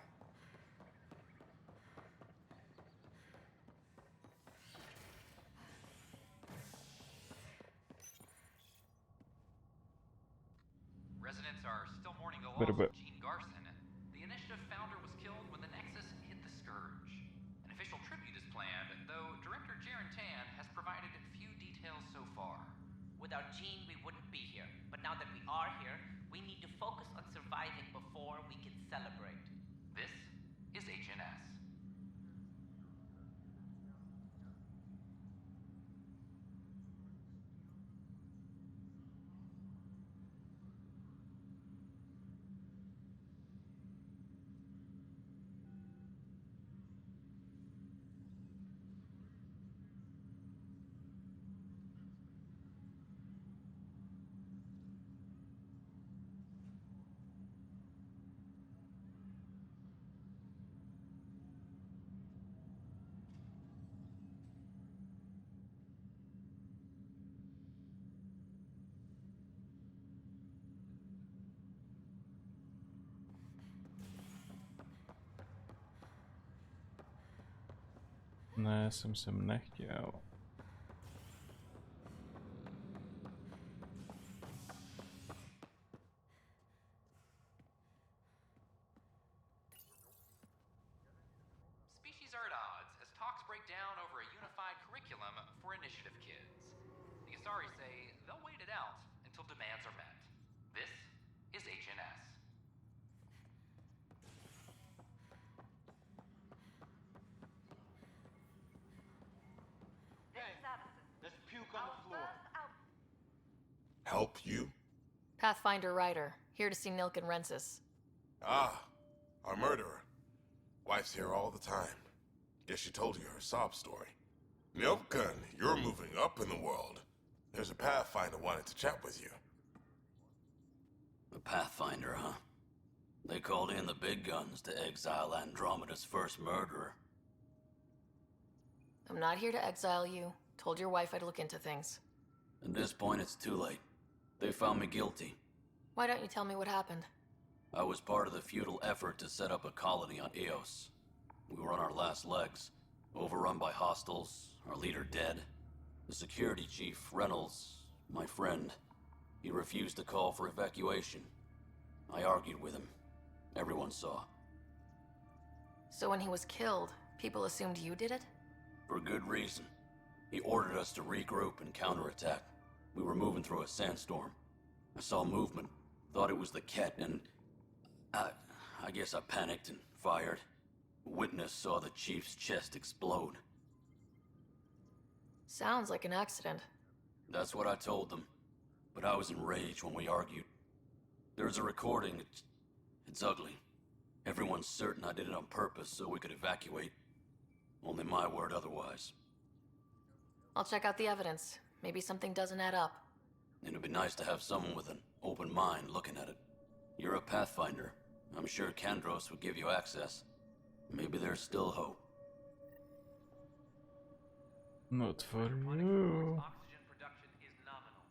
Residents are still mourning the But- loss of Gene Garson. The Initiative founder was killed when the Nexus hit the Scourge. An official tribute is planned, though Director Jaren Tan has provided few details so far. Without Gene, we wouldn't be here. But now that we are here, we need to focus on surviving before we can celebrate. This is HNS. Ne, jsem sem nechtěl. Species are at odds as talks break down over a unified curriculum for initiative kids. The Asari say they'll wait it out until demands are met. This is HNS. There's puke on the floor. Help you? Pathfinder Ryder, here to see Nilk and Rensis. Ah, our murderer. Wife's here all the time. Guess she told you her sob story. Nilkan, you're moving up in the world. There's a Pathfinder wanted to chat with you. The Pathfinder, huh? They called in the big guns to exile Andromeda's first murderer. I'm not here to exile you. Told your wife I'd look into things. At this point, it's too late. They found me guilty. Why don't you tell me what happened? I was part of the futile effort to set up a colony on Eos. We were on our last legs, overrun by hostiles, our leader dead. The security chief, Reynolds, my friend, he refused to call for evacuation. I argued with him. Everyone saw. So when he was killed, people assumed you did it? For good reason. He ordered us to regroup and counterattack. We were moving through a sandstorm. I saw movement, thought it was the Ket, and I guess I panicked and fired. A witness saw the chief's chest explode. Sounds like an accident. That's what I told them. But I was enraged when we argued. There's a recording. It's ugly. Everyone's certain I did it on purpose so we could evacuate. Only my word otherwise. I'll check out the evidence. Maybe something doesn't add up. It'd be nice to have someone with an open mind looking at it. You're a Pathfinder. I'm sure Kandros would give you access. Maybe there's still hope. Not for you. Oxygen production is nominal.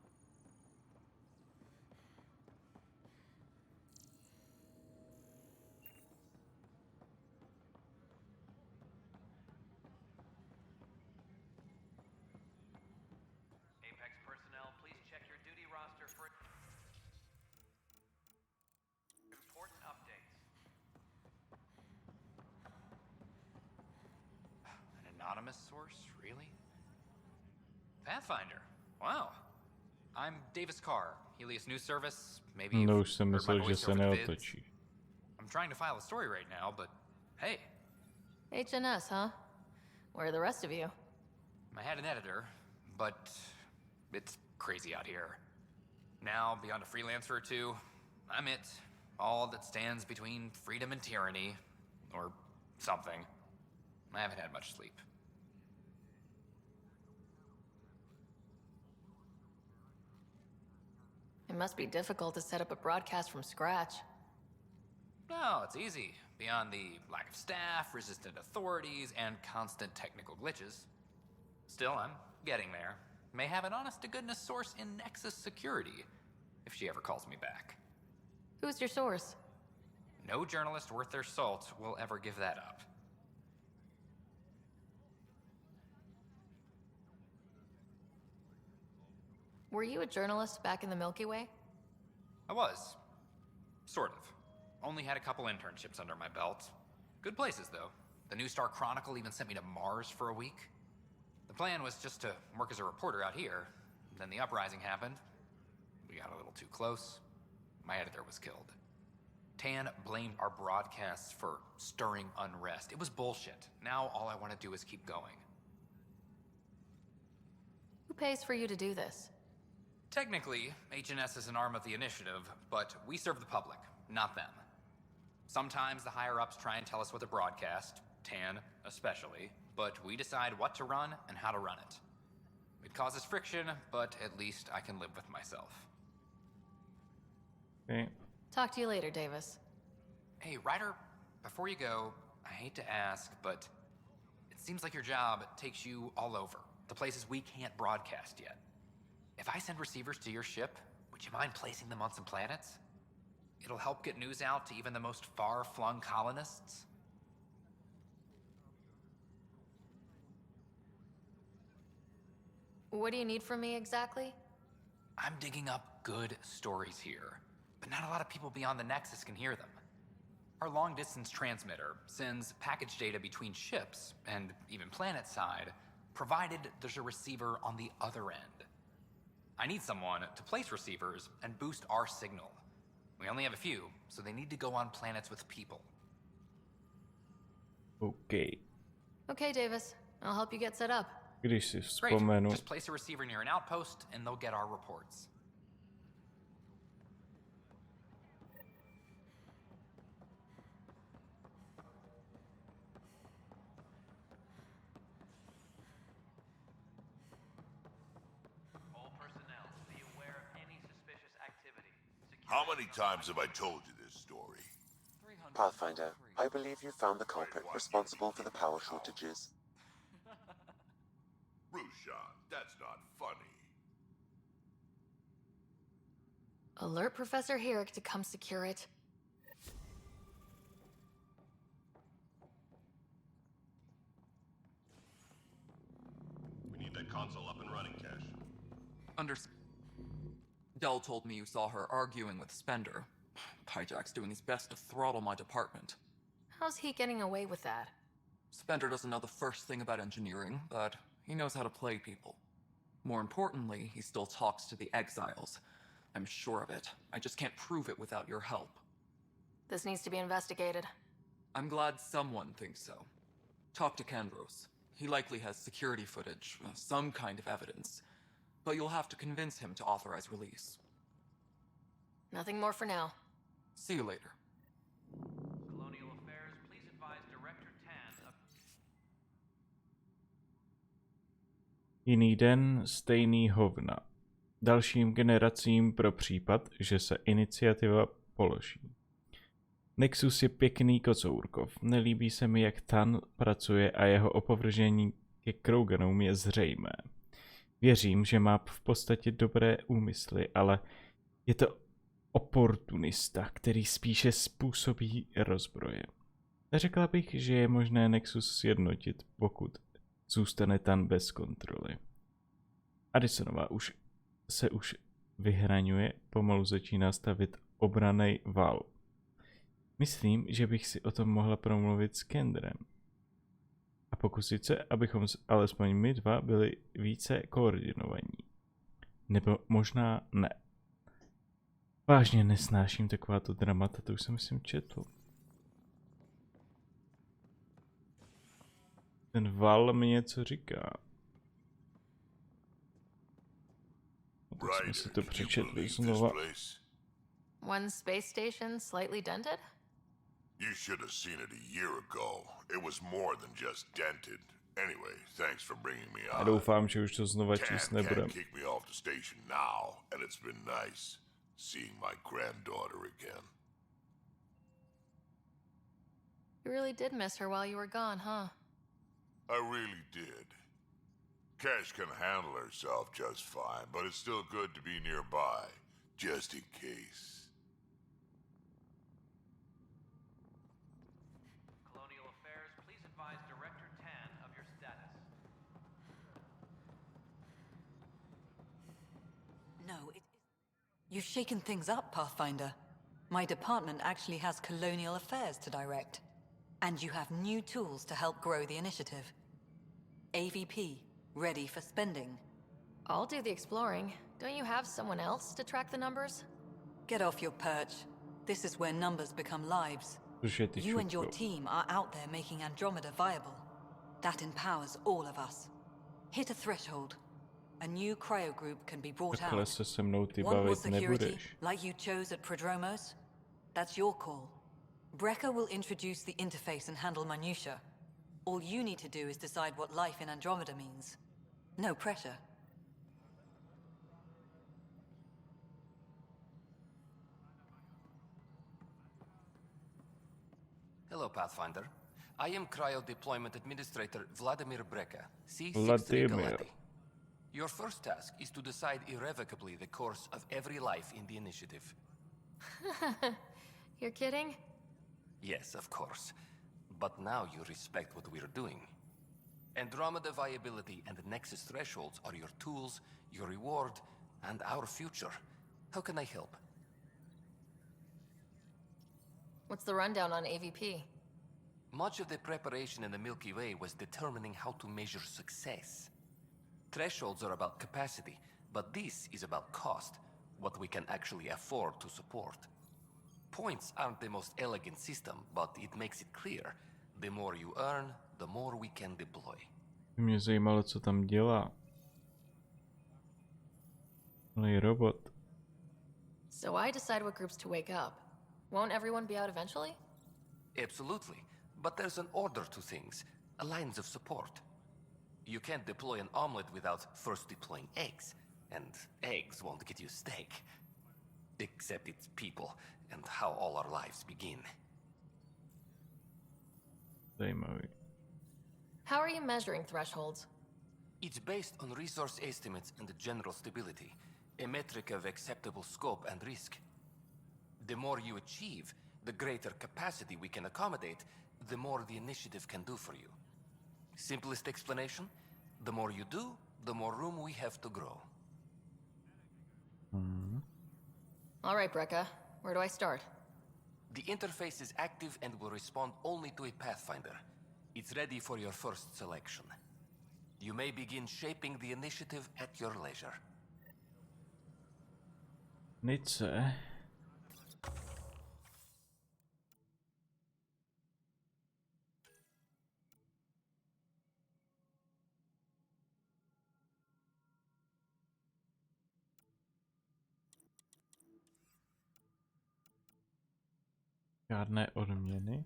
Apex personnel, please check your duty roster for important updates. An anonymous source, really? Pathfinder. Wow. I'm Davis Carr, Helios News Service. Maybe you've No heard jsem my myslel, že voice se over the vids. neotočí. I'm trying to file a story right now, but hey, HNS, huh? Where are the rest of you? I had an editor, but it's crazy out here. Now, beyond a freelancer or two, I'm it. All that stands between freedom and tyranny, or something. I haven't had much sleep. It must be difficult to set up a broadcast from scratch. No, it's easy. Beyond the lack of staff, resistant authorities, and constant technical glitches. Still, I'm getting there. May have an honest-to-goodness source in Nexus Security, if she ever calls me back. Who's your source? No journalist worth their salt will ever give that up. Were you a journalist back in the Milky Way? I was. Sort of. Only had a couple internships under my belt. Good places, though. The New Star Chronicle even sent me to Mars for a week. The plan was just to work as a reporter out here. Then the uprising happened. We got a little too close. My editor was killed. Tan blamed our broadcasts for stirring unrest. It was bullshit. Now all I want to do is keep going. Who pays for you to do this? Technically, HNS is an arm of the initiative, but we serve the public, not them. Sometimes the higher-ups try and tell us what to broadcast, Tan especially, but we decide what to run and how to run it. It causes friction, but at least I can live with myself. Okay. Talk to you later, Davis. Hey, Ryder, before you go, I hate to ask, but it seems like your job takes you all over, the places we can't broadcast yet. If I send receivers to your ship, would you mind placing them on some planets? It'll help get news out to even the most far-flung colonists. What do you need from me exactly? I'm digging up good stories here, but not a lot of people beyond the Nexus can hear them. Our long-distance transmitter sends package data between ships, and even planet-side, provided there's a receiver on the other end. I need someone to place receivers and boost our signal. We only have a few, so they need to go on planets with people. OK. Okay, Davis. I'll help you get set up. Když si Great. vzpomenu, Just place a receiver near an outpost, and they'll get our reports. All personnel, be aware of any suspicious activity. How many times have I told you this story? Pathfinder, I believe you found the culprit responsible for the power shortages. Rushan, that's not funny. Alert Professor Herrick to come secure it. We need that console up and running, Cash. Dell told me you saw her arguing with Spender. Pyjack's doing his best to throttle my department. How's he getting away with that? Spender doesn't know the first thing about engineering, but he knows how to play people. More importantly, he still talks to the exiles. I'm sure of it. I just can't prove it without your help. This needs to be investigated. I'm glad someone thinks so. Talk to Kandros. He likely has security footage, some kind of evidence. But you'll have to convince him to authorize release. Nothing more for now. See you later. Colonial Affairs, please advise Director Tan of... jiný den, stejný hovna. Dalším generacím pro případ, že se iniciativa položí. Nexus je pěkný kocourkov. Nelíbí se mi, jak Tan pracuje a jeho opovržení ke Kroganům je zřejmé. Věřím, že má v podstatě dobré úmysly, ale je to oportunista, který spíše způsobí rozbroje. Řekla bych, že je možné Nexus sjednotit, pokud zůstane Tan bez kontroly. Addisonová už vyhraňuje, pomalu začíná stavit obranný val. Myslím, že bych si o tom mohla promluvit s Kendrem. A pokusit se, abychom alespoň my dva byli více koordinovaní. Nebo možná ne. Vážně nesnáším takováto dramata, to už jsem myslím četl. Ten val mi něco říká. Tak jsme si to přečetli znova. One space station slightly dented? You should have seen it a year ago. It was more than just dented. Anyway, thanks for bringing me A on. doufám, že už to znova číst nebudem. Can't kick me off the station now, and it's been nice seeing my granddaughter again. You really did miss her while you were gone, huh? I really did. Cash can handle herself just fine, but it's still good to be nearby, just in case. Colonial Affairs, please advise Director Tan of your status. No, you've shaken things up, Pathfinder. My department actually has colonial affairs to direct. And you have new tools to help grow the initiative. AVP, ready for spending. I'll do the exploring. Don't you have someone else to track the numbers? Get off your perch. This is where numbers become lives. You and your team are out there making Andromeda viable. That empowers all of us. Hit a threshold. A new cryo group can be brought out. Takhle se se mnou ty Want more bavit security, nebudeš. like you chose at Prodromos? That's your call. Brecker will introduce the interface and handle minutia. All you need to do is decide what life in Andromeda means. No pressure. Hello, Pathfinder. I am Cryo Deployment Administrator Vladimir Brecker, C63 Vladimir. Galati. Your first task is to decide irrevocably the course of every life in the initiative. You're kidding? Yes, of course. But now you respect what we're doing. Andromeda viability and the Nexus thresholds are your tools, your reward, and our future. How can I help? What's the rundown on AVP? Much of the preparation in the Milky Way was determining how to measure success. Thresholds are about capacity, but this is about cost, what we can actually afford to support. Points aren't the most elegant system, but it makes it clear. The more you earn, the more we can deploy. Mě zajímalo, co tam dělá. Malý robot. So I decide what groups to wake up. Won't everyone be out eventually? Absolutely. But there's an order to things, a lines of support. You can't deploy an omelet without first deploying eggs, and eggs won't get you steak. Except it's people, and how all our lives begin. Zajímavý. How are you measuring thresholds? It's based on resource estimates and general stability, a metric of acceptable scope and risk. The more you achieve, the greater capacity we can accommodate, the more the initiative can do for you. Simplest explanation, the more you do, the more room we have to grow. All right, Brekka. Where do I start? The interface is active and will respond only to a Pathfinder. It's ready for your first selection. You may begin shaping the initiative at your leisure. Nice. Žádné odměny.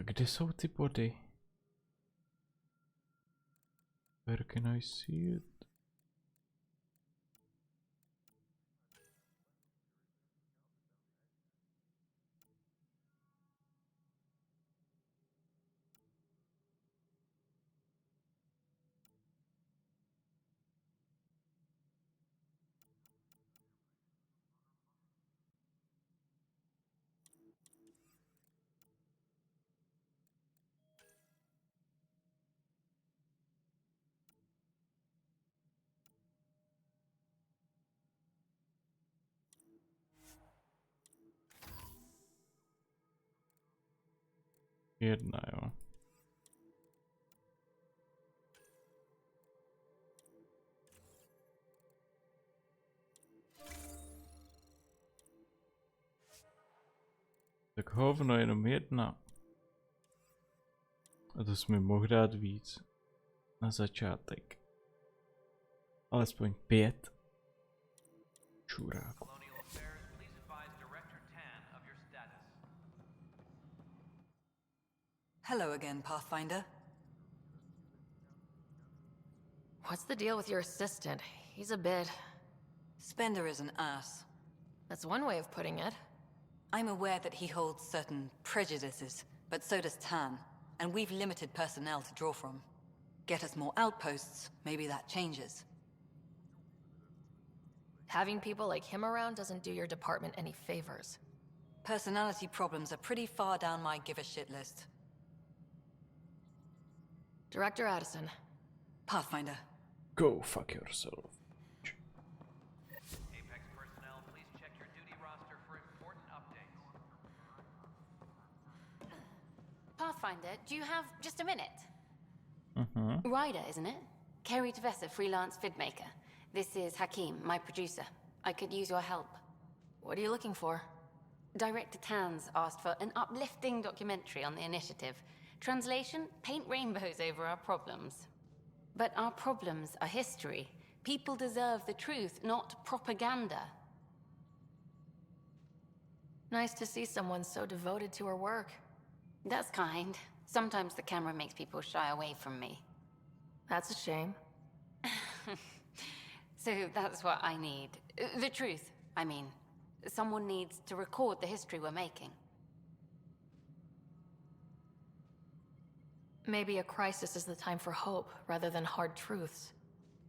Kde jsou ty body? Where can I see it? Jedna, jo. Tak hovno, jenom jedna. A to jsi mi mohl dát víc. Na začátek. Alespoň 5. Čuráku. Hello again, Pathfinder. What's the deal with your assistant? He's a bit... Spender is an ass. That's one way of putting it. I'm aware that he holds certain prejudices, but so does Tan, and we've limited personnel to draw from. Get us more outposts, maybe that changes. Having people like him around doesn't do your department any favors. Personality problems are pretty far down my give-a-shit list. Director Addison. Pathfinder. Go fuck yourself. Apex personnel, please check your duty roster for important updates. Pathfinder, do you have just a minute? Mm-hmm. Ryder, isn't it? Kerry Tevessa, freelance vidmaker. This is Hakim, my producer. I could use your help. What are you looking for? Director Tan's asked for an uplifting documentary on the initiative. Translation, paint rainbows over our problems. But our problems are history. People deserve the truth, not propaganda. Nice to see someone so devoted to her work. That's kind. Sometimes the camera makes people shy away from me. That's a shame. So that's what I need. The truth, I mean. Someone needs to record the history we're making. Maybe a crisis is the time for hope, rather than hard truths.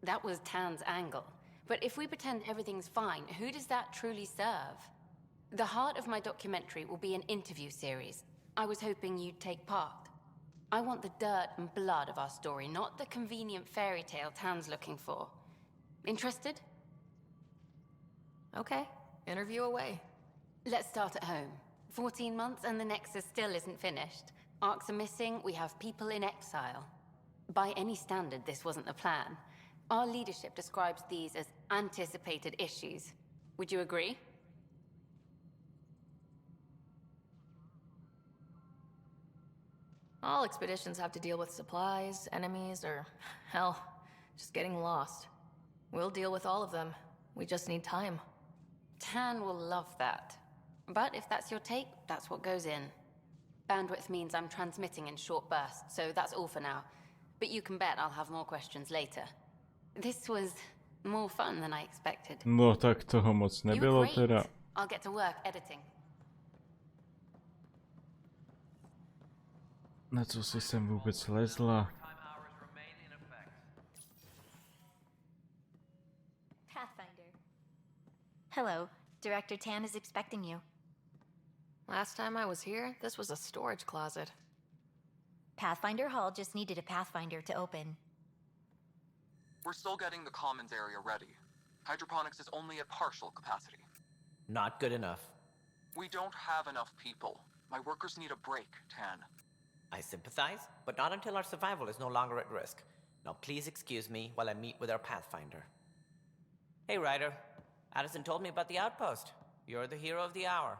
That was Tan's angle. But if we pretend everything's fine, who does that truly serve? The heart of my documentary will be an interview series. I was hoping you'd take part. I want the dirt and blood of our story, not the convenient fairy tale Tan's looking for. Interested? Okay, interview away. Let's start at home. 14 months and the Nexus still isn't finished. Arcs are missing, we have people in exile. By any standard, this wasn't the plan. Our leadership describes these as anticipated issues. Would you agree? All expeditions have to deal with supplies, enemies, or, hell, just getting lost. We'll deal with all of them. We just need time. Tan will love that. But if that's your take, that's what goes in. Bandwidth means I'm transmitting in short bursts, so that's all for now. But you can bet I'll have more questions later. This was more fun than I expected. No tak toho moc nebylo teda. I'll get to work editing. Na co si sem vůbec lezla? Pathfinder. Hello. Director Tan is expecting you. Last time I was here, this was a storage closet. Pathfinder Hall just needed a Pathfinder to open. We're still getting the commons area ready. Hydroponics is only at partial capacity. Not good enough. We don't have enough people. My workers need a break, Tan. I sympathize, but not until our survival is no longer at risk. Now please excuse me while I meet with our Pathfinder. Hey, Ryder. Addison told me about the outpost. You're the hero of the hour.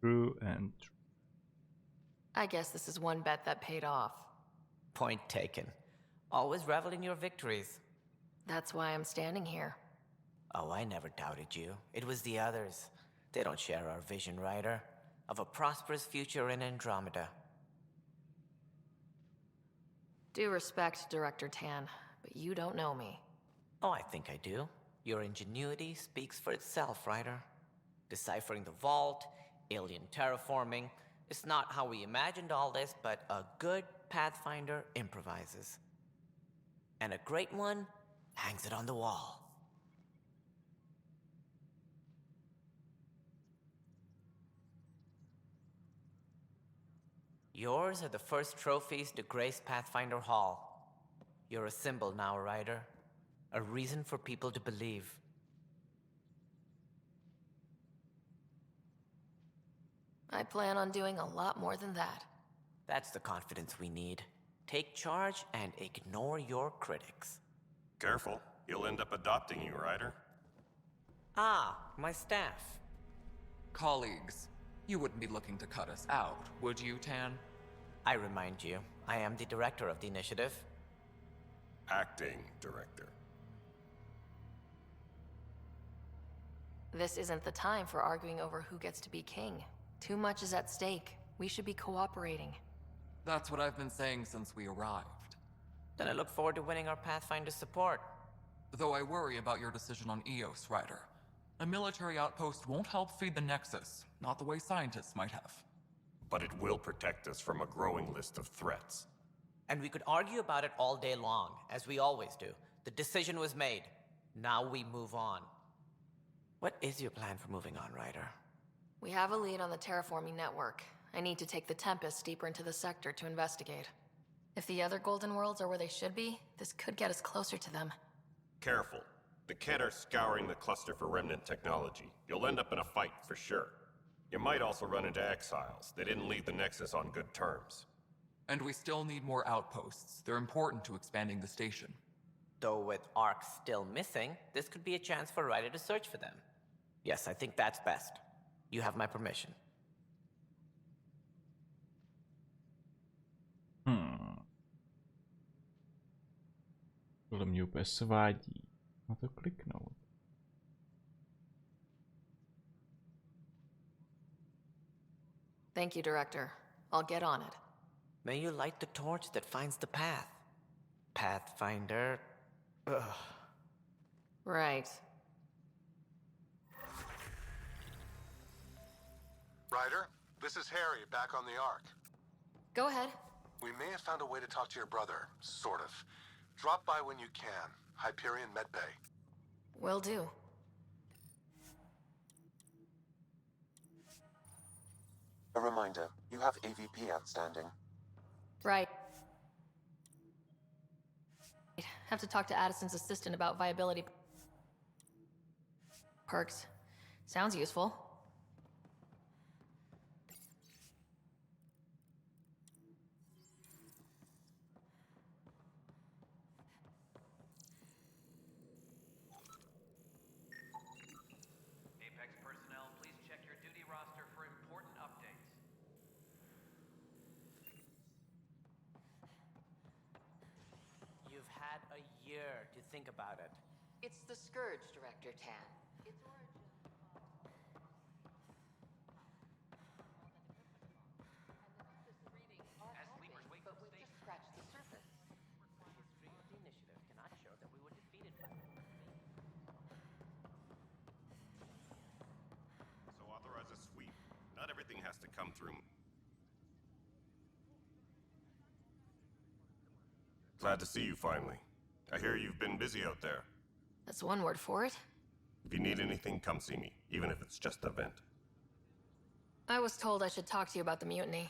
True and true. I guess this is one bet that paid off. Point taken. Always revel in your victories. That's why I'm standing here. Oh, I never doubted you. It was the others. They don't share our vision, Ryder, of a prosperous future in Andromeda. Due respect, Director Tan, but you don't know me. Oh, I think I do. Your ingenuity speaks for itself, Ryder. Deciphering the vault, alien terraforming. It's not how we imagined all this, but a good Pathfinder improvises. And a great one hangs it on the wall. Yours are the first trophies to grace Pathfinder Hall. You're a symbol now, Ryder. A reason for people to believe. I plan on doing a lot more than that. That's the confidence we need. Take charge and ignore your critics. Careful, he'll end up adopting you, Ryder. Ah, my staff. Colleagues, you wouldn't be looking to cut us out, would you, Tan? I remind you, I am the director of the initiative. Acting director. This isn't the time for arguing over who gets to be king. Too much is at stake. We should be cooperating. That's what I've been saying since we arrived. Then I look forward to winning our Pathfinder's support. Though I worry about your decision on Eos, Ryder. A military outpost won't help feed the Nexus, not the way scientists might have. But it will protect us from a growing list of threats. And we could argue about it all day long, as we always do. The decision was made. Now we move on. What is your plan for moving on, Ryder? We have a lead on the terraforming network. I need to take the Tempest deeper into the sector to investigate. If the other Golden Worlds are where they should be, this could get us closer to them. Careful. The Kett are scouring the cluster for remnant technology. You'll end up in a fight for sure. You might also run into exiles. They didn't leave the Nexus on good terms. And we still need more outposts. They're important to expanding the station. Though with Arcs still missing, this could be a chance for Ryder to search for them. Yes, I think that's best. You have my permission. Tohle mě úplně svádí. Na to kliknout. Thank you, Director. I'll get on it. May you light the torch that finds the path. Pathfinder. Ugh. Right. Ryder, this is Harry, back on the Ark. Go ahead. We may have found a way to talk to your brother, sort of. Drop by when you can. Hyperion Medbay. Will do. A reminder, you have AVP outstanding. Right. Have to talk to Addison's assistant about viability perks. Sounds useful. Apex personnel, please check your duty roster for important updates. You've had a year to think about it. It's the Scourge, Director Tan. Its origin. As sleepers wait for But we've just scratched the surface. The history of the initiative cannot show that we were defeated by them. So authorize a sweep. Not everything has to come through. Glad to see you finally. I hear you've been busy out there. That's one word for it. If you need anything, come see me, even if it's just a vent. I was told I should talk to you about the mutiny.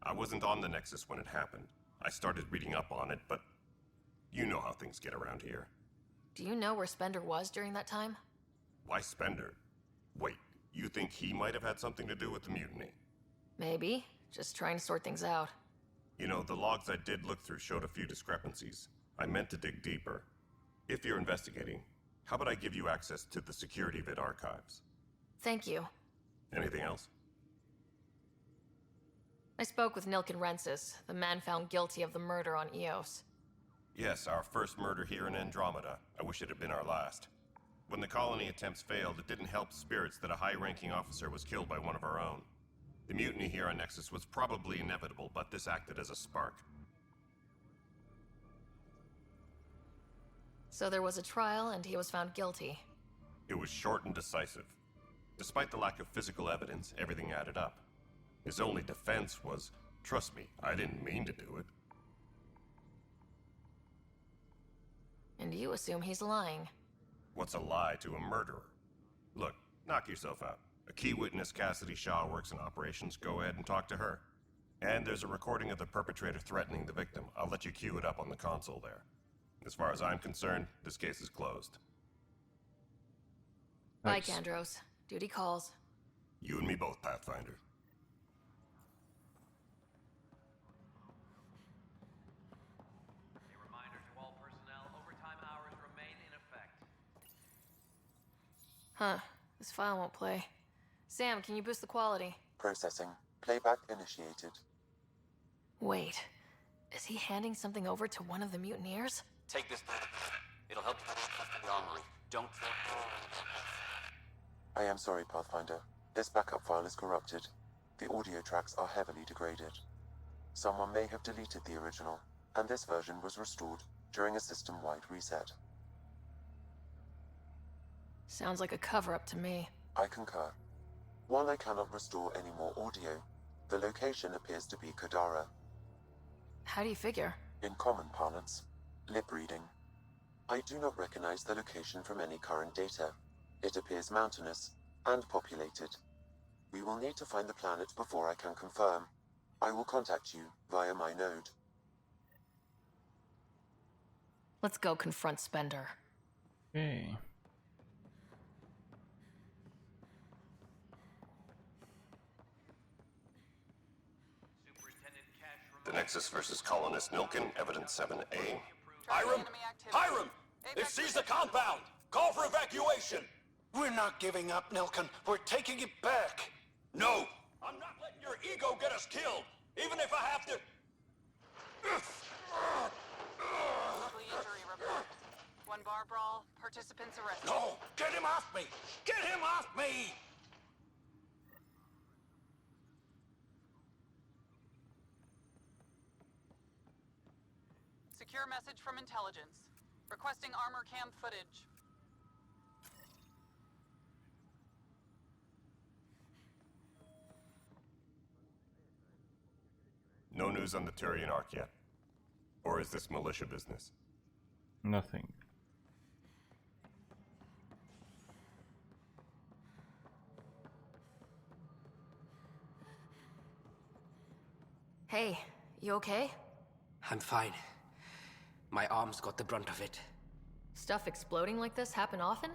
I wasn't on the Nexus when it happened. I started reading up on it, but you know how things get around here. Do you know where Spender was during that time? Why Spender? Wait, you think he might have had something to do with the mutiny? Maybe. Just trying to sort things out. You know, the logs I did look through showed a few discrepancies. I meant to dig deeper. If you're investigating, how about I give you access to the security vid archives? Thank you. Anything else? I spoke with Nilken Rensis, the man found guilty of the murder on Eos. Yes, our first murder here in Andromeda. I wish it had been our last. When the colony attempts failed, it didn't help spirits that a high-ranking officer was killed by one of our own. The mutiny here on Nexus was probably inevitable, but this acted as a spark. So there was a trial, and he was found guilty. It was short and decisive. Despite the lack of physical evidence, everything added up. His only defense was, trust me, I didn't mean to do it. And you assume he's lying. What's a lie to a murderer? Look, knock yourself out. A key witness, Cassidy Shaw, works in operations. Go ahead and talk to her. And there's a recording of the perpetrator threatening the victim. I'll let you cue it up on the console there. As far as I'm concerned, this case is closed. Bye, Kandros. Duty calls. You and me both, Pathfinder. A reminder to all personnel, overtime hours remain in effect. Huh. This file won't play. Sam, can you boost the quality? Processing. Playback initiated. Wait. Is he handing something over to one of the mutineers? Take this. It'll help you the armory. Don't... I am sorry, Pathfinder. This backup file is corrupted. The audio tracks are heavily degraded. Someone may have deleted the original, and this version was restored during a system-wide reset. Sounds like a cover-up to me. I concur. While I cannot restore any more audio, the location appears to be Kadara. How do you figure? In common parlance, lip reading. I do not recognize the location from any current data. It appears mountainous and populated. We will need to find the planet before I can confirm. I will contact you via my node. Let's go confront Spender. Okay. The Nexus versus Colonist Nilken, Evidence 7A. Hiram! Hiram! They've seized the compound! Call for evacuation! We're not giving up, Nilken. We're taking it back. No! I'm not letting your ego get us killed! Even if I have to... Monthly injury report. One bar brawl, participants arrested. No! Get him off me! Get him off me! Secure message from intelligence. Requesting armor cam footage. No news on the Turian Ark yet. Or is this militia business? Nothing. Hey, you okay? I'm fine. My arms got the brunt of it. Stuff exploding like this happen often?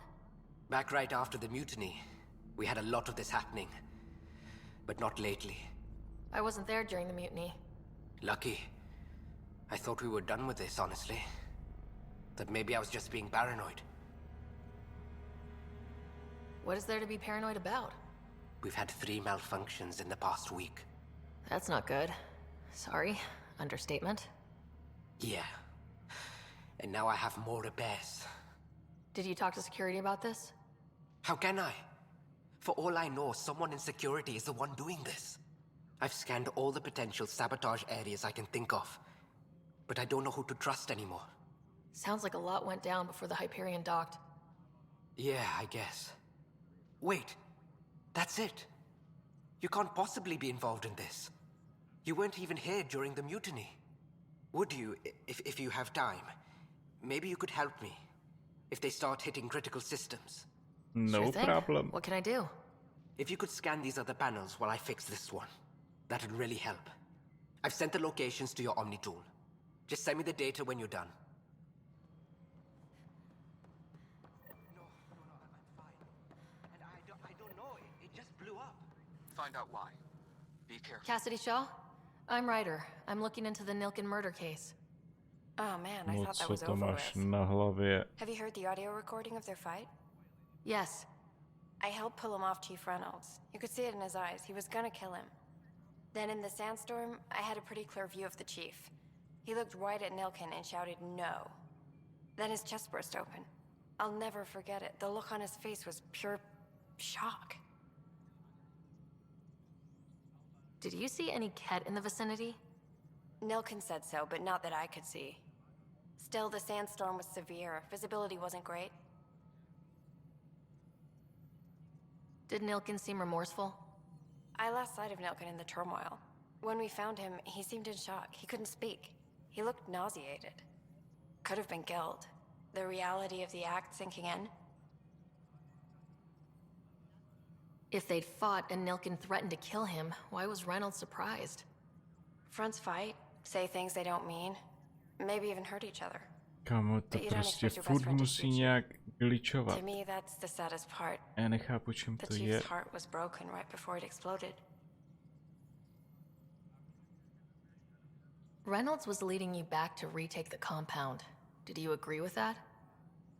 Back right after the mutiny, we had a lot of this happening. But not lately. I wasn't there during the mutiny. Lucky. I thought we were done with this, honestly. That maybe I was just being paranoid. What is there to be paranoid about? We've had 3 malfunctions in the past week. That's not good. Sorry, understatement. Yeah. And now I have more repairs. Did you talk to security about this? How can I? For all I know, someone in security is the one doing this. I've scanned all the potential sabotage areas I can think of. But I don't know who to trust anymore. Sounds like a lot went down before the Hyperion docked. Yeah, I guess. Wait. That's it. You can't possibly be involved in this. You weren't even here during the mutiny. Would you, if you have time? Maybe you could help me. If they start hitting critical systems. No Sure thing. problem. What can I do? If you could scan these other panels while I fix this one, that'd really help. I've sent the locations to your Omni tool. Just send me the data when you're done. I don't know. It just blew up. Find out why. Be careful. Cassidy Shaw? I'm Ryder. I'm looking into the Nilken murder case. Oh man, I No, thought that co was to over máš with. na hlavě? Have you heard the audio recording of their fight? Yes. I helped pull him off Chief Reynolds. You could see it in his eyes. He was gonna kill him. Then in the sandstorm, I had a pretty clear view of the Chief. He looked right at Nilken and shouted no. Then his chest burst open. I'll never forget it. The look on his face was pure shock. Did you see any Ket in the vicinity? Nilken said so, but not that I could see. Still, the sandstorm was severe. Visibility wasn't great. Did Nilken seem remorseful? I lost sight of Nilken in the turmoil. When we found him, he seemed in shock. He couldn't speak. He looked nauseated. Could have been guilt. The reality of the act sinking in. If they'd fought and Nilken threatened to kill him, why was Reynolds surprised? Fronts fight, say things they don't mean, maybe even hurt each other. Kámo, to But you don't prostě expect your furt best friend to musí shoot you. nějak glitchovat. To me, that's the saddest part. Já nechápu, čím The to je. Chief's heart was broken right before it exploded. Reynolds was leading you back to retake the compound. Did you agree with that?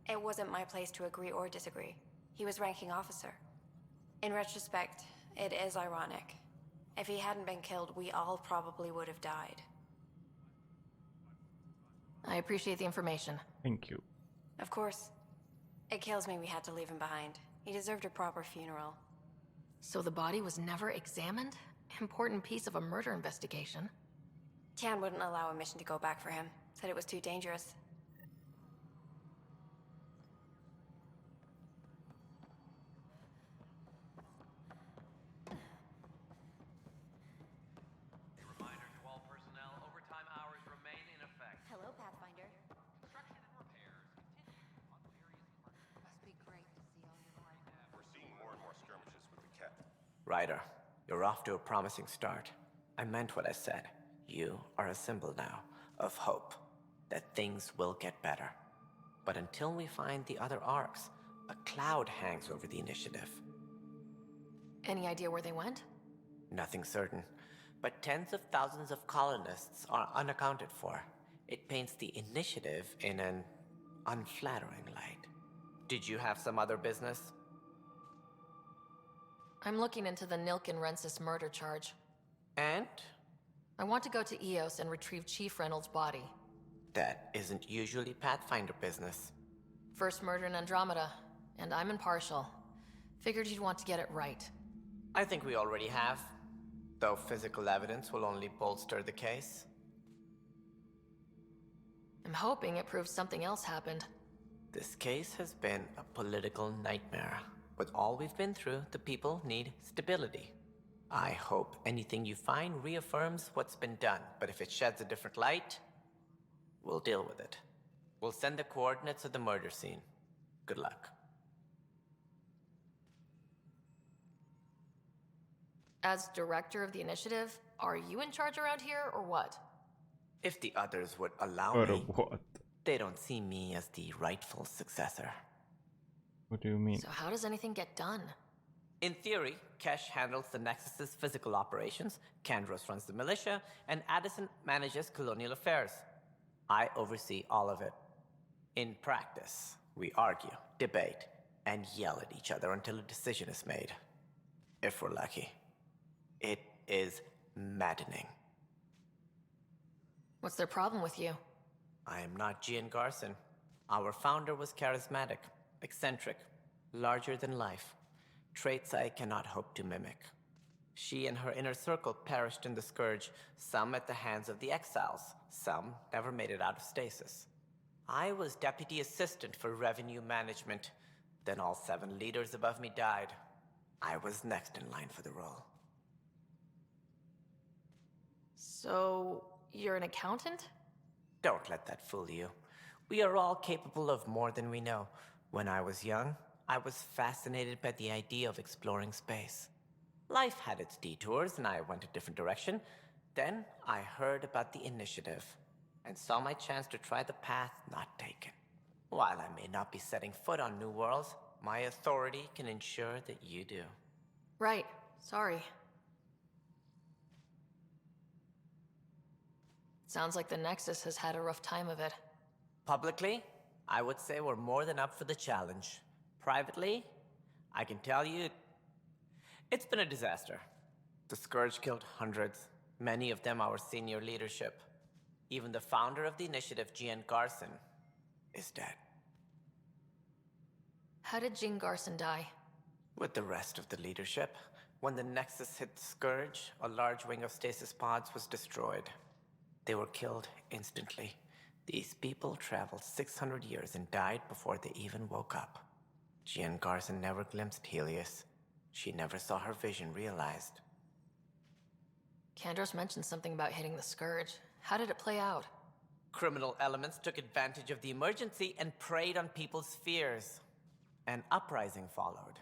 It wasn't my place to agree or disagree. He was ranking officer. In retrospect, it is ironic. If he hadn't been killed, we all probably would have died. I appreciate the information. Thank you. Of course. It kills me we had to leave him behind. He deserved a proper funeral. So the body was never examined? Important piece of a murder investigation. Tian wouldn't allow a mission to go back for him. Said it was too dangerous. A reminder to all personnel, overtime hours remain in effect. Hello, Pathfinder. Construction and repairs continue on various departments. Must be great to see all your work. We're seeing more and more skirmishes with the Ket. Ryder, you're off to a promising start. I meant what I said. You are a symbol now of hope that things will get better. But until we find the other arcs, a cloud hangs over the initiative. Any idea where they went? Nothing certain, but tens of thousands of colonists are unaccounted for. It paints the initiative in an unflattering light. Did you have some other business? I'm looking into the Nilken Rensis murder charge. And? I want to go to Eos and retrieve Chief Reynolds' body. That isn't usually Pathfinder business. First murder in Andromeda, and I'm impartial. Figured you'd want to get it right. I think we already have, though physical evidence will only bolster the case. I'm hoping it proves something else happened. This case has been a political nightmare. With all we've been through, the people need stability. I hope anything you find reaffirms what's been done, but if it sheds a different light, we'll deal with it. We'll send the coordinates of the murder scene. Good luck. As director of the initiative, Are you in charge around here, or what? If the others would allow Or me, what? they don't see me as the rightful successor. What do you mean? So how does anything get done? In theory, Kesh handles the Nexus's physical operations, Kandros runs the militia, and Addison manages colonial affairs. I oversee all of it. In practice, we argue, debate, and yell at each other until a decision is made. If we're lucky. It is maddening. What's their problem with you? I am not Gian Garson. Our founder was charismatic, eccentric, larger than life. Traits I cannot hope to mimic. She and her inner circle perished in the Scourge, some at the hands of the Exiles, some never made it out of stasis. I was deputy assistant for revenue management. Then all 7 leaders above me died. I was next in line for the role. So, you're an accountant? Don't let that fool you. We are all capable of more than we know. When I was young, I was fascinated by the idea of exploring space. Life had its detours, and I went a different direction. Then I heard about the initiative, and saw my chance to try the path not taken. While I may not be setting foot on new worlds, my authority can ensure that you do. Right. Sorry. Sounds like the Nexus has had a rough time of it. Publicly, I would say we're more than up for the challenge. Privately, I can tell you, it's been a disaster. The Scourge killed hundreds, many of them our senior leadership. Even the founder of the initiative, Gian Garson, is dead. How did Jean Garson die? With the rest of the leadership, when the Nexus hit the Scourge, a large wing of stasis pods was destroyed. They were killed instantly. These people traveled 600 years and died before they even woke up. Jean Garson never glimpsed Helios. She never saw her vision realized. Kandros mentioned something about hitting the Scourge. How did it play out? Criminal elements took advantage of the emergency and preyed on people's fears. An uprising followed.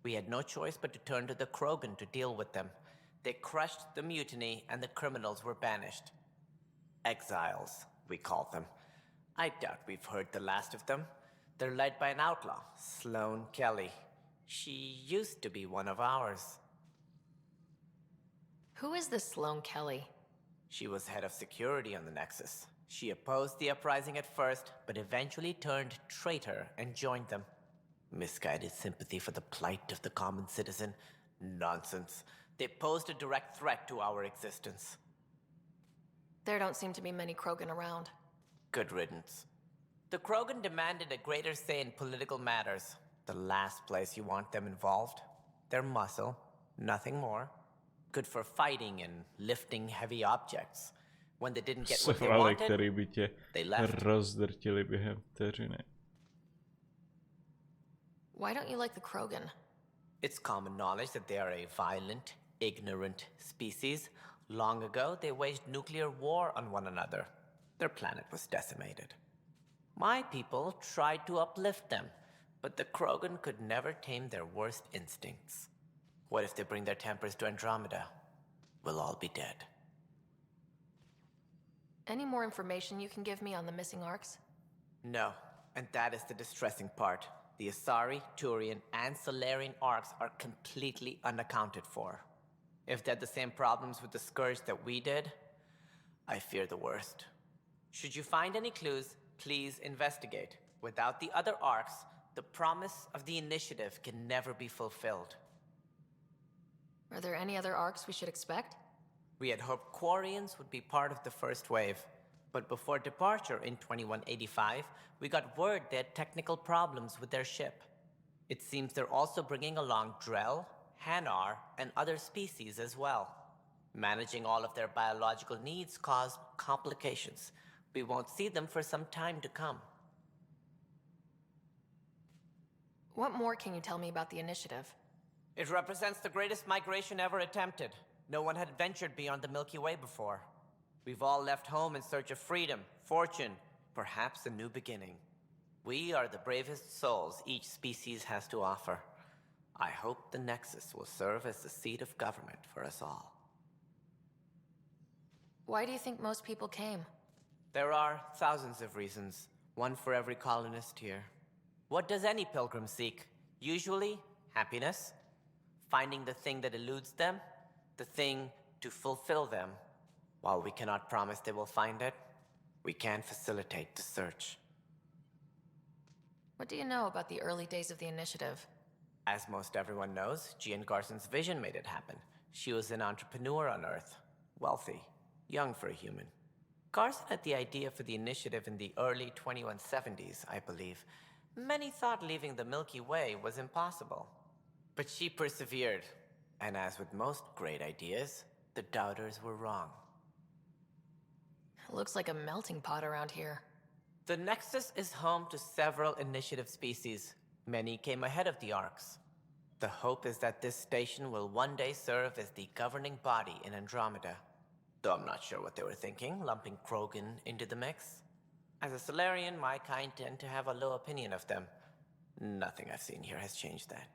We had no choice but to turn to the Krogan to deal with them. They crushed the mutiny and the criminals were banished. Exiles, we called them. I doubt we've heard the last of them. They're led by an outlaw, Sloane Kelly. She used to be one of ours. Who is this Sloane Kelly? She was head of security on the Nexus. She opposed the uprising at first, but eventually turned traitor and joined them. Misguided sympathy for the plight of the common citizen? Nonsense. They posed a direct threat to our existence. There don't seem to be many Krogan around. Good riddance. The Krogan demanded a greater say in political matters. The last place you want them involved. Their muscle, nothing more. Good for fighting and lifting heavy objects. When they didn't get what they wanted, který by tě they left. rozdrtili během vteřiny. Why don't you like the Krogan? It's common knowledge that they are a violent, ignorant species. Long ago, they waged nuclear war on one another. Their planet was decimated. My people tried to uplift them, but the Krogan could never tame their worst instincts. What if they bring their tempers to Andromeda? We'll all be dead. Any more information you can give me on the missing arcs? No, and that is the distressing part. The Asari, Turian, and Solarian arcs are completely unaccounted for. If they had the same problems with the Scourge that we did, I fear the worst. Should you find any clues, please investigate. Without the other arcs, the promise of the initiative can never be fulfilled. Are there any other arcs we should expect? We had hoped Quarians would be part of the first wave, but before departure in 2185, we got word they had technical problems with their ship. It seems they're also bringing along Drell, Hanar, and other species as well. Managing all of their biological needs caused complications. We won't see them for some time to come. What more can you tell me about the initiative? It represents the greatest migration ever attempted. No one had ventured beyond the Milky Way before. We've all left home in search of freedom, fortune, perhaps a new beginning. We are the bravest souls each species has to offer. I hope the Nexus will serve as the seat of government for us all. Why do you think most people came? There are thousands of reasons, one for every colonist here. What does any pilgrim seek? Usually, happiness. Finding the thing that eludes them, the thing to fulfill them. While we cannot promise they will find it, we can facilitate the search. What do you know about the early days of the initiative? As most everyone knows, Jean Garson's vision made it happen. She was an entrepreneur on Earth. Wealthy. Young for a human. Garson had the idea for the initiative in the early 2170s, I believe. Many thought leaving the Milky Way was impossible. But she persevered. And as with most great ideas, the doubters were wrong. It looks like a melting pot around here. The Nexus is home to several initiative species. Many came ahead of the Arks. The hope is that this station will one day serve as the governing body in Andromeda. Though I'm not sure what they were thinking, lumping Krogan into the mix. As a Solarian, my kind tend to have a low opinion of them. Nothing I've seen here has changed that.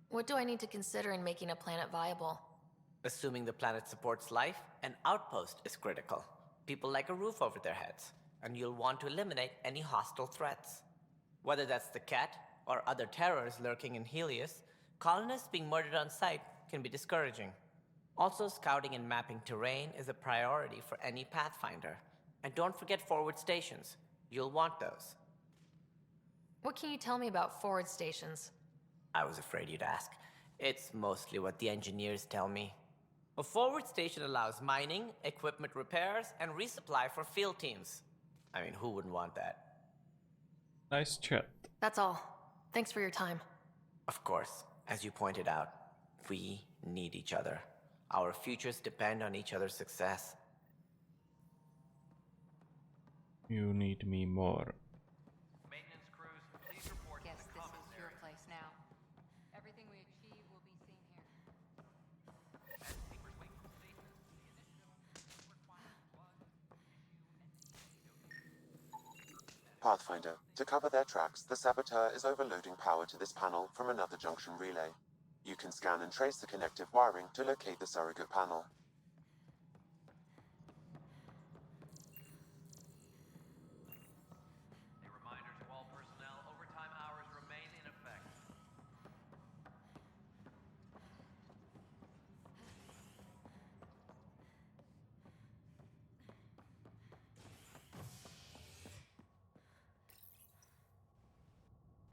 What do I need to consider in making a planet viable? Assuming the planet supports life, an outpost is critical. People like a roof over their heads, and you'll want to eliminate any hostile threats. Whether that's the cat, or other terrors lurking in Helios, colonists being murdered on sight can be discouraging. Also, scouting and mapping terrain is a priority for any Pathfinder. And don't forget forward stations. You'll want those. What can you tell me about forward stations? I was afraid you'd ask. It's mostly what the engineers tell me. A forward station allows mining, equipment repairs, and resupply for field teams. I mean, who wouldn't want that? Nice chat. That's all. Thanks for your time. Of course, as you pointed out, we need each other. Our futures depend on each other's success. You need me more. Maintenance crews, please report Guess to the this is commissary. your place now. Everything we achieve will be seen here. As papers wait for stasis, the initiative requires blood, Pathfinder, to cover their tracks, the saboteur is overloading power to this panel from another junction relay. You can scan and trace the connective wiring to locate the surrogate panel. A reminder to all personnel, overtime hours remain in effect.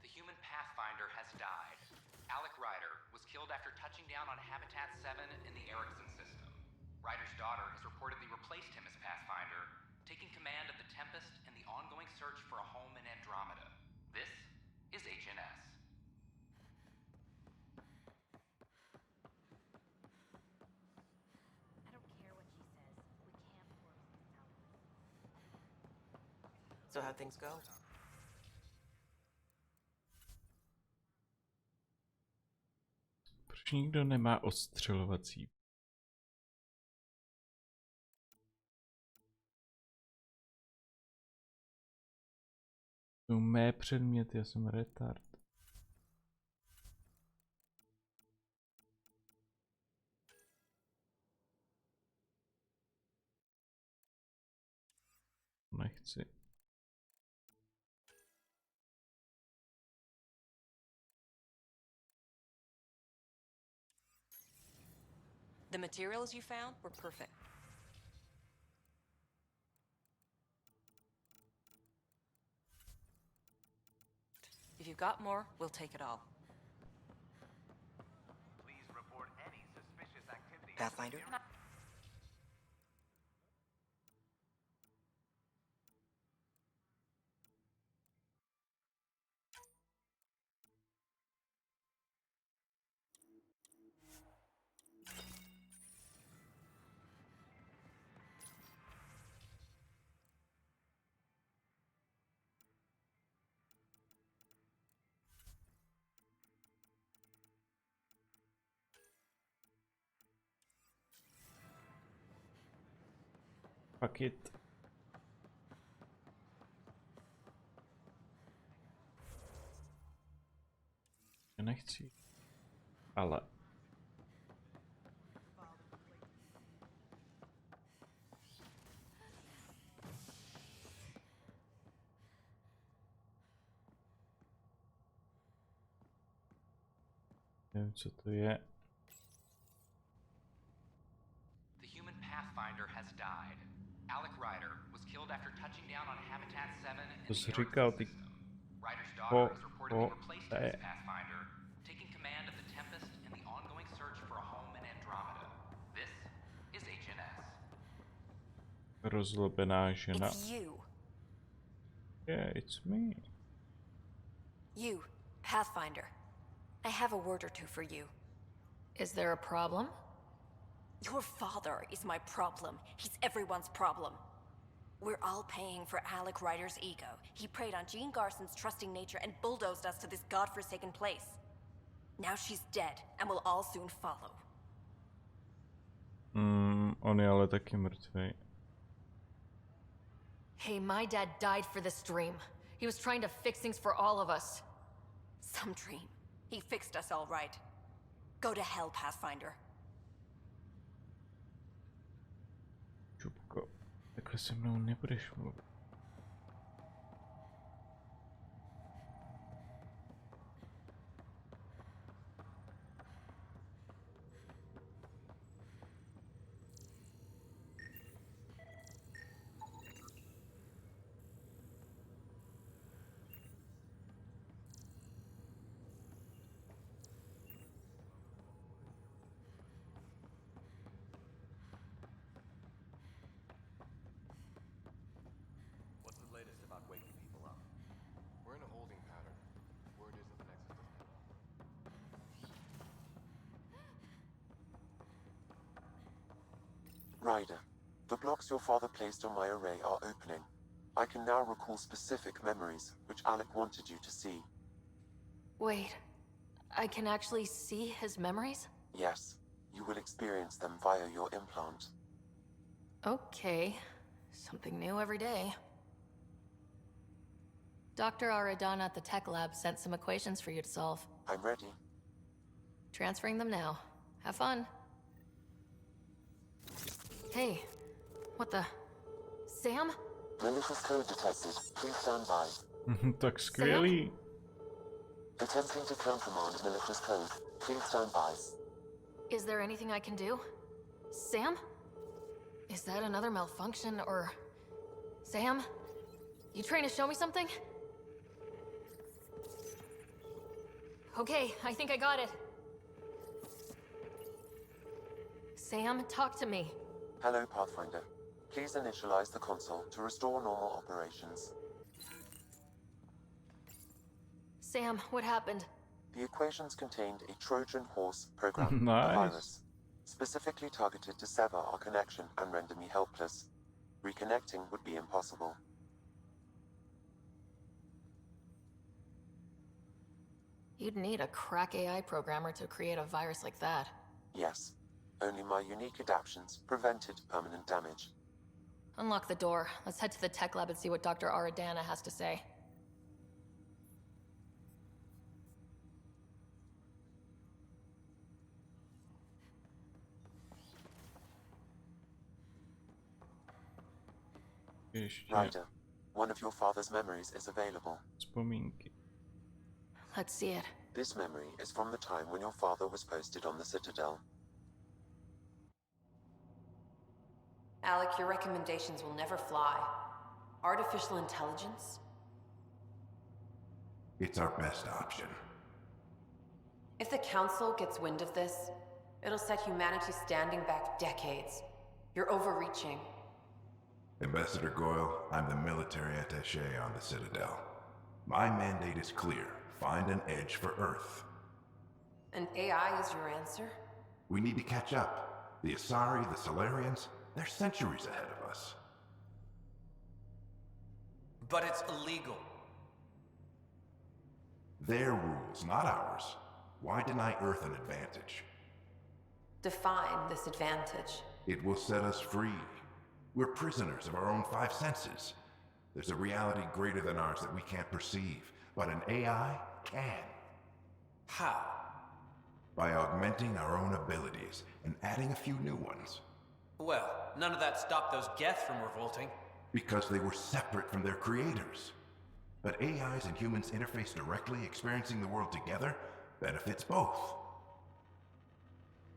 The human Pathfinder has died. Alec Ryder was killed after touching down on Habitat 7 in the Erickson system. Ryder's daughter has reportedly replaced him as Pathfinder, taking command of the Tempest and the ongoing search for a home in Andromeda. This is HNS. I don't care what she says. We can't force this out. So how'd things go? Proč nikdo nemá ostřelovací? To mé předměty, já jsem retard. Nechci. The materials you found were perfect. If you've got more, we'll take it all. Please report any suspicious activity. Pathfinder? Fuck it. Já nechci. Ale Nevím, co to je. The human Pathfinder has died. Alec Ryder was killed after touching down on Habitat 7 in To the jsi Erickson říkal, ty... system. Ryder's daughter is reportedly replaced to him je... as Pathfinder, taking command of the Tempest in the ongoing search for a home in Andromeda. This is HNS. Rozlobená žena. It's you. Yeah, it's me. You, Pathfinder. I have a word or two for you. Is there a problem? Your father is my problem. He's everyone's problem. We're all paying for Alec Ryder's ego. He preyed on Jean Garson's trusting nature and bulldozed us to this godforsaken place. Now she's dead, and we'll all soon follow. On je ale taky mrtvej. Hey, my dad died for this dream. He was trying to fix things for all of us. Some dream. He fixed us all right. Go to hell, Pathfinder. Čupko, takhle se mnou nebudeš mluvit. What's the latest about waking people up? We're in a holding pattern. Word is that the Nexus doesn't Ryder, the blocks your father placed on my array are opening. I can now recall specific memories, which Alec wanted you to see. Wait, I can actually see his memories? Yes, you will experience them via your implant. Okay, something new every day. Dr. Aradana at the tech lab sent some equations for you to solve. I'm ready. Transferring them now. Have fun. Hey, what the... Sam? Malicious code detected. Please stand by. Tak skvělý. Attempting to countermand malicious code. Please stand by. Is there anything I can do? Sam? Is that another malfunction, or... Sam? You trying to show me something? Okay, I think I got it. Sam, talk to me. Hello, Pathfinder. Please initialize the console to restore normal operations. Sam, what happened? The equations contained a Trojan horse program, Nice. a virus, specifically targeted to sever our connection and render me helpless. Reconnecting would be impossible. You'd need a crack AI programmer to create a virus like that. Yes. Only my unique adaptions prevented permanent damage. Unlock the door. Let's head to the tech lab and see what Dr. Aradana has to say. Ryder, one of your father's memories is available. Vzpomínky. Let's see it. This memory is from the time when your father was posted on the Citadel. Alec, your recommendations will never fly. Artificial intelligence? It's our best option. If the Council gets wind of this, it'll set humanity standing back decades. You're overreaching. Ambassador Goyle, I'm the military attaché on the Citadel. My mandate is clear. Find an edge for Earth. And AI is your answer? We need to catch up. The Asari, the Solarians, they're centuries ahead of us. But it's illegal. Their rules, not ours. Why deny Earth an advantage? Define this advantage. It will set us free. We're prisoners of our own five senses. There's a reality greater than ours that we can't perceive, but an AI can. How? By augmenting our own abilities and adding a few new ones. Well, none of that stopped those Geth from revolting. Because they were separate from their creators. But AIs and humans interface directly, experiencing the world together, benefits both.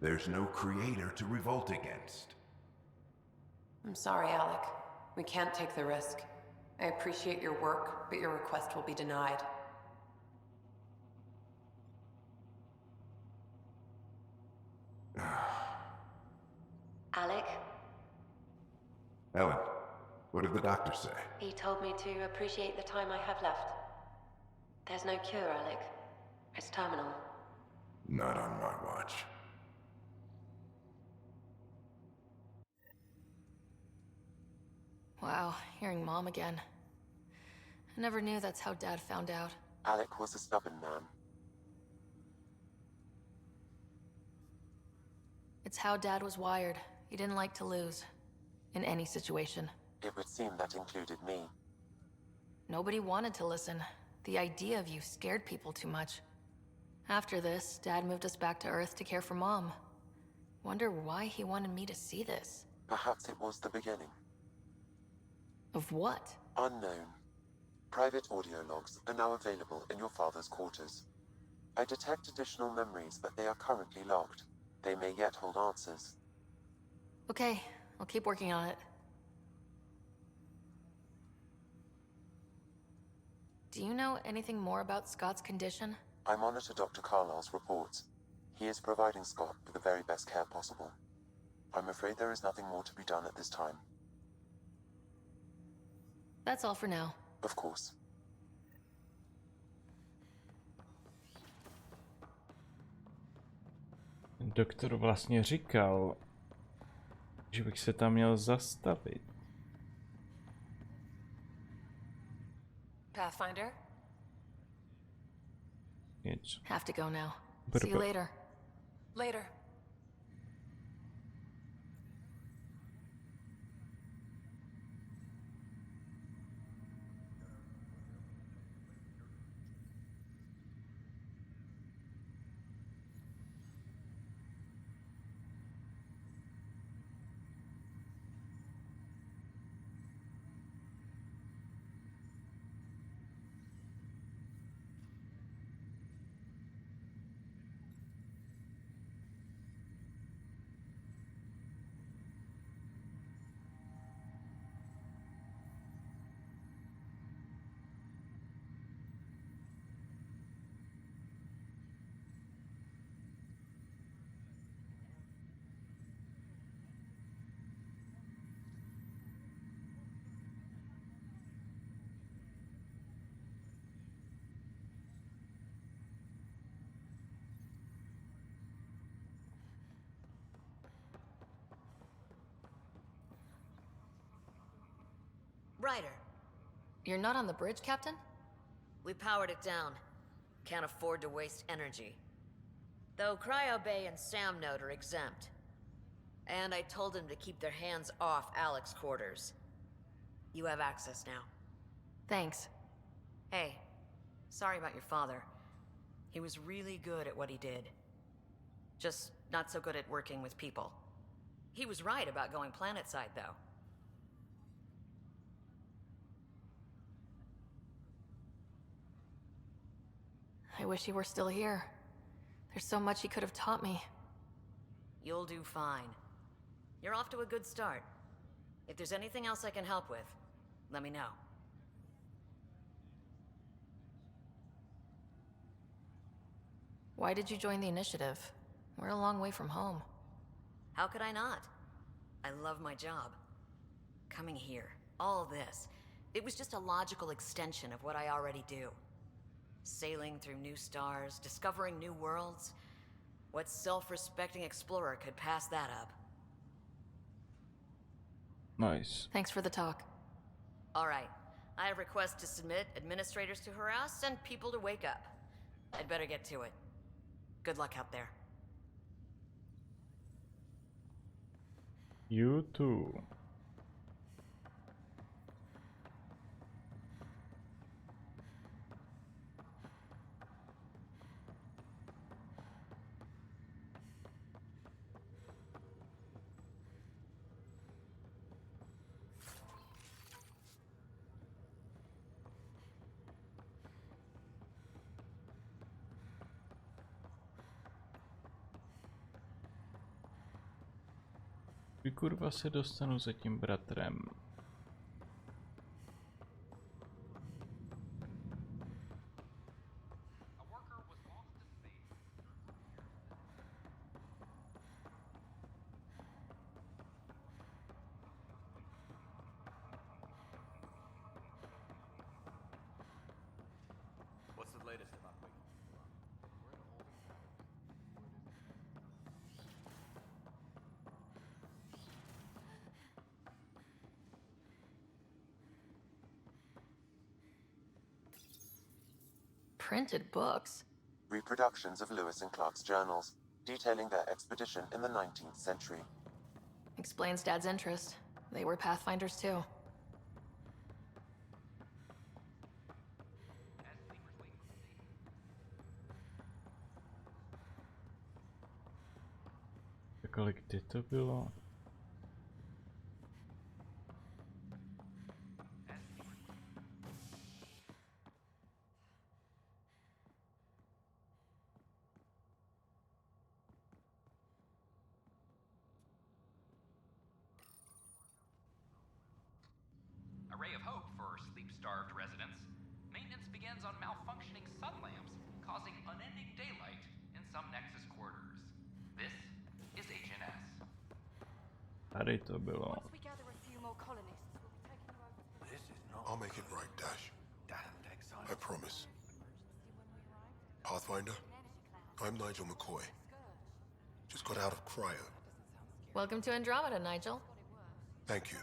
There's no creator to revolt against. I'm sorry, Alec. We can't take the risk. I appreciate your work, but your request will be denied. Alec, Ellen, what did the doctor say? he told me to appreciate the time I have left. There's no cure, Alec. It's terminal. Not on my watch. Wow, hearing Mom again. I never knew that's how Dad found out. Alec was a stubborn man. It's how Dad was wired. He didn't like to lose. In any situation. It would seem that included me. Nobody wanted to listen. The idea of you scared people too much. After this, Dad moved us back to Earth to care for Mom. Wonder why he wanted me to see this. Perhaps it was the beginning. Of what? Unknown. Private audio logs are now available in your father's quarters. I detect additional memories, but they are currently logged. They may yet hold answers. Okay, I'll keep working on it. Do you know anything more about Scott's condition? I monitor Dr. Carlisle's reports. He is providing Scott with the very best care possible. I'm afraid there is nothing more to be done at this time. That's all for now. Of course. Doktor vlastně říkal, že bych se tam měl zastavit. Pathfinder? Nic. Have to go now. See you later. Later. Ryder. You're not on the bridge, Captain? We powered it down. Can't afford to waste energy. Though Cryo Bay and Sam Node are exempt. And I told them to keep their hands off Alec's quarters. You have access now. Thanks. Hey, sorry about your father. He was really good at what he did. Just not so good at working with people. He was right about going planetside, though. I wish he were still here. There's so much he could have taught me. You'll do fine. You're off to a good start. If there's anything else I can help with, let me know. Why did you join the initiative? We're a long way from home. How could I not? I love my job. Coming here, all this, it was just a logical extension of what I already do. Sailing through new stars, discovering new worlds. What self-respecting explorer could pass that up? Nice. Thanks for the talk. All right. I have requests to submit, administrators to harass, and people to wake up. I'd better get to it. Good luck out there. You too. Kdy kurva se dostanu za tím bratrem? What's the latest about Wake? Printed books? Reproductions of Lewis and Clark's journals, detailing their expedition in the 19th century. Explains Dad's interest. They were Pathfinders too. Tak ale kdy to bylo? A ray of hope for sleep-starved residents. Maintenance begins on malfunctioning sun lamps, causing unending daylight in some Nexus quarters. This is HNS. Tady to bylo. I'll make it right, Dash. I promise. Pathfinder, I'm Nigel McCoy. Just got out of cryo. Welcome to Andromeda, Nigel. Thank you.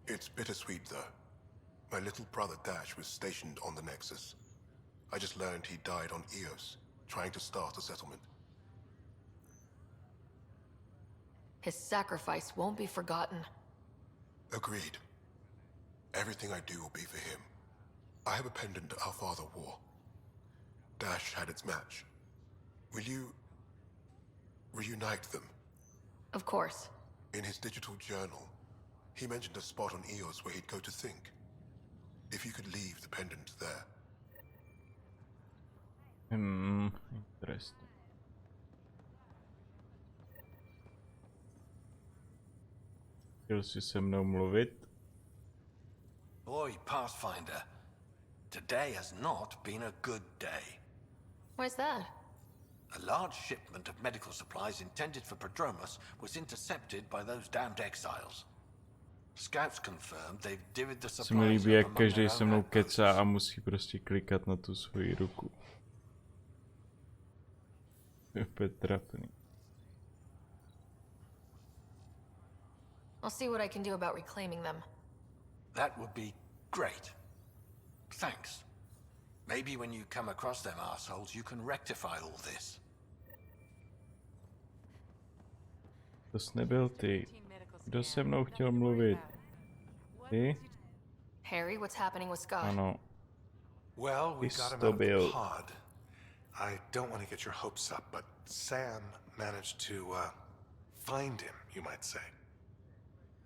It's bittersweet, though. My little brother Dash was stationed on the Nexus. I just learned he died on Eos, trying to start a settlement. His sacrifice won't be forgotten. Agreed. Everything I do will be for him. I have a pendant our father wore. Dash had its match. Will you reunite them? Of course. In his digital journal, he mentioned a spot on Eos where he'd go to think. If you could leave the pendant there. Interesting. Chtěl jsi se mnou mluvit? Boy, Pathfinder, today has not been a good day. Why's that? A large shipment of medical supplies intended for Prodromus was intercepted by those damned exiles. Scouts confirmed they've divvied the Se mi supplies líbí, up jak among každý their se own mnou outposts. kecá a musí prostě klikat na tu svoji ruku. Je opět trapný. I'll see what I can do about reclaiming them. That would be great. Thanks. Maybe when you come across them assholes, you can rectify all this. To jsi nebyl ty. Kdo se mnou chtěl mluvit? Ty? Harry, what's happening with Scott? Ano. Well, we Ty got jsi him to out of the byl. pod. I don't want to get your hopes up, but Sam managed to, find him, you might say.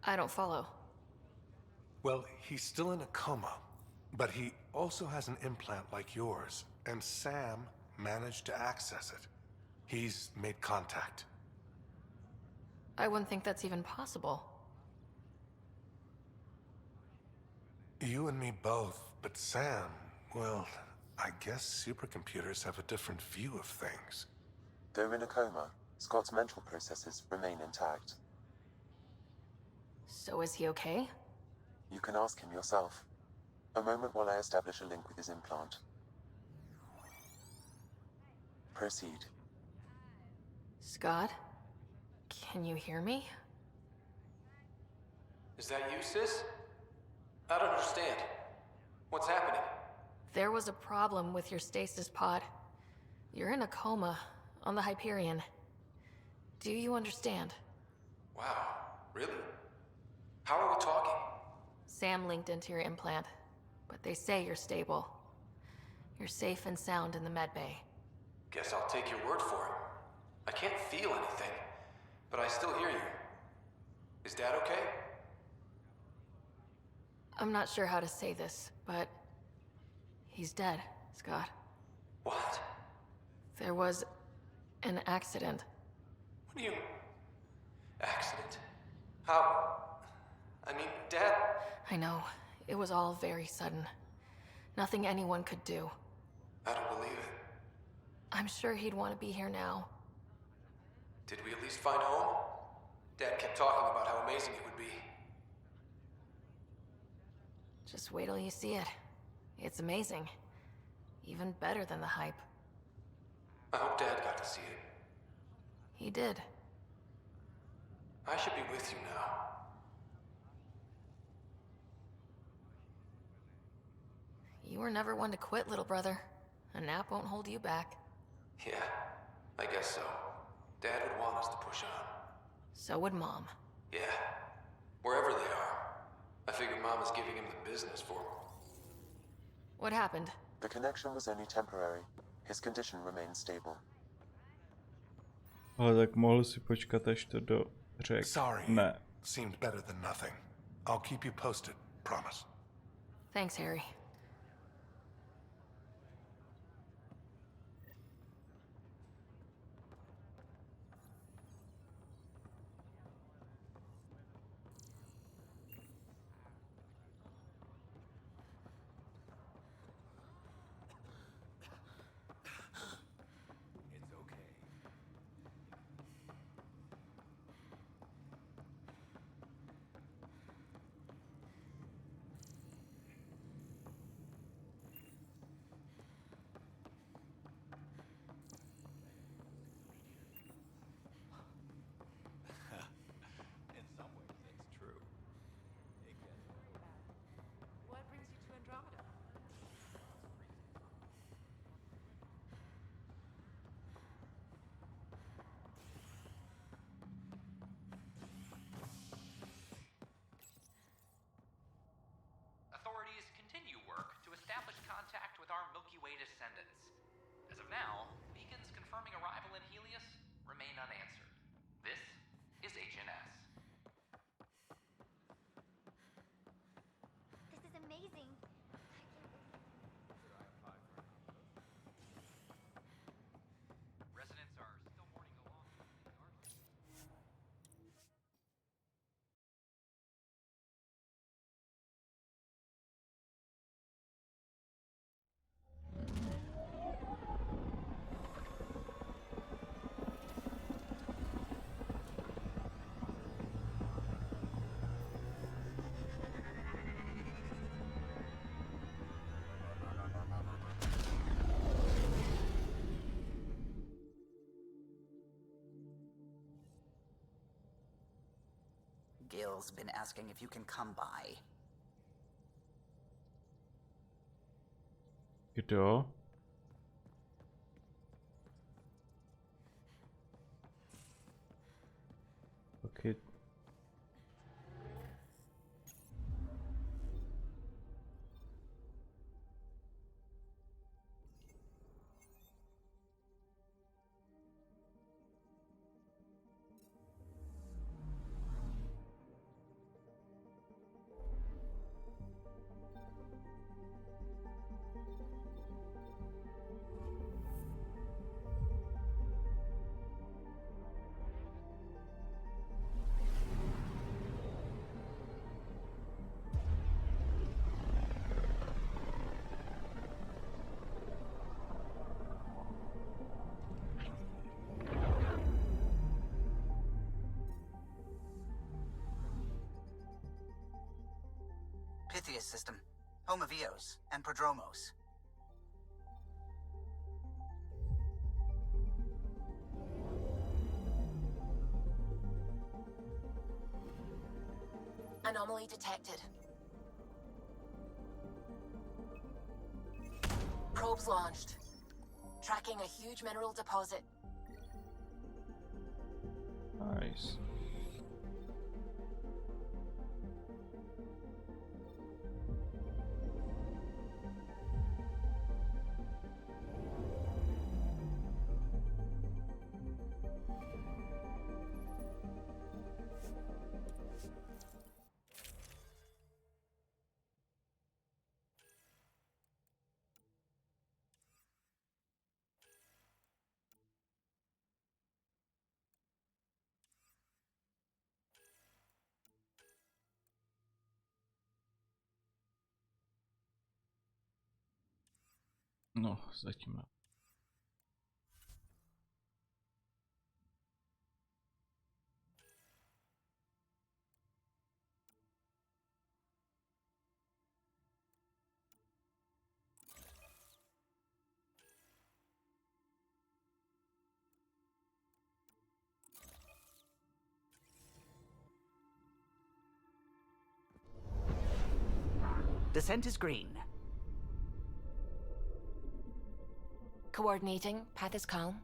I don't follow. Well, he's still in a coma, but he also has an implant like yours, and Sam managed to access it. He's made contact. I wouldn't think that's even possible. You and me both, but Sam, well, I guess supercomputers have a different view of things. Though in a coma, Scott's mental processes remain intact. So is he okay? You can ask him yourself. A moment while I establish a link with his implant. Proceed. Scott? Can you hear me? Is that you, sis? I don't understand. What's happening? There was a problem with your stasis pod. You're in a coma on the Hyperion. Do you understand? Wow, really? How are we talking? Sam linked into your implant, but they say you're stable. You're safe and sound in the medbay. Guess I'll take your word for it. I can't feel anything, but I still hear you. Is Dad okay? I'm not sure how to say this, but he's dead, Scott. What? There was an accident. What do you... Accident? How? I mean, Dad... I know. It was all very sudden. Nothing anyone could do. I don't believe it. I'm sure he'd want to be here now. Did we at least find home? Dad kept talking about how amazing it would be. Just wait till you see it. It's amazing. Even better than the hype. I hope Dad got to see it. He did. I should be with you now. You were never one to quit, little brother. A nap won't hold you back. Yeah, I guess so. Dad would want us to push on. So would Mom. Yeah, wherever they are. I figure Mom is giving him the business for him. What happened? The connection was only temporary. His condition remains stable. Ale tak mohl si počkat, až to dořekne. Sorry, seemed better than nothing. I'll keep you posted, promise. Thanks, Harry. In some ways, that's true. What brings you to Andromeda? Authorities continue work to establish contact with our Milky Way descendants. As of now, beacons confirming arrival in Helios remain unanswered. This is HNS. This is amazing. Residents are still mourning the loss of the artist. Gil's been asking if you can come by. Kdo? Okay. Pythias system, home of Eos and Prodromos. Anomaly detected. Probes launched. Tracking a huge mineral deposit. Nice. No, zatím. Descent is green. Coordinating. Path is calm.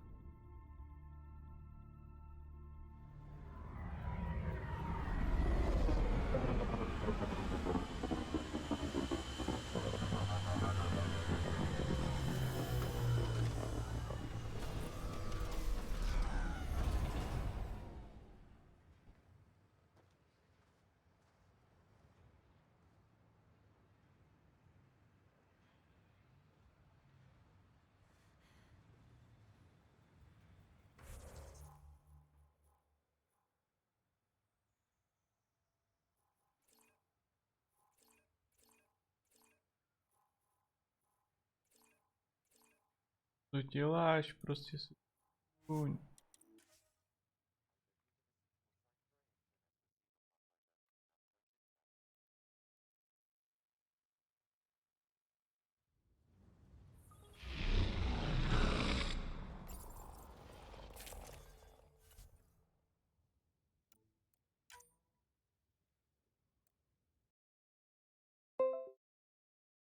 Co děláš? Prostě si...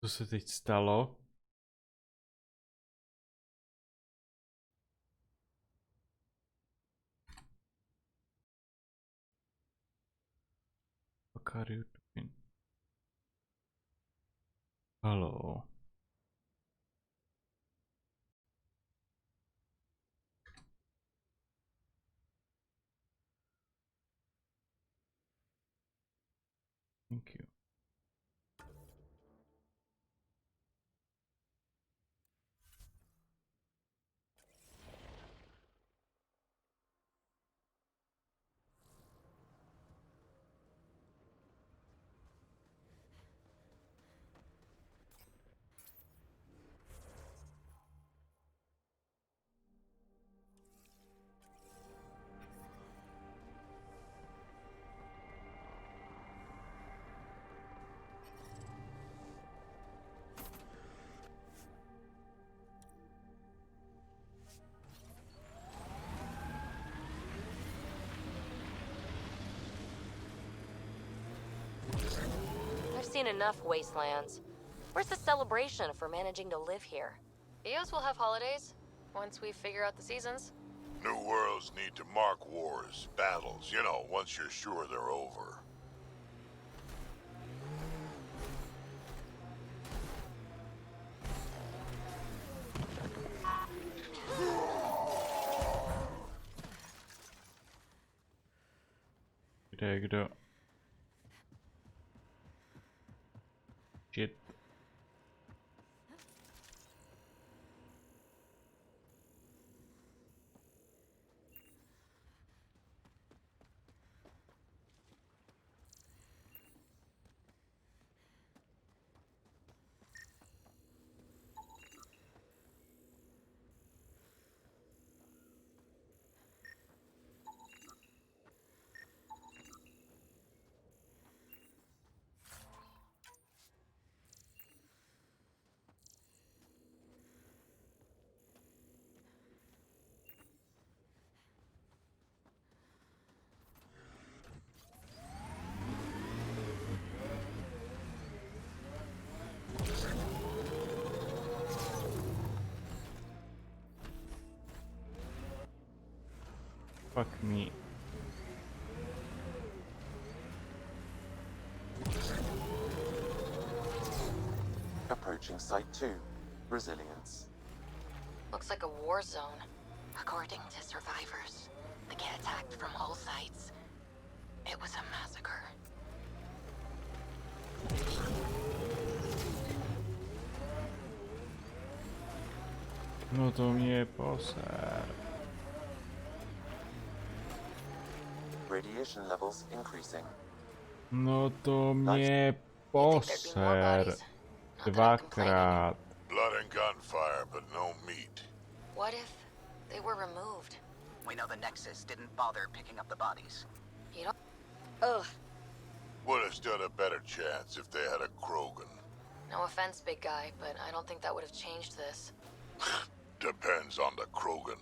Co se teď stalo? What are you doing? Hello. Thank you. I've seen enough wastelands. Where's the celebration for managing to live here? EOS will have holidays once we figure out the seasons. New worlds need to mark wars, battles, you know, once you're sure they're over. Kdo? Shit. Fuck me. Approaching Site 2. Resilience. Looks like a war zone. According to survivors, they get attacked from all sides. It was a massacre. No to mě poser. Radiation levels increasing. No to mě poser. Dvakrát. Blood and gun fire, but no meat. What if they were removed? We know the Nexus didn't bother picking up the bodies. You don't. Ugh. Would have stood a better chance if they had a Krogan. No offense, big guy, but I don't think that would have changed this. Depends on the Krogan.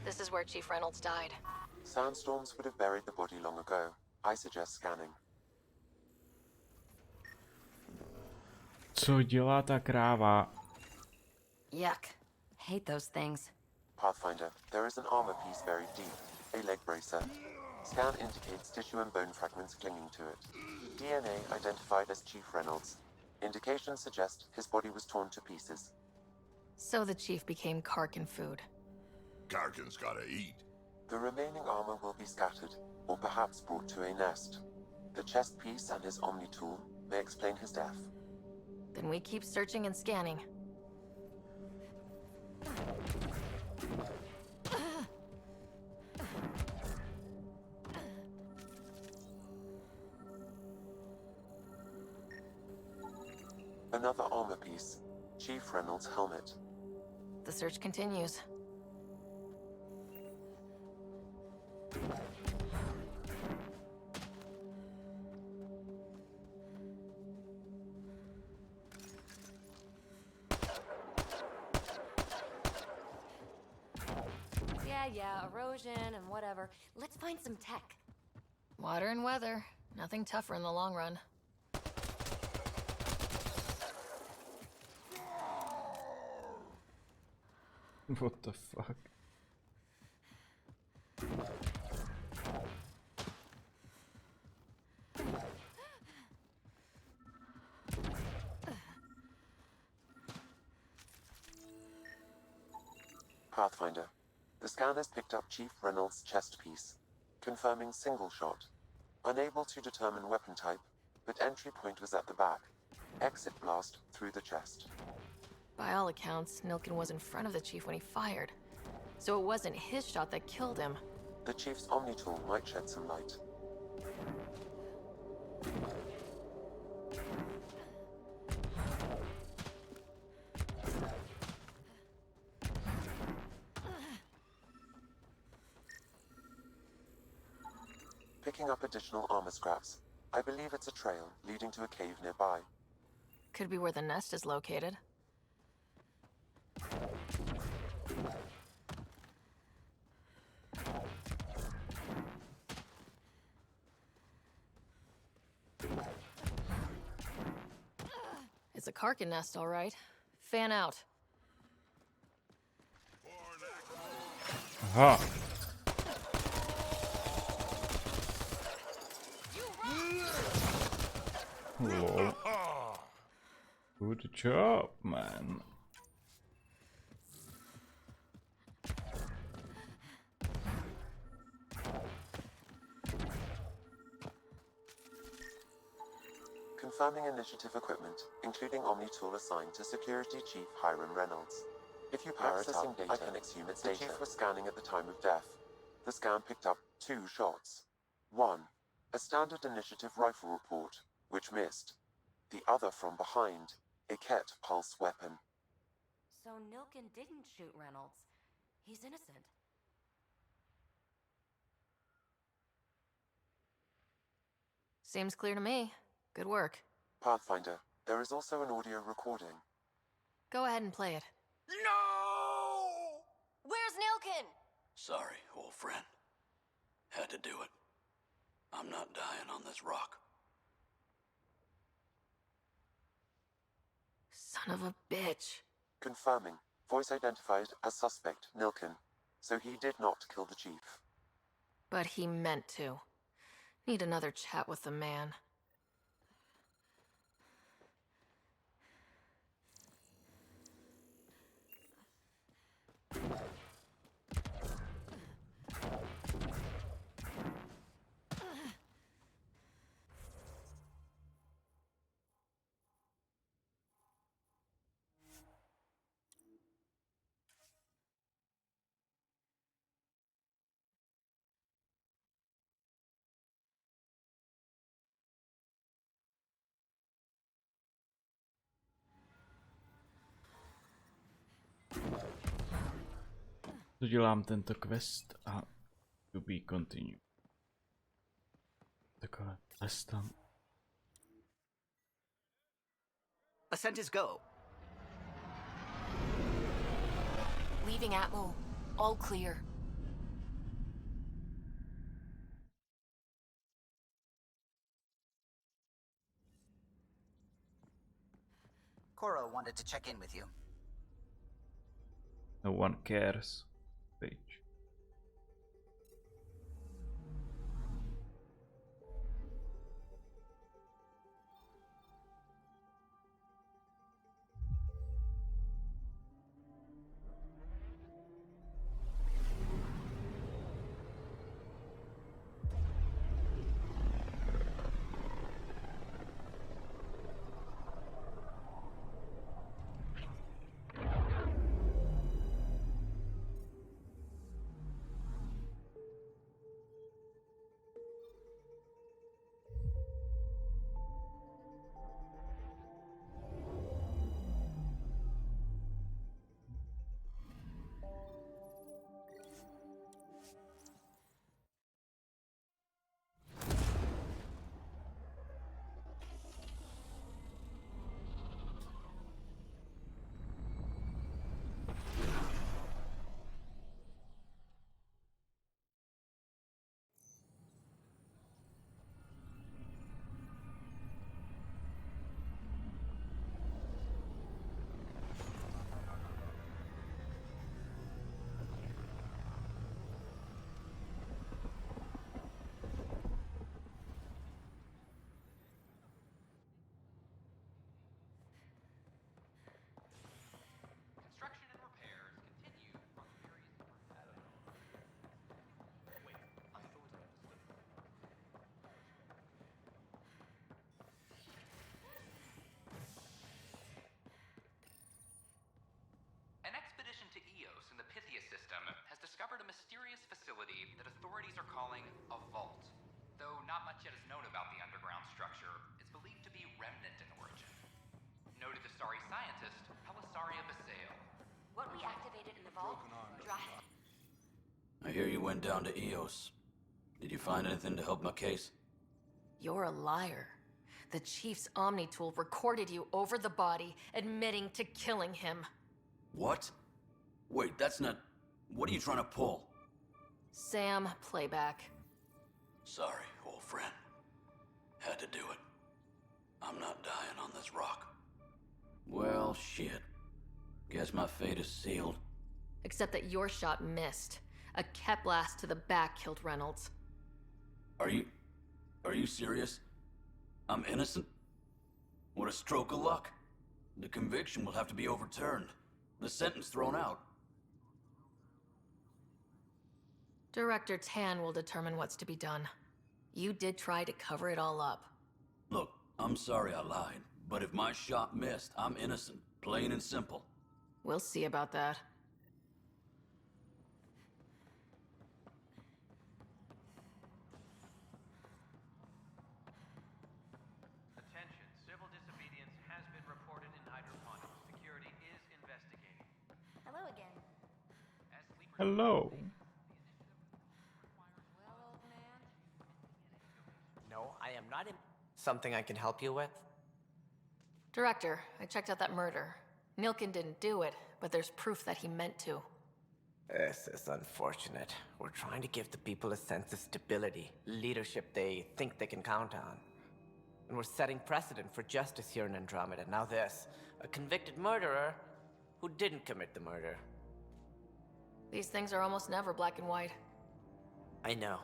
This is where Chief Reynolds died. Sandstorms would have buried the body long ago. I suggest scanning. Co dělá ta kráva? Yuck. Hate those things. Pathfinder, there is an armor piece buried deep. A leg bracer. Scan indicates tissue and bone fragments clinging to it. DNA identified as Chief Reynolds. Indications suggest his body was torn to pieces. So the Chief became Karkin food. Karkin's gotta eat. The remaining armor will be scattered, or perhaps brought to a nest. The chest piece and his Omni tool may explain his death. Then we keep searching and scanning. Another armor piece. Chief Reynolds' helmet. The search continues. Yeah, erosion and whatever. Let's find some tech. Water and weather. Nothing tougher in the long run. What the fuck? Pathfinder. The scan has picked up Chief Reynolds' chest piece, confirming single shot. Unable to determine weapon type, but entry point was at the back. Exit blast through the chest. By all accounts, Nilkin was in front of the Chief when he fired. So it wasn't his shot that killed him. The Chief's Omni tool might shed some light. Picking up additional armor scraps. I believe it's a trail leading to a cave nearby. Could be where the nest is located. It's a Karkin nest, all right. Fan out. Aha. Lol. Good job, man. Confirming initiative equipment, including Omni tool assigned to Security Chief Hiram Reynolds. If you power it up, I can exhume its data. The Chief was scanning at the time of death. The scan picked up 2 shots. One, a standard initiative rifle report, which missed. The other from behind, a Ket pulse weapon. So Nilkin didn't shoot Reynolds. He's innocent. Seems clear to me. Good work. Pathfinder, there is also an audio recording. Go ahead and play it. No! Where's Nilkin? Sorry, old friend. Had to do it. I'm not dying on this rock. Son of a bitch. Confirming. Voice identified as suspect Nilkin. So he did not kill the Chief. But he meant to. Need another chat with the man. Dodělám tento quest a to be continue. Takhle, tam. Ascent is go. Leaving Atmo. All clear. Coro wanted to check in with you. No one cares. Page. Construction and repairs continue on various... Wait, I thought I understood. An expedition to Eos in the Pythia system has discovered a mysterious facility that authorities are calling a vault. Though not much yet is known about the underground structure, it's believed to be remnant in origin. Noted Asari scientist, Pelisaria Basale. What we activated in the vault? I hear you went down to Eos. Did you find anything to help my case? You're a liar. The Chief's Omni tool recorded you over the body, admitting to killing him. What? Wait, that's not... What are you trying to pull? Sam, playback. Sorry, old friend. Had to do it. I'm not dying on this rock. Well, shit. Guess my fate is sealed. Except that your shot missed. A cat blast to the back killed Reynolds. Are you serious? I'm innocent? What a stroke of luck. The conviction will have to be overturned. The sentence thrown out. Director Tan will determine what's to be done. You did try to cover it all up. Look, I'm sorry I lied, but if my shot missed, I'm innocent. Plain and simple. We'll see about that. Attention, civil disobedience has been reported in hydroponics. Security is investigating. Hello again. Hello. No, I am not in... Something I can help you with? Director, I checked out that murder. Nilkin didn't do it, but there's proof that he meant to. This is unfortunate. We're trying to give the people a sense of stability, leadership they think they can count on. And we're setting precedent for justice here in Andromeda. Now this, a convicted murderer who didn't commit the murder. These things are almost never black and white. I know.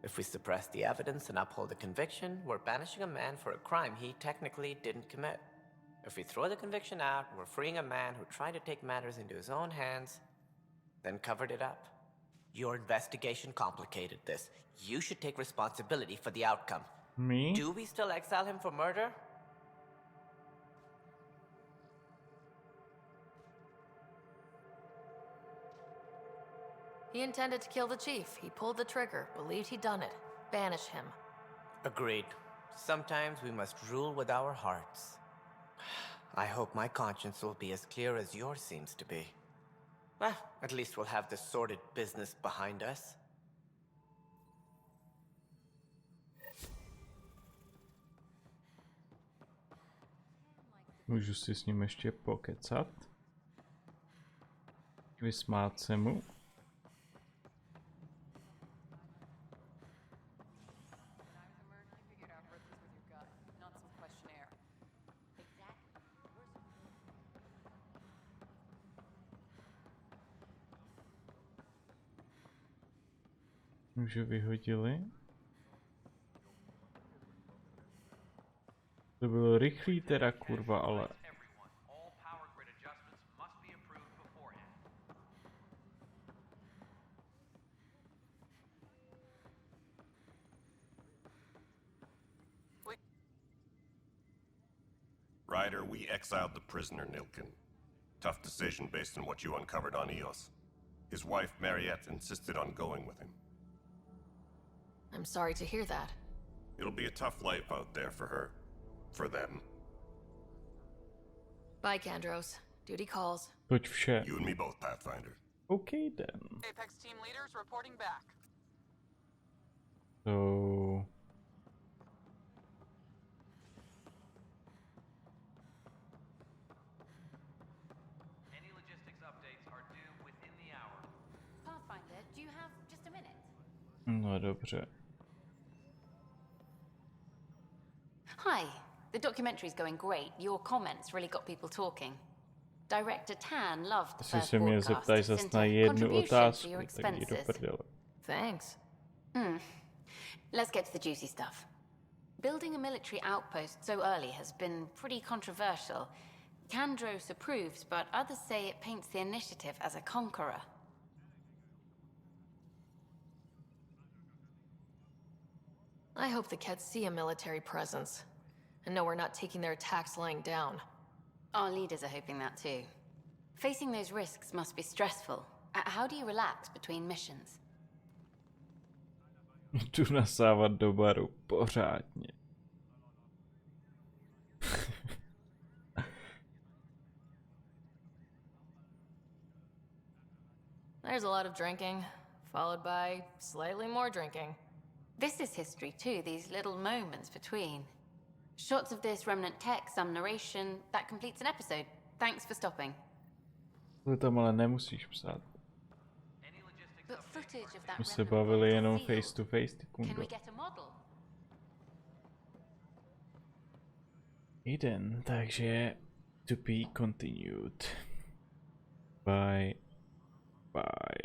If we suppress the evidence and uphold the conviction, we're banishing a man for a crime he technically didn't commit. If we throw the conviction out, we're freeing a man who tried to take matters into his own hands, then covered it up. Your investigation complicated this. You should take responsibility for the outcome. Me? Do we still exile him for murder? He intended to kill the chief. He pulled the trigger, believed he'd done it. Banish him. Agreed. Sometimes we must rule with our hearts. I hope my conscience will be as clear as yours seems to be. Well, at least we'll have the sordid business behind us. Můžu si s ním ještě pokecat. Vysmát se mu. Už ho vyhodili. To bylo rychlý teda, kurva, ale... Ryder, we exiled the prisoner Nilkin. Tough decision based on what you uncovered on Eos. His wife, Mariette, insisted on going with him. I'm sorry to hear that. It'll be a tough life out there for her. For them. Bye, Kandros. Duty calls. Toť vše. You and me both, Pathfinder. Okay then. Apex team leaders reporting back. So... Any logistics updates are due within the hour. Pathfinder, do you have just a minute? No dobře. Hi. The documentary's going great. Your comments really got people talking. Director Tan loved the Jestli first se mě broadcast. zeptají zas na jednu otázku, tak jdi do prdele. Thanks. Let's get to the juicy stuff. Building a military outpost so early has been pretty controversial. Kandros approves, but others say it paints the initiative as a conqueror. I hope the Keds see a military presence and know we're not taking their attacks lying down. Our leaders are hoping that too. Facing those risks must be stressful. How do you relax between missions? Jdu nasávat do baru pořádně. There's a lot of drinking, followed by slightly more drinking. This is history too, these little moments between. Shots of this remnant tech, some narration, that completes an episode. Thanks for stopping. To tam ale nemusíš psát. But footage of that My se bavili jenom face to face, ty Can we kundo. get a model? Jeden, takže to be continued. Bye. Bye.